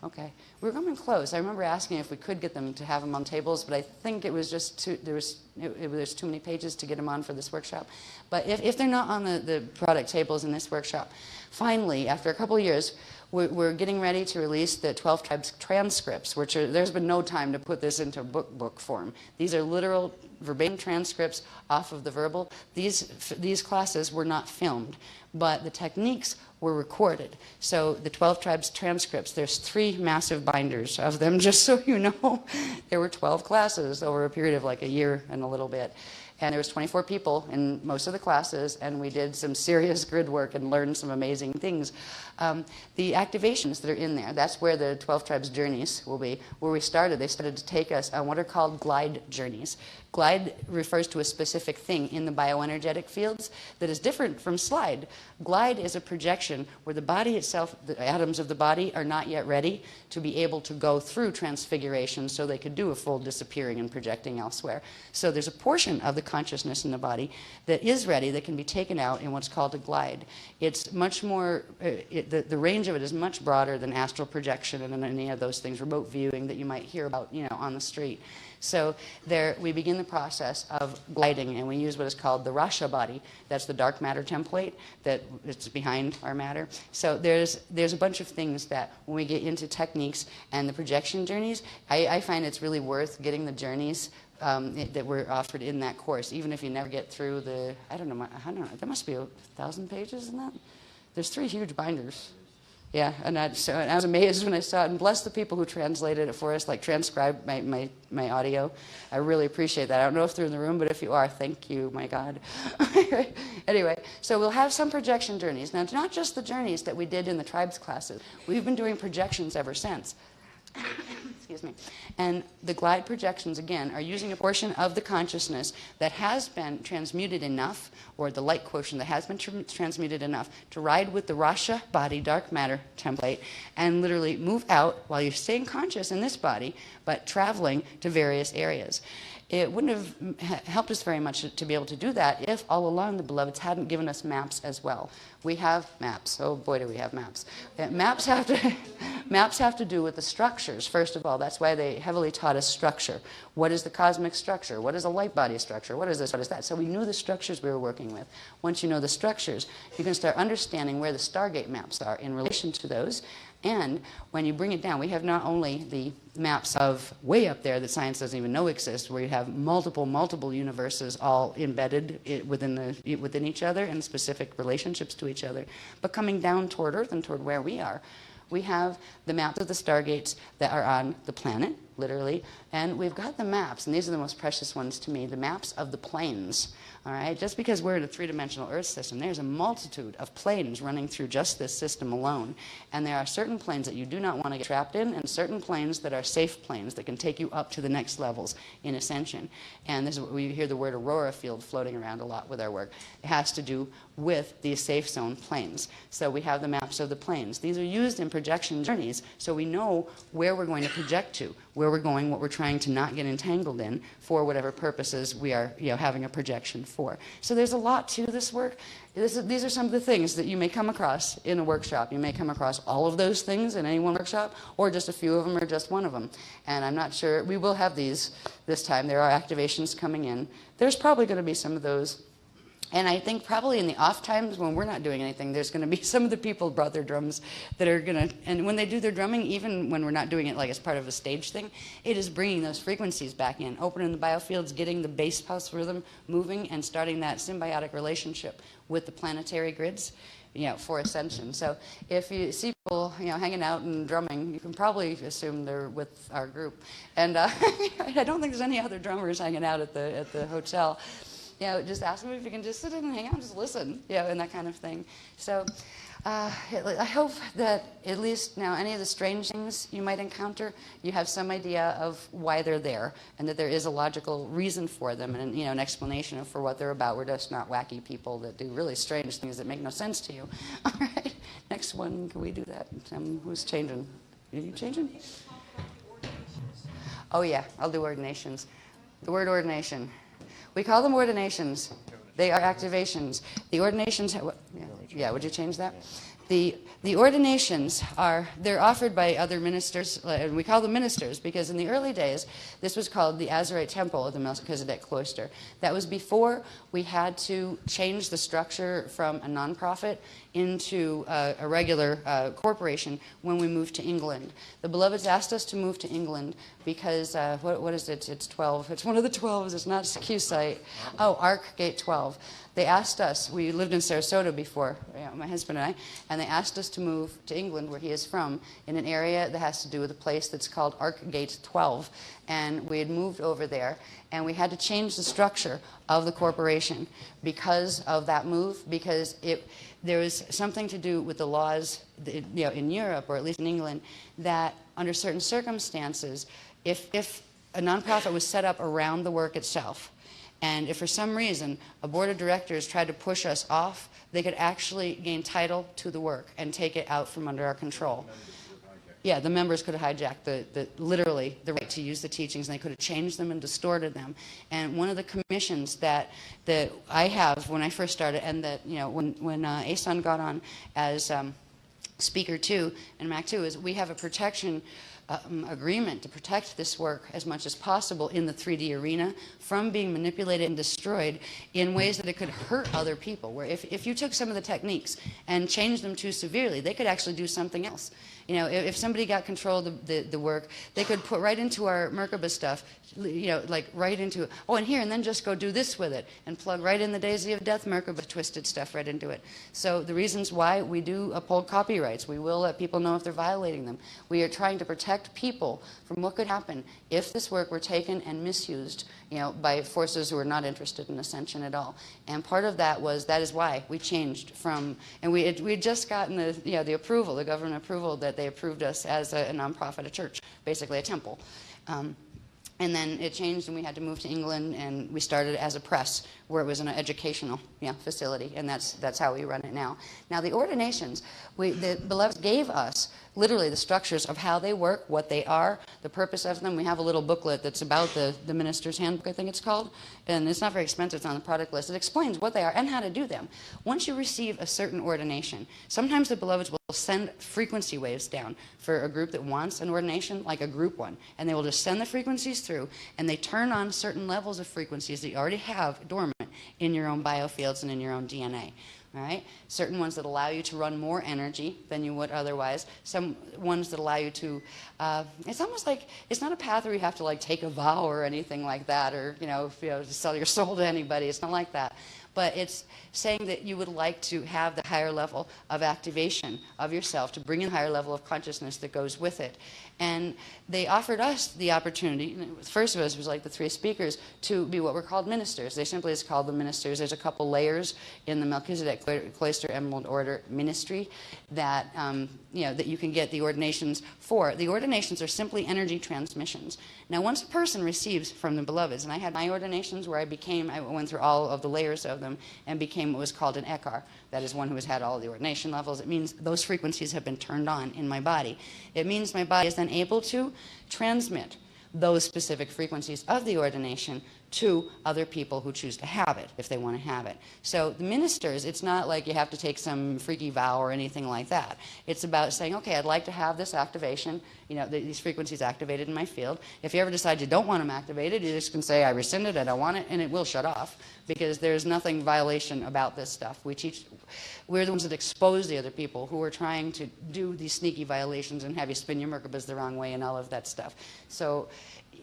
Okay. We were coming close. I remember asking if we could get them to have them on tables, but I think it was just there's too many pages to get them on for this workshop. But if they're not on the product tables in this workshop, finally, after a couple of years, we're getting ready to release the 12 Tribes transcripts, which there's been no time to put this into book form. These are literal verbatim transcripts off of the verbal. These classes were not filmed, but the techniques were recorded. So the 12 Tribes transcripts, there's 3 massive binders of them, just so you know. There were 12 classes over a period of like a year and a little bit. And there was 24 people in most of the classes, and we did some serious grid work and learned some amazing things. The activations that are in there, that's where the 12 Tribes journeys will be. Where we started, they started to take us on what are called glide journeys. Glide refers to a specific thing in the bioenergetic fields that is different from slide. Glide is a projection where the body itself, the atoms of the body, are not yet ready to be able to go through transfiguration, so they could do a full disappearing and projecting elsewhere. So there's a portion of the consciousness in the body that is ready, that can be taken out in what's called a glide. It's much more, the range of it is much broader than astral projection and any of those things, remote viewing that you might hear about, on the street. So there, we begin the process of gliding, and we use what is called the Rasha body. That's the dark matter template that it's behind our matter. So there's a bunch of things that when we get into techniques and the projection journeys, I find it's really worth getting the journeys that were offered in that course, even if you never get through the, I don't know, there must be 1,000 pages in that. There's 3 huge binders. Yeah, and I was amazed when I saw it, and bless the people who translated it for us, like transcribed my audio. I really appreciate that. I don't know if they're in the room, but if you are, thank you, my God. Anyway, so we'll have some projection journeys. Now, not just the journeys that we did in the tribes classes. We've been doing projections ever since. Excuse me. And the glide projections, again, are using a portion of the consciousness that has been transmuted enough, or the light quotient that has been transmuted enough to ride with the Rasha body, dark matter template, and literally move out while you're staying conscious in this body, but traveling to various areas. It wouldn't have helped us very much to be able to do that if all along the beloveds hadn't given us maps as well. We have maps. Oh boy, do we have maps. Maps have to do with the structures, first of all. That's why they heavily taught us structure. What is the cosmic structure? What is a light body structure? What is this? What is that? So we knew the structures we were working with. Once you know the structures, you can start understanding where the Stargate maps are in relation to those. And when you bring it down, we have not only the maps of way up there that science doesn't even know exist, where you have multiple universes all embedded within each other and specific relationships to each other, but coming down toward Earth and toward where we are. We have the maps of the stargates that are on the planet, literally, and we've got the maps, and these are the most precious ones to me, the maps of the planes. All right, just because we're in a 3-dimensional Earth system, there's a multitude of planes running through just this system alone. And there are certain planes that you do not want to get trapped in, and certain planes that are safe planes that can take you up to the next levels in ascension. And this is what we hear the word aurora field floating around a lot with our work. It has to do with these safe zone planes. So we have the maps of the planes. These are used in projection journeys, so we know where we're going to project to, where we're going, what we're trying to not get entangled in for whatever purposes we are having a projection for. So there's a lot to this work. These are some of the things that you may come across in a workshop. You may come across all of those things in any one workshop, or just a few of them, or just one of them. And I'm not sure, we will have these this time. There are activations coming in. There's probably going to be some of those. And I think probably in the off times when we're not doing anything, there's going to be some of the people who brought their drums that are going to, and when they do their drumming, even when we're not doing it like as part of a stage thing, it is bringing those frequencies back in, opening the biofields, getting the bass pulse rhythm moving, and starting that symbiotic relationship with the planetary grids, for ascension. So if you see people, hanging out and drumming, you can probably assume they're with our group. And I don't think there's any other drummers hanging out at the hotel. Just ask them if you can just sit in and hang out and just listen, and that kind of thing. So I hope that at least now any of the strange things you might encounter, you have some idea of why they're there, and that there is a logical reason for them, and an explanation for what they're about. We're just not wacky people that do really strange things that make no sense to you. All right, next one, can we do that? Who's changing? Are you changing? Oh yeah, I'll do ordinations. The word ordination. We call them ordinations. They are activations. The ordinations, would you change that? The ordinations they're offered by other ministers, and we call them ministers because in the early days, this was called the Azurite Temple of the Melchizedek Cloister. That was before we had to change the structure from a nonprofit into a regular corporation when we moved to England. The Beloveds asked us to move to England because, what is it? It's 12. It's one of the 12s. It's not Q site. Oh, Ark Gate 12. They asked us, we lived in Sarasota before, my husband and I, and they asked us to move to England, where he is from, in an area that has to do with a place that's called Ark Gate 12. And we had moved over there, and we had to change the structure of the corporation because of that move, because there was something to do with the laws in Europe, or at least in England, that under certain circumstances, if a nonprofit was set up around the work itself, and if for some reason a board of directors tried to push us off, they could actually gain title to the work and take it out from under our control. Yeah, the members could have hijacked literally the right to use the teachings, and they could have changed them and distorted them. And one of the commissions that I have when I first started, and that when Asan got on as speaker 2 in MAC 2, is we have a protection agreement to protect this work as much as possible in the 3D arena from being manipulated and destroyed in ways that it could hurt other people. Where if you took some of the techniques and changed them too severely, they could actually do something else. You know, if somebody got control of the work, they could put right into our Merkaba stuff, you know, like right into, oh, and here, and then just go do this with it, and plug right in the Daisy of Death Merkaba twisted stuff right into it. So the reasons why we do uphold copyrights, we will let people know if they're violating them. We are trying to protect people from what could happen if this work were taken and misused, you know, by forces who are not interested in ascension at all. And part of that is why we changed from, and we had just gotten the, you know, the approval, the government approval that they approved us as a nonprofit, a church, basically a temple. And then it changed, and we had to move to England, and we started as a press, where it was an educational, facility, and that's how we run it now. Now, the ordinations, the Beloved gave us literally the structures of how they work, what they are, the purpose of them. We have a little booklet that's about the minister's handbook, I think it's called, and it's not very expensive. It's on the product list. It explains what they are and how to do them. Once you receive a certain ordination, sometimes the Beloveds will send frequency waves down for a group that wants an ordination, like a group one, and they will just send the frequencies through, and they turn on certain levels of frequencies that you already have dormant in your own biofields and in your own DNA. All right? Certain ones that allow you to run more energy than you would otherwise. Some ones that allow you to, it's almost like, it's not a path where you have to like take a vow or anything like that, or, sell your soul to anybody. It's not like that. But it's saying that you would like to have the higher level of activation of yourself, to bring in a higher level of consciousness that goes with it. And they offered us the opportunity, the first of us was like the three speakers, to be what were called ministers. They simply just called them ministers. There's a couple layers in the Melchizedek Cloister Emerald Order ministry that, that you can get the ordinations for. The ordinations are simply energy transmissions. Now, once a person receives from the Beloveds, and I had my ordinations where I went through all of the layers of them and became what was called an Eckhar. That is one who has had all the ordination levels. It means those frequencies have been turned on in my body. It means my body is then able to transmit those specific frequencies of the ordination to other people who choose to have it, if they want to have it. So the ministers, it's not like you have to take some freaky vow or anything like that. It's about saying, okay, I'd like to have this activation, these frequencies activated in my field. If you ever decide you don't want them activated, you just can say, I rescind it, I don't want it, and it will shut off, because there's nothing violation about this stuff. We're the ones that expose the other people who are trying to do these sneaky violations and have you spin your Merkabas the wrong way and all of that stuff. So,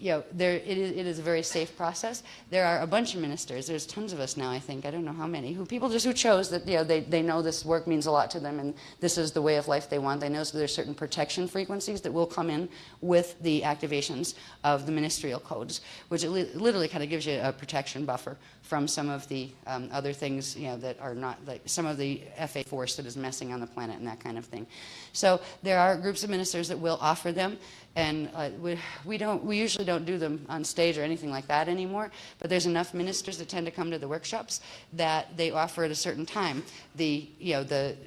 it is a very safe process. There are a bunch of ministers. There's tons of us now, I think. I don't know how many. Who chose that, they know this work means a lot to them and this is the way of life they want. They know there's certain protection frequencies that will come in with the activations of the ministerial codes, which it literally kind of gives you a protection buffer from some of the other things, that are not, like some of the FA force that is messing on the planet and that kind of thing. So there are groups of ministers that will offer them, and we usually don't do them on stage or anything like that anymore, but there's enough ministers that tend to come to the workshops that they offer at a certain time the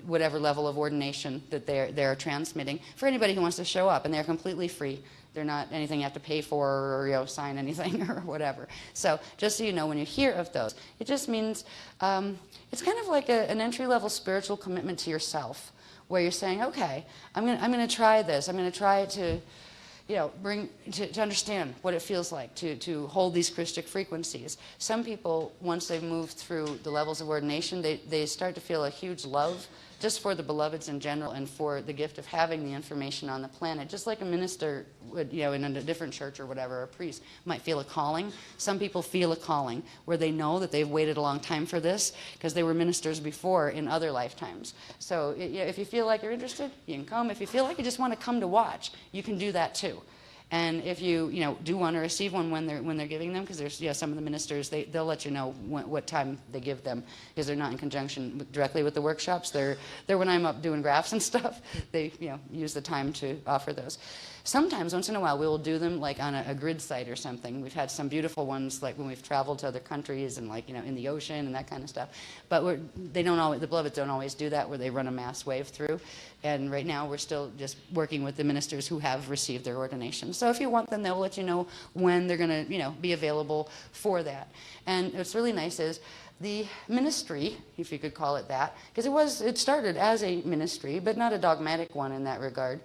whatever level of ordination that they're transmitting for anybody who wants to show up, and they're completely free. They're not anything you have to pay for or sign anything or whatever. So just so you know, when you hear of those, it just means it's kind of like an entry-level spiritual commitment to yourself, where you're saying, okay, I'm going to try this. I'm going to try to to understand what it feels like to hold these Christic frequencies. Some people, once they've moved through the levels of ordination, they start to feel a huge love just for the Beloveds in general and for the gift of having the information on the planet. Just like a minister would, in a different church or whatever, a priest might feel a calling. Some people feel a calling where they know that they've waited a long time for this because they were ministers before in other lifetimes. So if you feel like you're interested, you can come. If you feel like you just want to come to watch, you can do that too. And if you do want to receive one when they're giving them, because there's some of the ministers, they'll let you know what time they give them, because they're not in conjunction directly with the workshops. They're when I'm up doing graphs and stuff, they use the time to offer those. Sometimes, once in a while, we will do them like on a grid site or something. We've had some beautiful ones, like when we've traveled to other countries and like in the ocean and that kind of stuff. But the Beloveds don't always do that, where they run a mass wave through. And right now, we're still just working with the ministers who have received their ordination. So if you want them, they'll let you know when they're going to be available for that. And what's really nice is the ministry, if you could call it that, because it started as a ministry, but not a dogmatic one in that regard.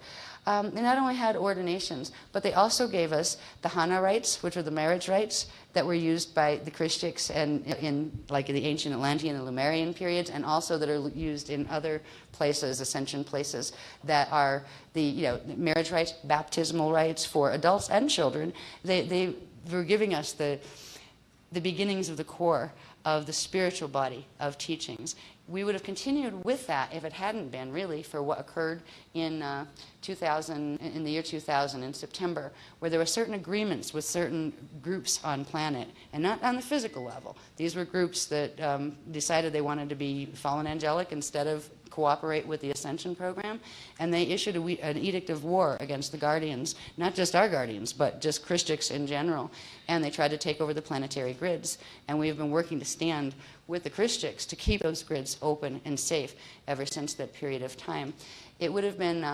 They not only had ordinations, but they also gave us the Hana rites, which were the marriage rites that were used by the Christians and in the ancient Atlantean and Lemurian periods, and also that are used in other places, ascension places, that are the marriage rites, baptismal rites for adults and children. They were giving us the beginnings of the core of the spiritual body of teachings. We would have continued with that if it hadn't been really for what occurred in in the year 2000 in September, where there were certain agreements with certain groups on planet, and not on the physical level. These were groups that decided they wanted to be fallen angelic instead of cooperate with the Ascension program, and they issued an edict of war against the Guardians, not just our Guardians, but just Christians in general, and they tried to take over the planetary grids, and we have been working to stand with the Christians to keep those grids open and safe ever since that period of time. It would have been,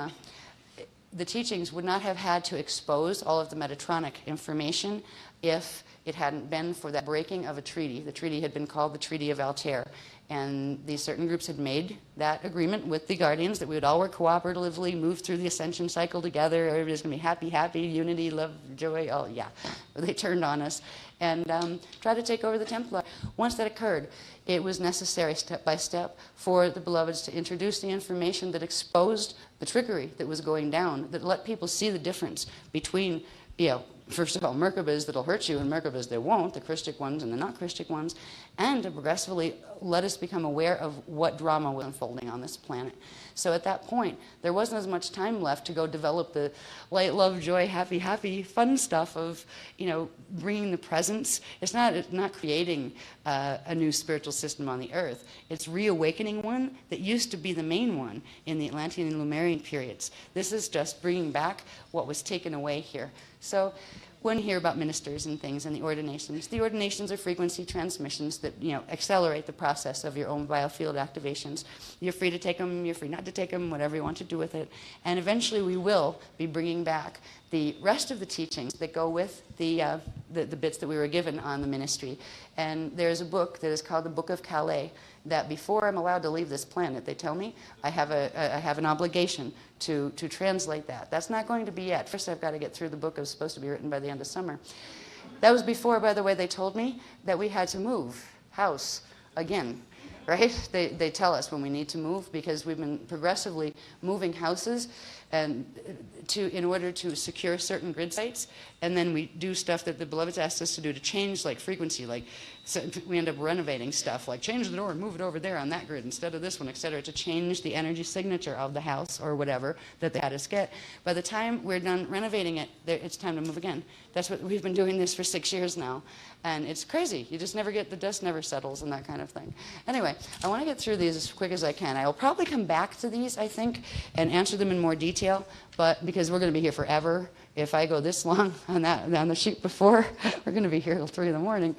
the teachings would not have had to expose all of the Metatronic information if it hadn't been for that breaking of a treaty. The treaty had been called the Treaty of Altair, and these certain groups had made that agreement with the Guardians that we would all work cooperatively, move through the ascension cycle together, everybody's going to be happy, happy, unity, love, joy, oh yeah. They turned on us and tried to take over the Templar. Once that occurred, it was necessary step by step for the beloveds to introduce the information that exposed the trickery that was going down, that let people see the difference between, first of all, Merkabas that'll hurt you and Merkabas that won't, the Christic ones and the not Christic ones, and to progressively let us become aware of what drama was unfolding on this planet. So at that point, there wasn't as much time left to go develop the light, love, joy, happy, happy, fun stuff of, bringing the presence. It's not creating a new spiritual system on the earth. It's reawakening one that used to be the main one in the Atlantean and Lemurian periods. This is just bringing back what was taken away here. So when you hear about ministers and things and the ordinations are frequency transmissions that accelerate the process of your own biofield activations. You're free to take them, you're free not to take them, whatever you want to do with it. And eventually we will be bringing back the rest of the teachings that go with the bits that we were given on the ministry. And there's a book that is called the Book of Calais that before I'm allowed to leave this planet, they tell me, I have an obligation to translate that. That's not going to be yet. First I've got to get through the book. It was supposed to be written by the end of summer. That was before, by the way, they told me that we had to move house again. Right? They tell us when we need to move because we've been progressively moving houses and in order to secure certain grid sites, and then we do stuff that the beloveds asked us to do to change frequency, so we end up renovating stuff like change the door and move it over there on that grid instead of this one, etc., to change the energy signature of the house or whatever that they had us get. By the time we're done renovating it, it's time to move again. That's what we've been doing this for 6 years now, and it's crazy. You just never get, the dust never settles and that kind of thing. Anyway, I want to get through these as quick as I can. I will probably come back to these, I think, and answer them in more detail, but because we're going to be here forever. If I go this long on the sheet before, we're going to be here till 3 in the morning.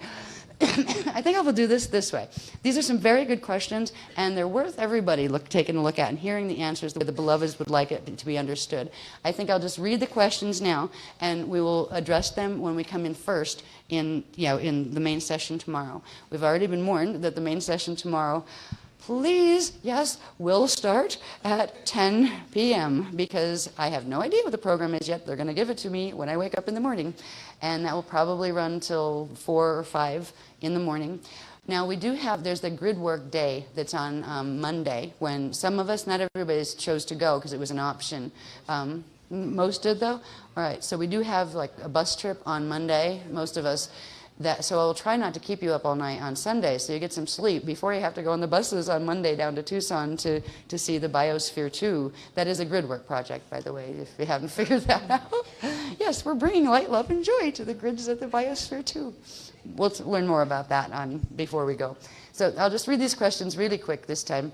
I think I will do this way. These are some very good questions, and they're worth everybody taking a look at and hearing the answers the way the beloveds would like it to be understood. I think I'll just read the questions now, and we will address them when we come in first in the main session tomorrow. We've already been warned that the main session tomorrow, please, yes, will start at 10 p.m. because I have no idea what the program is yet. They're going to give it to me when I wake up in the morning, and that will probably run till 4 or 5 in the morning. Now we do have, there's the grid work day that's on Monday when some of us, not everybody chose to go because it was an option. Most did though? All right, so we do have a bus trip on Monday, most of us. So I'll try not to keep you up all night on Sunday so you get some sleep before you have to go on the buses on Monday down to Tucson to see the Biosphere 2. That is a grid work project, by the way, if you haven't figured that out. Yes, we're bringing light, love, and joy to the grids at the Biosphere 2. We'll learn more about that before we go. So I'll just read these questions really quick this time.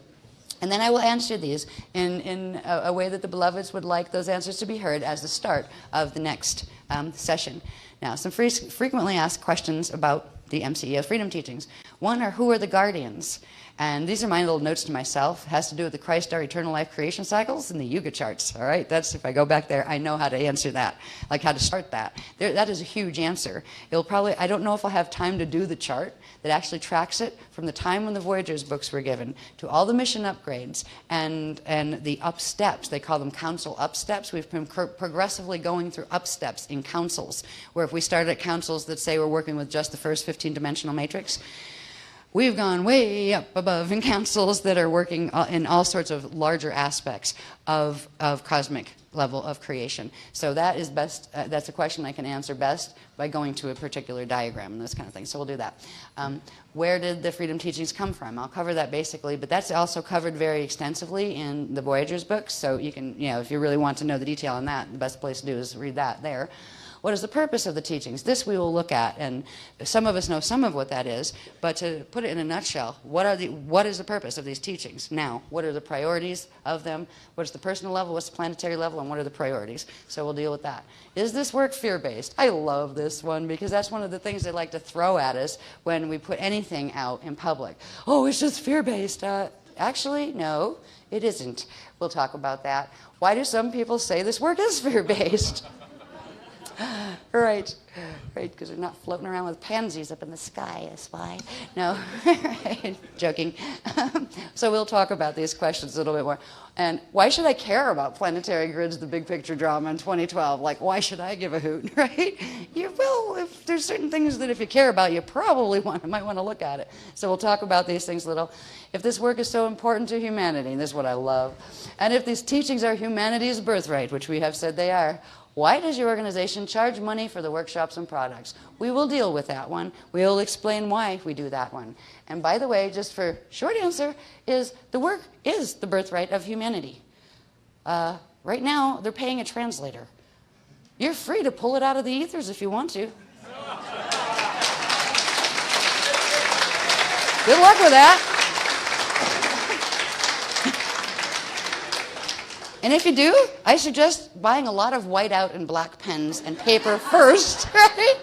And then I will answer these in a way that the beloveds would like those answers to be heard as the start of the next session. Now, some frequently asked questions about the MCEO Freedom Teachings. One are, who are the Guardians? And these are my little notes to myself. It has to do with the Christ, our eternal life creation cycles and the Yuga charts. All right, that's, if I go back there, I know how to answer that, like how to start that. That is a huge answer. It'll probably, I don't know if I'll have time to do the chart that actually tracks it from the time when the Voyagers books were given to all the mission upgrades and the up steps. They call them council up steps. We've been progressively going through up steps in councils, where if we started at councils that say we're working with just the first 15-dimensional matrix, we've gone way up above in councils that are working in all sorts of larger aspects of cosmic level of creation. So that is best, that's a question I can answer best by going to a particular diagram and this kind of thing. So we'll do that. Where did the freedom teachings come from? I'll cover that basically, but that's also covered very extensively in the Voyagers books. So you can, if you really want to know the detail on that, the best place to do is read that there. What is the purpose of the teachings? This we will look at, and some of us know some of what that is, but to put it in a nutshell, what is the purpose of these teachings? Now, what are the priorities of them? What's the personal level, what's the planetary level, and what are the priorities? So we'll deal with that. Is this work fear-based? I love this one because that's one of the things they like to throw at us when we put anything out in public. Oh, it's just fear-based. Actually, no, it isn't. We'll talk about that. Why do some people say this work is fear-based? Right, because they're not floating around with pansies up in the sky, that's why. No, joking. So we'll talk about these questions a little bit more. And why should I care about planetary grids, the big picture drama in 2012? Like, why should I give a hoot, right? Well, if there's certain things that if you care about, you probably might want to look at it. So we'll talk about these things a little. If this work is so important to humanity, and this is what I love, and if these teachings are humanity's birthright, which we have said they are, why does your organization charge money for the workshops and products? We will deal with that one. We will explain why we do that one. And by the way, just for short answer, is the work is the birthright of humanity. Right now, they're paying a translator. You're free to pull it out of the ethers if you want to. Good luck with that. And if you do, I suggest buying a lot of whiteout and black pens and paper first, right?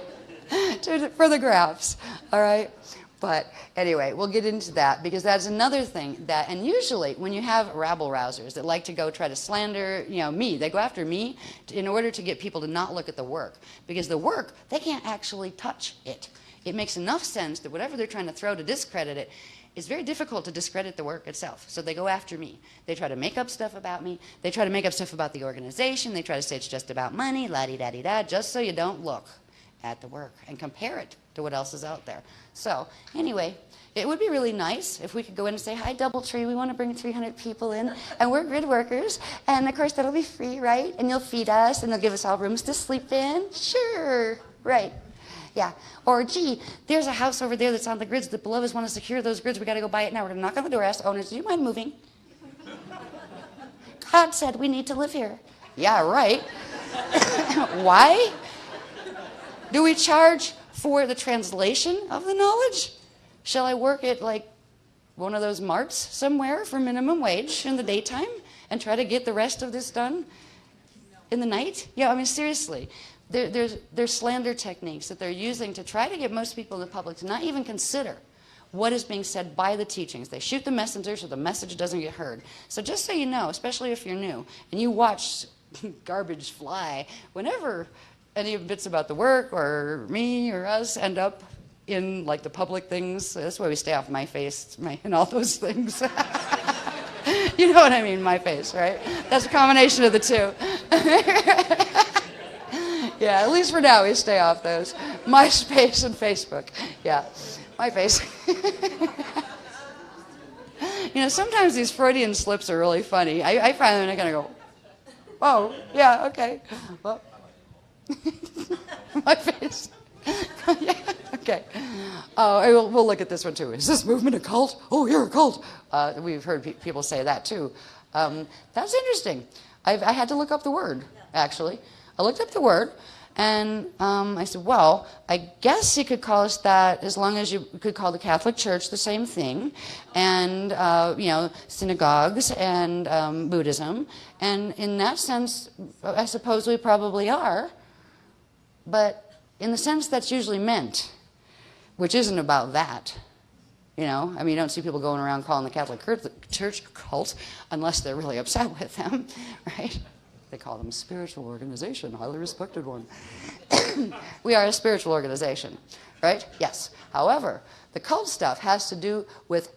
For the graphs, all right? But anyway, we'll get into that because that's another thing that, and usually when you have rabble-rousers that like to go try to slander, me, they go after me in order to get people to not look at the work. Because the work, they can't actually touch it. It makes enough sense that whatever they're trying to throw to discredit it, it's very difficult to discredit the work itself. So they go after me. They try to make up stuff about me. They try to make up stuff about the organization. They try to say it's just about money, la-di-da-di-da, just so you don't look at the work and compare it to what else is out there. So anyway, it would be really nice if we could go in and say, hi, Doubletree, we want to bring 300 people in, and we're grid workers, and of course that'll be free, right? And you'll feed us, and they'll give us all rooms to sleep in. Sure, right. Yeah. Or, gee, there's a house over there that's on the grids. The beloveds want to secure those grids. We got to go buy it now. We're going to knock on the door, ask the owners, do you mind moving? God said we need to live here. Yeah, right. Why? Do we charge for the translation of the knowledge? Shall I work at, like, one of those marts somewhere for minimum wage in the daytime and try to get the rest of this done in the night? Yeah, I mean, seriously. There's slander techniques that they're using to try to get most people in the public to not even consider what is being said by the teachings. They shoot the messenger so the message doesn't get heard. So just so you know, especially if you're new, and you watch garbage fly, whenever any bits about the work or me or us end up in like the public things, that's why we stay off my face and all those things. You know what I mean, my face, right? That's a combination of the two. Yeah, at least for now, we stay off those. MySpace and Facebook. Yeah, my face. Sometimes these Freudian slips are really funny. I find them and I kind of go, oh, yeah, okay. Well, my face. Yeah, okay. We'll look at this one too. Is this movement a cult? Oh, you're a cult. We've heard people say that too. That's interesting. I had to look up the word, actually. I looked up the word, and I said, well, I guess you could call us that as long as you could call the Catholic Church the same thing, and, synagogues and Buddhism. And in that sense, I suppose we probably are. But in the sense that's usually meant, which isn't about that, You know, I mean, you don't see people going around calling the Catholic Church a cult unless they're really upset with them, right? They call them a spiritual organization, a highly respected one. We are a spiritual organization, right? Yes. However, the cult stuff has to do with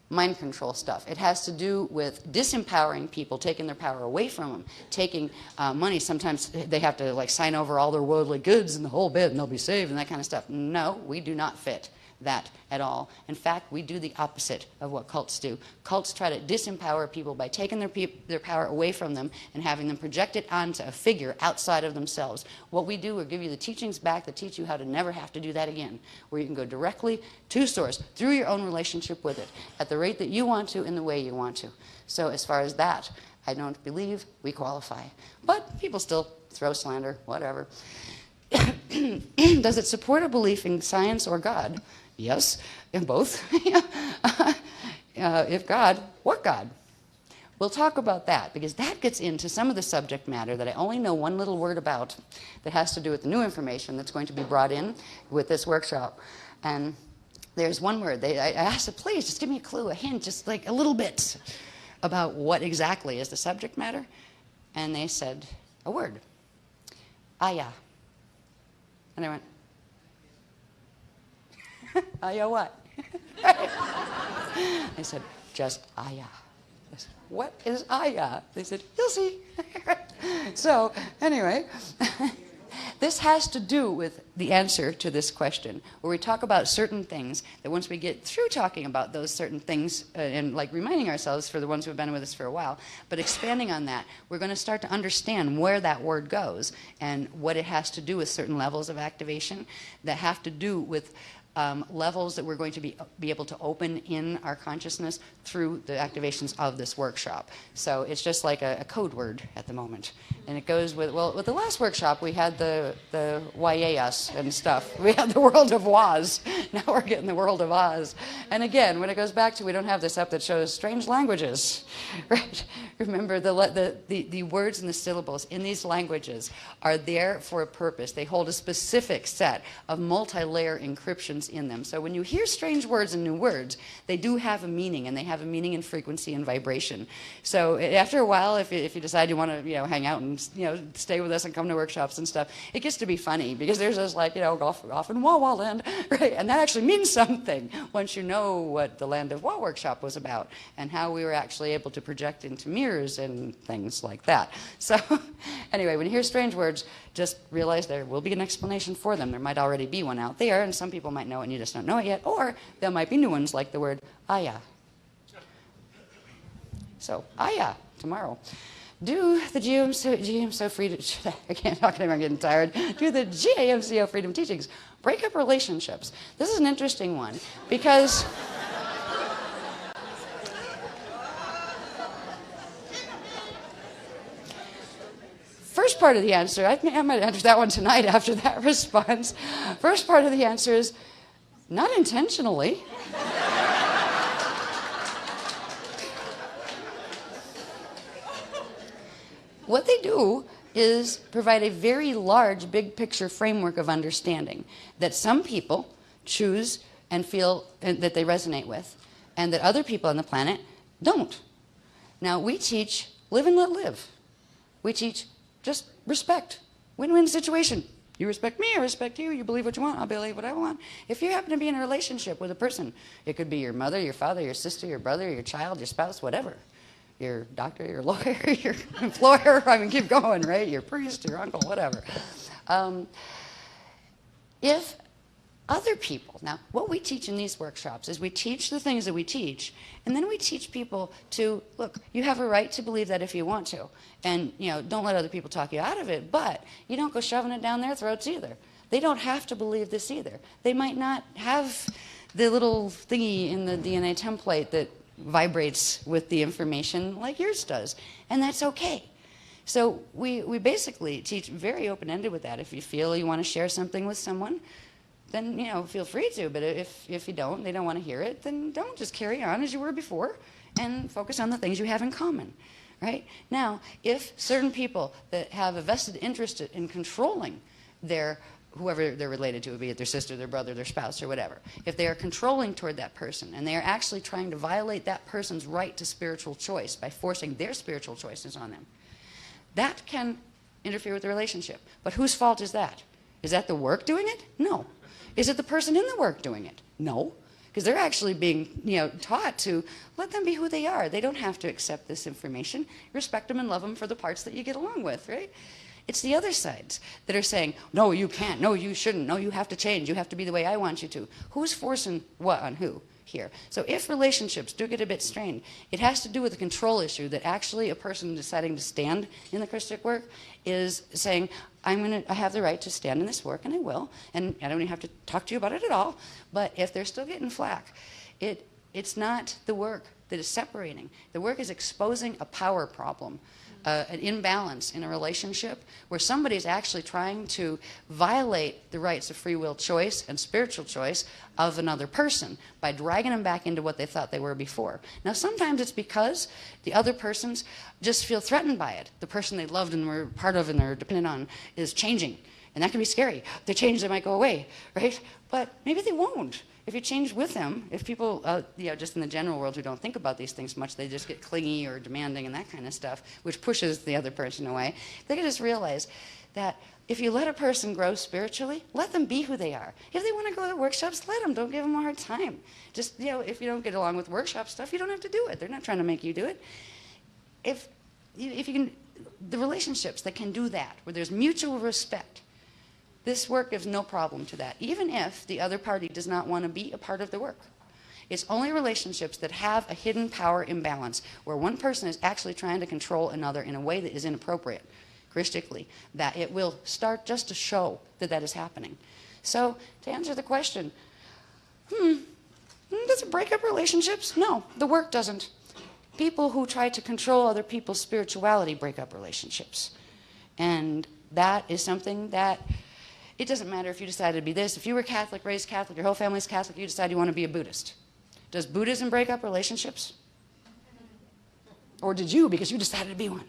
mind control stuff. It has to do with disempowering people, taking their power away from them, taking money. Sometimes they have to like sign over all their worldly goods and the whole bit and they'll be saved and that kind of stuff. No, we do not fit that at all. In fact, we do the opposite of what cults do. Cults try to disempower people by taking their power away from them and having them project it onto a figure outside of themselves. What we do is give you the teachings back that teach you how to never have to do that again, where you can go directly to source through your own relationship with it at the rate that you want to in the way you want to. So as far as that, I don't believe we qualify. But people still throw slander, whatever. Does it support a belief in science or God? Yes, in both. If God, what God? We'll talk about that because that gets into some of the subject matter that I only know one little word about that has to do with the new information that's going to be brought in with this workshop. And there's one word. I asked them, please, just give me a clue, a hint, just like a little bit about what exactly is the subject matter. And they said a word, Aya. And I went, Aya what? I said, just Aya. I said, what is Aya? They said, you'll see. So anyway, this has to do with the answer to this question, where we talk about certain things that once we get through talking about those certain things and like reminding ourselves for the ones who have been with us for a while, but expanding on that, we're going to start to understand where that word goes and what it has to do with certain levels of activation that have to do with levels that we're going to be able to open in our consciousness through the activations of this workshop. So it's just like a code word at the moment. And it goes with, well, with the last workshop, we had the YAS and stuff. We had the world of Waz. Now we're getting the world of Oz. And again, when it goes back to, we don't have this up that shows strange languages, right? Remember, the words and the syllables in these languages are there for a purpose. They hold a specific set of multi-layer encryptions in them. So when you hear strange words and new words, they do have a meaning, and they have a meaning in frequency and vibration. So after a while, if you decide you want to hang out and stay with us and come to workshops and stuff, it gets to be funny because there's this like off in Wah Wah land, right? And that actually means something once you know what the Land of Wah workshop was about and how we were actually able to project into mirrors and things like that. So anyway, when you hear strange words, just realize there will be an explanation for them. There might already be one out there, and some people might know it and you just don't know it yet, or there might be new ones like the word Aya. So, Aya, tomorrow. Do the GMCO Freedom, I can't talk anymore, I'm getting tired. Do the GAMCO Freedom Teachings break up relationships? This is an interesting one because first part of the answer, I might answer that one tonight after that response. First part of the answer is not intentionally. What they do is provide a very large, big picture framework of understanding that some people choose and feel that they resonate with, and that other people on the planet don't. Now, we teach live and let live. We teach just respect. Win-win situation. You respect me, I respect you. You believe what you want, I'll believe what I want. If you happen to be in a relationship with a person, it could be your mother, your father, your sister, your brother, your child, your spouse, whatever. Your doctor, your lawyer, your employer, I mean, keep going, right? Your priest, your uncle, whatever. If other people, now what we teach in these workshops is we teach the things that we teach, and then we teach people to, look, you have a right to believe that if you want to, and don't let other people talk you out of it, but you don't go shoving it down their throats either. They don't have to believe this either. They might not have the little thingy in the DNA template that vibrates with the information like yours does, and that's okay. So we basically teach very open-ended with that. If you feel you want to share something with someone, then feel free to, but if you don't, they don't want to hear it, then don't. Just carry on as you were before and focus on the things you have in common, right? Now, if certain people that have a vested interest in controlling their whoever they're related to, be it their sister, their brother, their spouse, or whatever, if they are controlling toward that person and they are actually trying to violate that person's right to spiritual choice by forcing their spiritual choices on them, that can interfere with the relationship. But whose fault is that? Is that the work doing it? No. Is it the person in the work doing it? No. Because they're actually being, taught to let them be who they are. They don't have to accept this information. Respect them and love them for the parts that you get along with, right? It's the other sides that are saying, no, you can't, no, you shouldn't, no, you have to change, you have to be the way I want you to. Who's forcing what on who here? So if relationships do get a bit strained, it has to do with the control issue that actually a person deciding to stand in the Christic work is saying, I have the right to stand in this work, and I will, and I don't even have to talk to you about it at all. But if they're still getting flack, it's not the work that is separating. The work is exposing a power problem. An imbalance in a relationship where somebody's actually trying to violate the rights of free will choice and spiritual choice of another person by dragging them back into what they thought they were before. Now, sometimes it's because the other persons just feel threatened by it. The person they loved and were part of and they're dependent on is changing. And that can be scary. If they change, they might go away, right? But maybe they won't. If you change with them, if people, just in the general world who don't think about these things much, they just get clingy or demanding and that kind of stuff, which pushes the other person away. They can just realize that if you let a person grow spiritually, let them be who they are. If they want to go to workshops, let them. Don't give them a hard time. Just, if you don't get along with workshop stuff, you don't have to do it. They're not trying to make you do it. If you can, the relationships that can do that, where there's mutual respect, this work gives no problem to that, even if the other party does not want to be a part of the work. It's only relationships that have a hidden power imbalance, where one person is actually trying to control another in a way that is inappropriate, Christically, that it will start just to show that that is happening. So, to answer the question, does it break up relationships? No, the work doesn't. People who try to control other people's spirituality break up relationships. And that is something that it doesn't matter if you decided to be this. If you were Catholic, raised Catholic, your whole family's Catholic, you decide you want to be a Buddhist. Does Buddhism break up relationships? Or did you, because you decided to be one?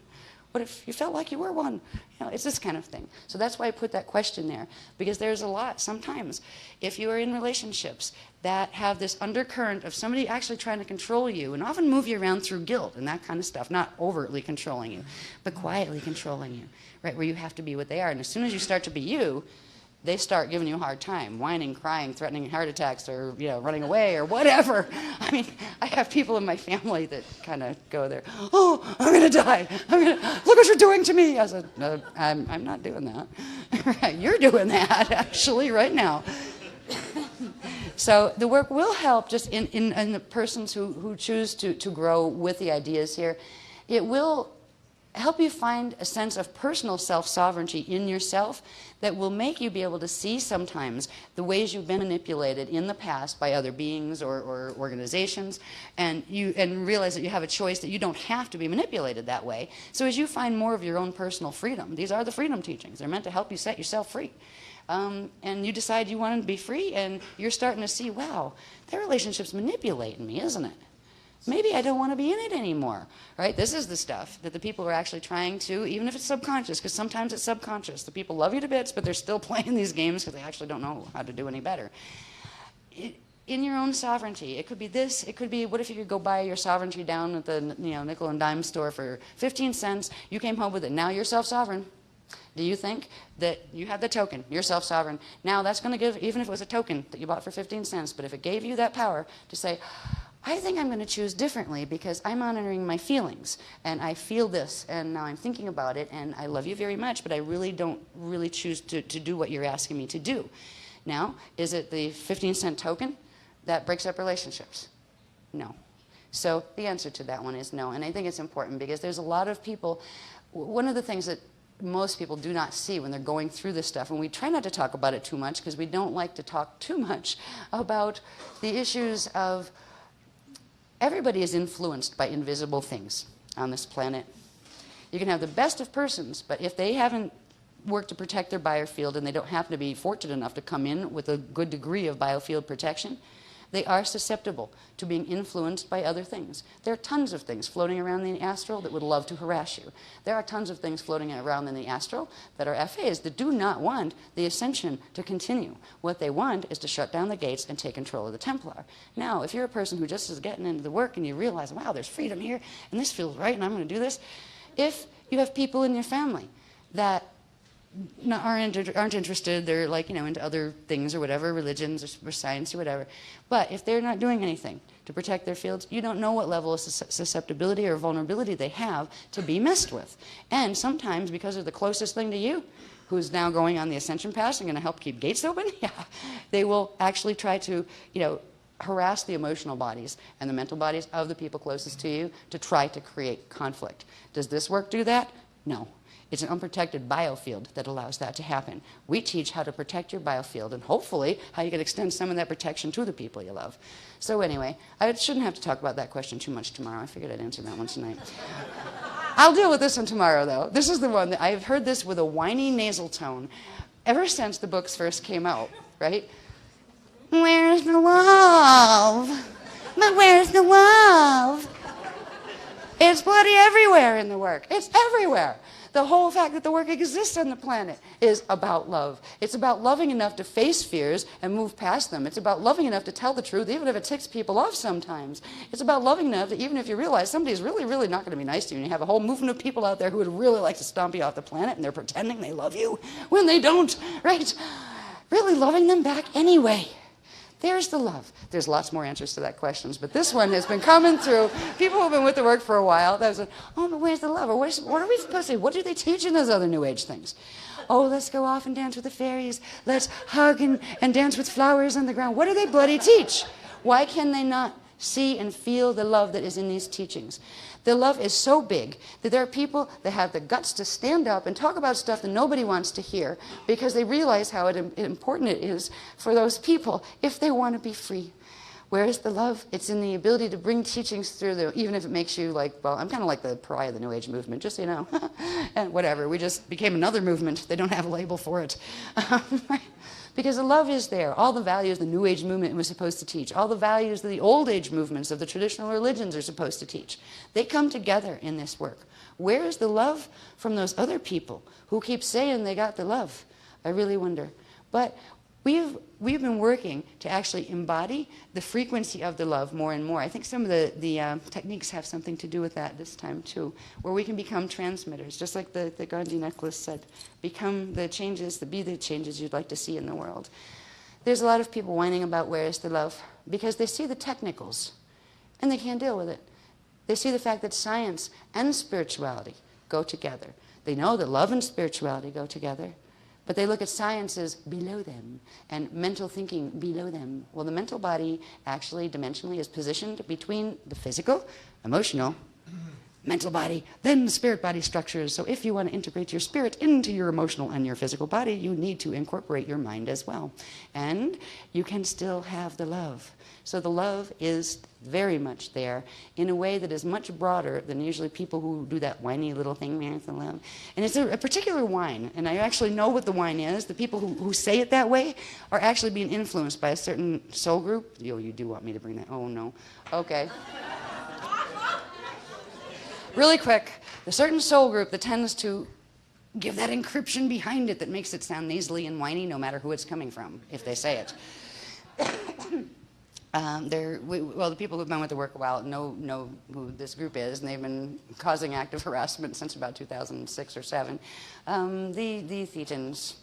What if you felt like you were one? It's this kind of thing. So that's why I put that question there, because there's a lot sometimes. If you are in relationships that have this undercurrent of somebody actually trying to control you and often move you around through guilt and that kind of stuff, not overtly controlling you, but quietly controlling you, right, where you have to be what they are. And as soon as you start to be you, they start giving you a hard time, whining, crying, threatening heart attacks, or running away, or whatever. I mean, I have people in my family that kind of go there. Oh, I'm going to die. Look what you're doing to me. I said, no, I'm not doing that. You're doing that, actually, right now. So the work will help just in the persons who choose to grow with the ideas here. It will help you find a sense of personal self-sovereignty in yourself that will make you be able to see sometimes the ways you've been manipulated in the past by other beings or organizations, and realize that you have a choice that you don't have to be manipulated that way. So as you find more of your own personal freedom, these are the freedom teachings. They're meant to help you set yourself free. And you decide you want to be free, and you're starting to see, wow, that relationship's manipulating me, isn't it? Maybe I don't want to be in it anymore, right? This is the stuff that the people are actually trying to, even if it's subconscious, because sometimes it's subconscious. The people love you to bits, but they're still playing these games because they actually don't know how to do any better. In your own sovereignty, it could be this, it could be, what if you could go buy your sovereignty down at the nickel and dime store for 15 cents, you came home with it, now you're self-sovereign. Do you think that you have the token, you're self-sovereign, now that's going to give, even if it was a token that you bought for 15 cents, but if it gave you that power to say, I think I'm going to choose differently because I'm honoring my feelings, and I feel this, and now I'm thinking about it, and I love you very much, but I really don't really choose to do what you're asking me to do. Now, is it the 15-cent token that breaks up relationships? No. So the answer to that one is no, and I think it's important because there's a lot of people, one of the things that most people do not see when they're going through this stuff, and we try not to talk about it too much because we don't like to talk too much about the issues of everybody is influenced by invisible things on this planet. You can have the best of persons, but if they haven't worked to protect their biofield and they don't happen to be fortunate enough to come in with a good degree of biofield protection, They are susceptible to being influenced by other things. There are tons of things floating around in the astral that would love to harass you. There are tons of things floating around in the astral that are FAs that do not want the ascension to continue. What they want is to shut down the gates and take control of the Templar. Now, if you're a person who just is getting into the work and you realize, wow, there's freedom here, and this feels right, and I'm going to do this, if you have people in your family that aren't interested, they're like, into other things or whatever, religions or science or whatever. But if they're not doing anything to protect their fields, you don't know what level of susceptibility or vulnerability they have to be messed with. And sometimes, because of the closest thing to you, who's now going on the ascension path and going to help keep gates open, they will actually try to, harass the emotional bodies and the mental bodies of the people closest to you to try to create conflict. Does this work do that? No. It's an unprotected biofield that allows that to happen. We teach how to protect your biofield and hopefully how you can extend some of that protection to the people you love. So anyway, I shouldn't have to talk about that question too much tomorrow. I figured I'd answer that one tonight. I'll deal with this one tomorrow, though. This is the one that I've heard this with a whiny nasal tone ever since the books first came out, right? Where's the love? But where's the love? It's bloody everywhere in the work. It's everywhere. The whole fact that the work exists on the planet is about love. It's about loving enough to face fears and move past them. It's about loving enough to tell the truth, even if it ticks people off sometimes. It's about loving enough that even if you realize somebody's really, really not going to be nice to you, and you have a whole movement of people out there who would really like to stomp you off the planet, and they're pretending they love you when they don't, right? Really loving them back anyway. There's the love. There's lots more answers to that questions, but this one has been coming through. People who've been with the work for a while, that was like, oh, but where's the love? Or what are we supposed to say? What do they teach in those other New Age things? Oh, let's go off and dance with the fairies. Let's hug and dance with flowers on the ground. What do they bloody teach? Why can they not see and feel the love that is in these teachings? The love is so big that there are people that have the guts to stand up and talk about stuff that nobody wants to hear because they realize how important it is for those people if they want to be free. Where is the love? It's in the ability to bring teachings through, even if it makes you like, well, I'm kind of like the pariah of the New Age movement, just so you know. And whatever, we just became another movement. They don't have a label for it. Because the love is there. All the values the New Age movement was supposed to teach, all the values that the Old Age movements of the traditional religions are supposed to teach, they come together in this work. Where is the love from those other people who keep saying they got the love? I really wonder. But we've been working to actually embody the frequency of the love more and more. I think some of the techniques have something to do with that this time too, where we can become transmitters, just like the Gandhi necklace said, become the changes, be the changes you'd like to see in the world. There's a lot of people whining about where is the love, because they see the technicals, and they can't deal with it. They see the fact that science and spirituality go together. They know that love and spirituality go together. But they look at science as below them and mental thinking below them. Well, the mental body actually dimensionally is positioned between the physical, emotional, mental body, then the spirit body structures. So if you want to integrate your spirit into your emotional and your physical body, you need to incorporate your mind as well. And you can still have the love. So the love is very much there in a way that is much broader than usually people who do that whiny little thing, man, the love. And it's a particular whine, and I actually know what the whine is. The people who say it that way are actually being influenced by a certain soul group. Yo, you do want me to bring that? Oh, no. Okay. Really quick, the certain soul group that tends to give that encryption behind it that makes it sound nasally and whiny no matter who it's coming from, if they say it. The people who've been with the work a while know who this group is, and they've been causing active harassment since about 2006 or 7. The Thetans.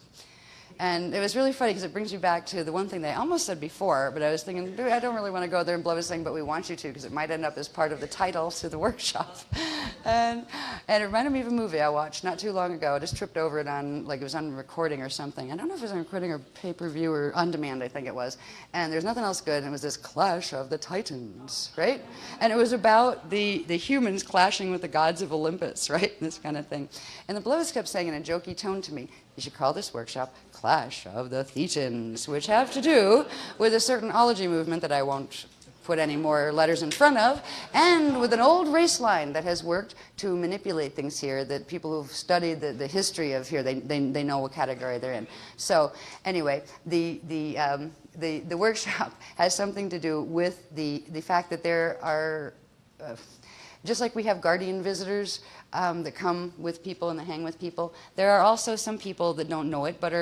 And it was really funny because it brings you back to the one thing they almost said before, but I was thinking, I don't really want to go there and blow this thing, but we want you to because it might end up as part of the title to the workshop. And it reminded me of a movie I watched not too long ago. I just tripped over it on, like it was on recording or something. I don't know if it was on recording or pay-per-view or on demand, I think it was. And there's nothing else good, and it was this Clash of the Titans, right? And it was about the humans clashing with the gods of Olympus, right? This kind of thing. And the Blows kept saying in a jokey tone to me, you should call this workshop Clash of the Thetans, which have to do with a certain ology movement that I won't put any more letters in front of, and with an old race line that has worked to manipulate things here that people who've studied the history of here, they know what category they're in. So anyway, the the workshop has something to do with the fact that there are, just like we have guardian visitors that come with people and that hang with people, there are also some people that don't know it, but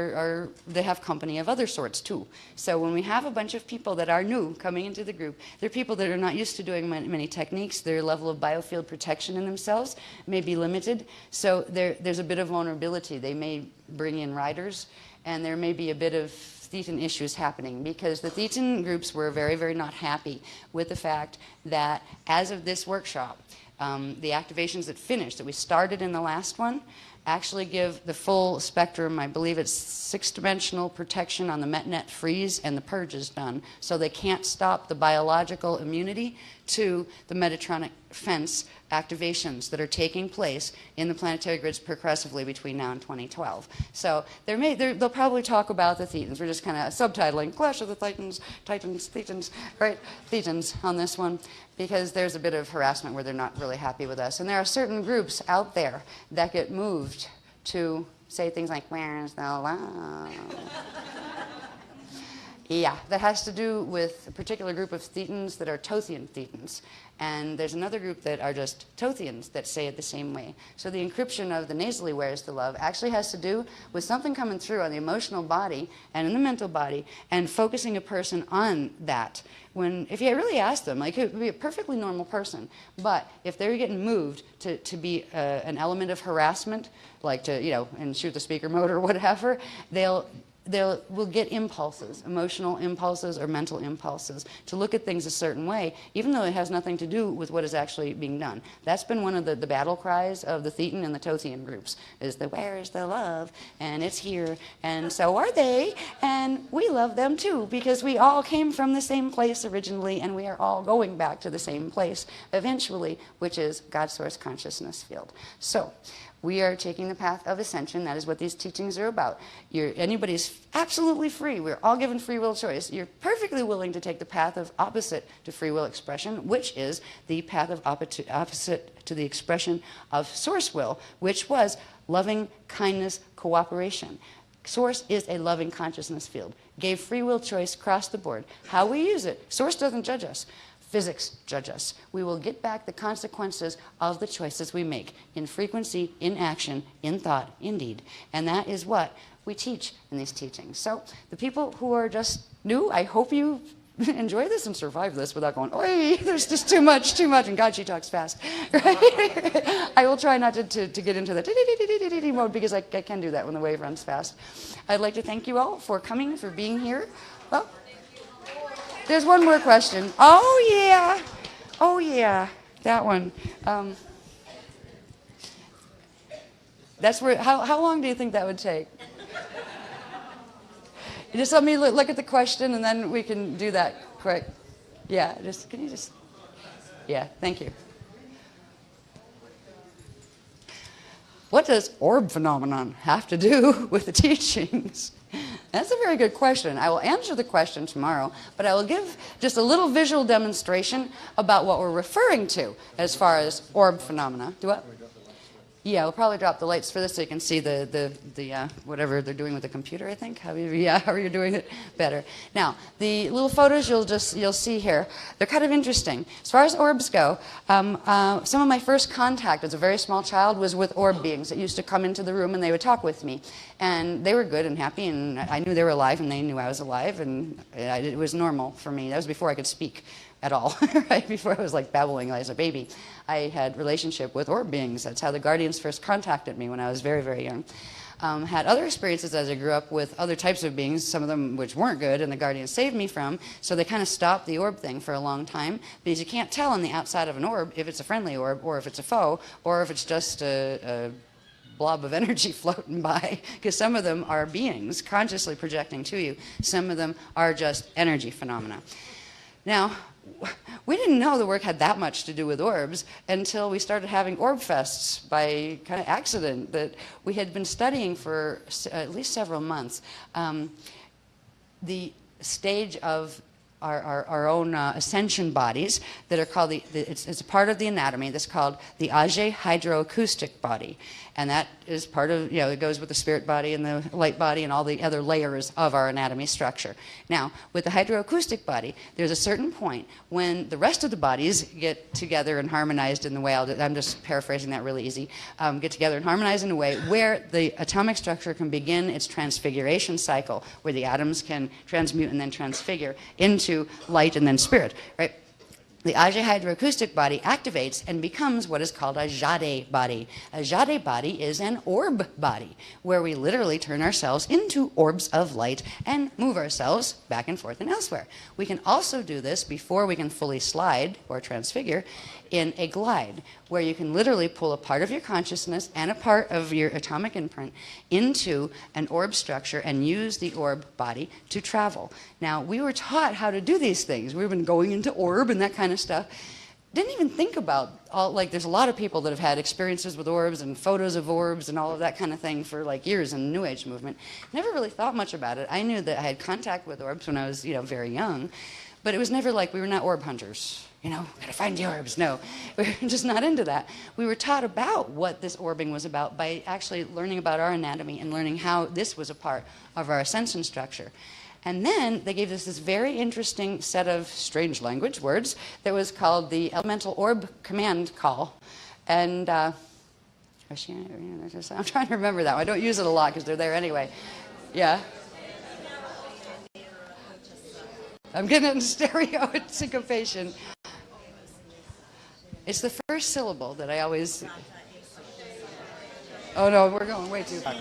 they have company of other sorts too. So when we have a bunch of people that are new coming into the group, they're people that are not used to doing many techniques. Their level of biofield protection in themselves may be limited. So there's a bit of vulnerability. They may bring in riders, and there may be a bit of Thetan issues happening, because the Thetan groups were very, very not happy with the fact that as of this workshop, the activations that finished, that we started in the last one, actually give the full spectrum. I believe it's 6-dimensional protection on the MetNet freeze, and the purge is done. So they can't stop the biological immunity to the Metatronic fence activations that are taking place in the planetary grids progressively between now and 2012. So they'll probably talk about the Thetans. We're just kind of subtitling Clash of the Titans, Thetans, right? Thetans on this one, because there's a bit of harassment where they're not really happy with us. And there are certain groups out there that get moved to say things like, "Where's the love?" Yeah, that has to do with a particular group of Thetans that are Tothian Thetans. And there's another group that are just Tothians that say it the same way. So the encryption of the nasally "Where's the love" actually has to do with something coming through on the emotional body and in the mental body, and focusing a person on that. If you really ask them, like, it could be a perfectly normal person, but if they're getting moved to be an element of harassment, like to, and shoot the speaker mode or whatever, will get impulses, emotional impulses or mental impulses, to look at things a certain way, even though it has nothing to do with what is actually being done. That's been one of the battle cries of the Thetan and the Tothian groups, is the "Where is the love?" and it's here, and so are they, and we love them too, because we all came from the same place originally, and we are all going back to the same place eventually, which is God's source consciousness field. So we are taking the path of ascension. That is what these teachings are about. Anybody's absolutely free. We're all given free will choice. You're perfectly willing to take the path of opposite to free will expression, which is the path of opposite to the expression of source will, which was loving kindness cooperation. Source is a loving consciousness field. Gave free will choice across the board. How we use it, Source doesn't judge us. Physics judge us. We will get back the consequences of the choices we make in frequency, in action, in thought, in deed. And that is what we teach in these teachings. So the people who are just new, I hope you enjoy this and survive this without going, "Oi, there's just too much, and God, she talks fast." Right? I will try not to get into the mode, because I can do that when the wave runs fast. I'd like to thank you all for coming, for being here. Well, there's one more question. Oh yeah, that one. That's where. How long do you think that would take? You just let me look at the question, and then we can do that quick. Yeah, can you just? Yeah, thank you. What does orb phenomenon have to do with the teachings? That's a very good question. I will answer the question tomorrow, but I will give just a little visual demonstration about what we're referring to as far as orb phenomena. Do what? Yeah, we'll probably drop the lights for this so you can see the whatever they're doing with the computer, I think. How you're doing it better. Now, the little photos you'll see here, they're kind of interesting. As far as orbs go, some of my first contact as a very small child was with orb beings that used to come into the room and they would talk with me. And they were good and happy, and I knew they were alive, and they knew I was alive, and it was normal for me. That was before I could speak at all, right? Before I was like babbling as a baby. I had relationship with orb beings. That's how the guardians first contacted me when I was very, very young. Had other experiences as I grew up with other types of beings, some of them which weren't good, and the guardians saved me from, so they kind of stopped the orb thing for a long time, because you can't tell on the outside of an orb if it's a friendly orb, or if it's a foe, or if it's just a blob of energy floating by, because some of them are beings consciously projecting to you. Some of them are just energy phenomena. Now, we didn't know the work had that much to do with orbs until we started having orb fests by kind of accident that we had been studying for at least several months. The stage of our own ascension bodies that are called it's a part of the anatomy that's called the Ajay hydroacoustic body, and that is part of, it goes with the spirit body and the light body and all the other layers of our anatomy structure. Now, with the hydroacoustic body, there's a certain point when the rest of the bodies get together and harmonized in the way, I'm just paraphrasing that really easy, get together and harmonize in a way where the atomic structure can begin its transfiguration cycle, where the atoms can transmute and then transfigure into light and then spirit, right? The Ajay hydroacoustic body activates and becomes what is called a Jade body. A Jade body is an orb body, where we literally turn ourselves into orbs of light and move ourselves back and forth and elsewhere. We can also do this before we can fully slide or transfigure in a glide, where you can literally pull a part of your consciousness and a part of your atomic imprint into an orb structure and use the orb body to travel. Now, we were taught how to do these things. We've been going into orb and that kind of stuff. Didn't even think about there's a lot of people that have had experiences with orbs and photos of orbs and all of that kind of thing for years in the New Age movement. Never really thought much about it. I knew that I had contact with orbs when I was, very young, but it was never like we were not orb hunters. Gotta find the orbs. No, we were just not into that. We were taught about what this orbing was about by actually learning about our anatomy and learning how this was a part of our ascension structure. And then they gave us this very interesting set of strange language words that was called the Elemental Orb Command Call. And I'm trying to remember that one. I don't use it a lot because they're there anyway. Yeah. I'm getting it in stereo and syncopation. It's the first syllable that I always... Oh no, we're going way too far.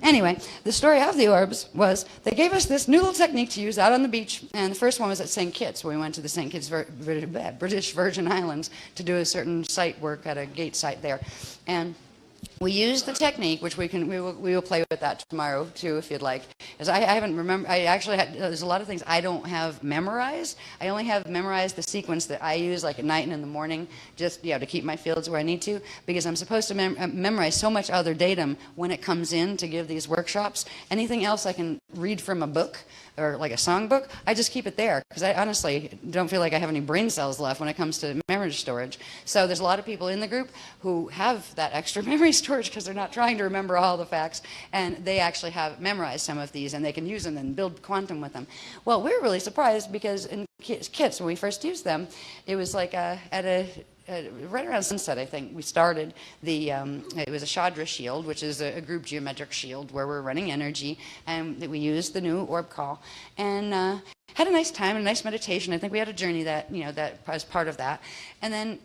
Anyway, the story of the orbs was they gave us this new little technique to use out on the beach, and the first one was at St. Kitts, where we went to the St. Kitts British Virgin Islands to do a certain site work at a gate site there. And we used the technique, which we will play with that tomorrow too, if you'd like. As I haven't remembered, I actually had, there's a lot of things I don't have memorized. I only have memorized the sequence that I use, like at night and in the morning, just to keep my fields where I need to, because I'm supposed to memorize so much other datum when it comes in to give these workshops. Anything else I can read from a book or like a songbook, I just keep it there because I honestly don't feel like I have any brain cells left when it comes to memory storage. So there's a lot of people in the group who have that extra memory storage because they're not trying to remember all the facts, and they actually have memorized some of these and they can use them and build quantum with them. Well, we were really surprised because in Kitts, when we first used them, it was like right around sunset, I think, we started it was a Chandra shield, which is a group geometric shield where we're running energy, and we used the new orb call, and had a nice time, a nice meditation. I think we had a journey that as part of that. And then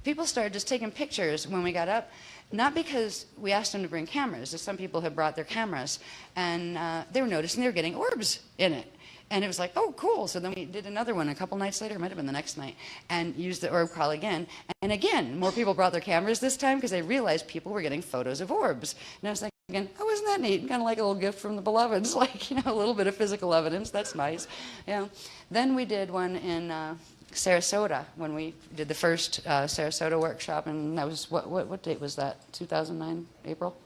people started just taking pictures when we got up, not because we asked them to bring cameras. Some people had brought their cameras, and they were noticing they were getting orbs in it. And it was like, oh, cool. So then we did another one a couple nights later, it might have been the next night, and used the orb call again. And again, more people brought their cameras this time because they realized people were getting photos of orbs. And I was thinking, oh, isn't that neat? Kind of like a little gift from the beloveds, like, a little bit of physical evidence. That's nice. Then we did one in Sarasota when we did the first Sarasota workshop, and that was, what date was that? 2009? April?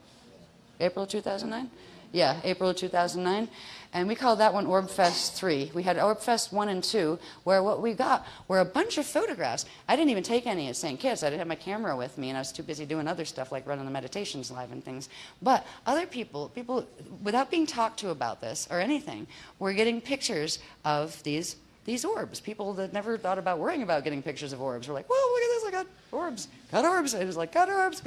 April 2009? Yeah, April of 2009. And we called that one Orb Fest 3. We had Orb Fest 1 and 2, where what we got were a bunch of photographs. I didn't even take any at St. Kitts. I didn't have my camera with me, and I was too busy doing other stuff like running the meditations live and things. But other people, without being talked to about this or anything, were getting pictures of these orbs. People that never thought about worrying about getting pictures of orbs were like, whoa, look at this, I got orbs, got orbs. It was like, got orbs,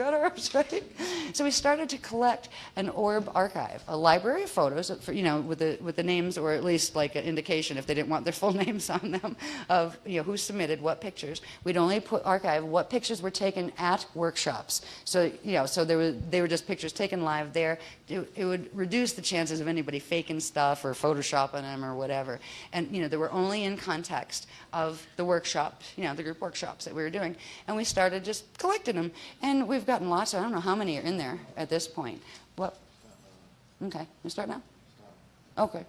right? So we started to collect an orb archive, a library of photos, for, with the names, or at least like an indication if they didn't want their full names on them, of who submitted what pictures. We'd only archive what pictures were taken at workshops. So so they were just pictures taken live there. It would reduce the chances of anybody faking stuff or photoshopping them or whatever. And they were only in context of the workshop, the group workshops that we were doing. And we started just collecting them. And we've gotten lots. I don't know how many are in there at this point. What? Okay, we start now? Okay.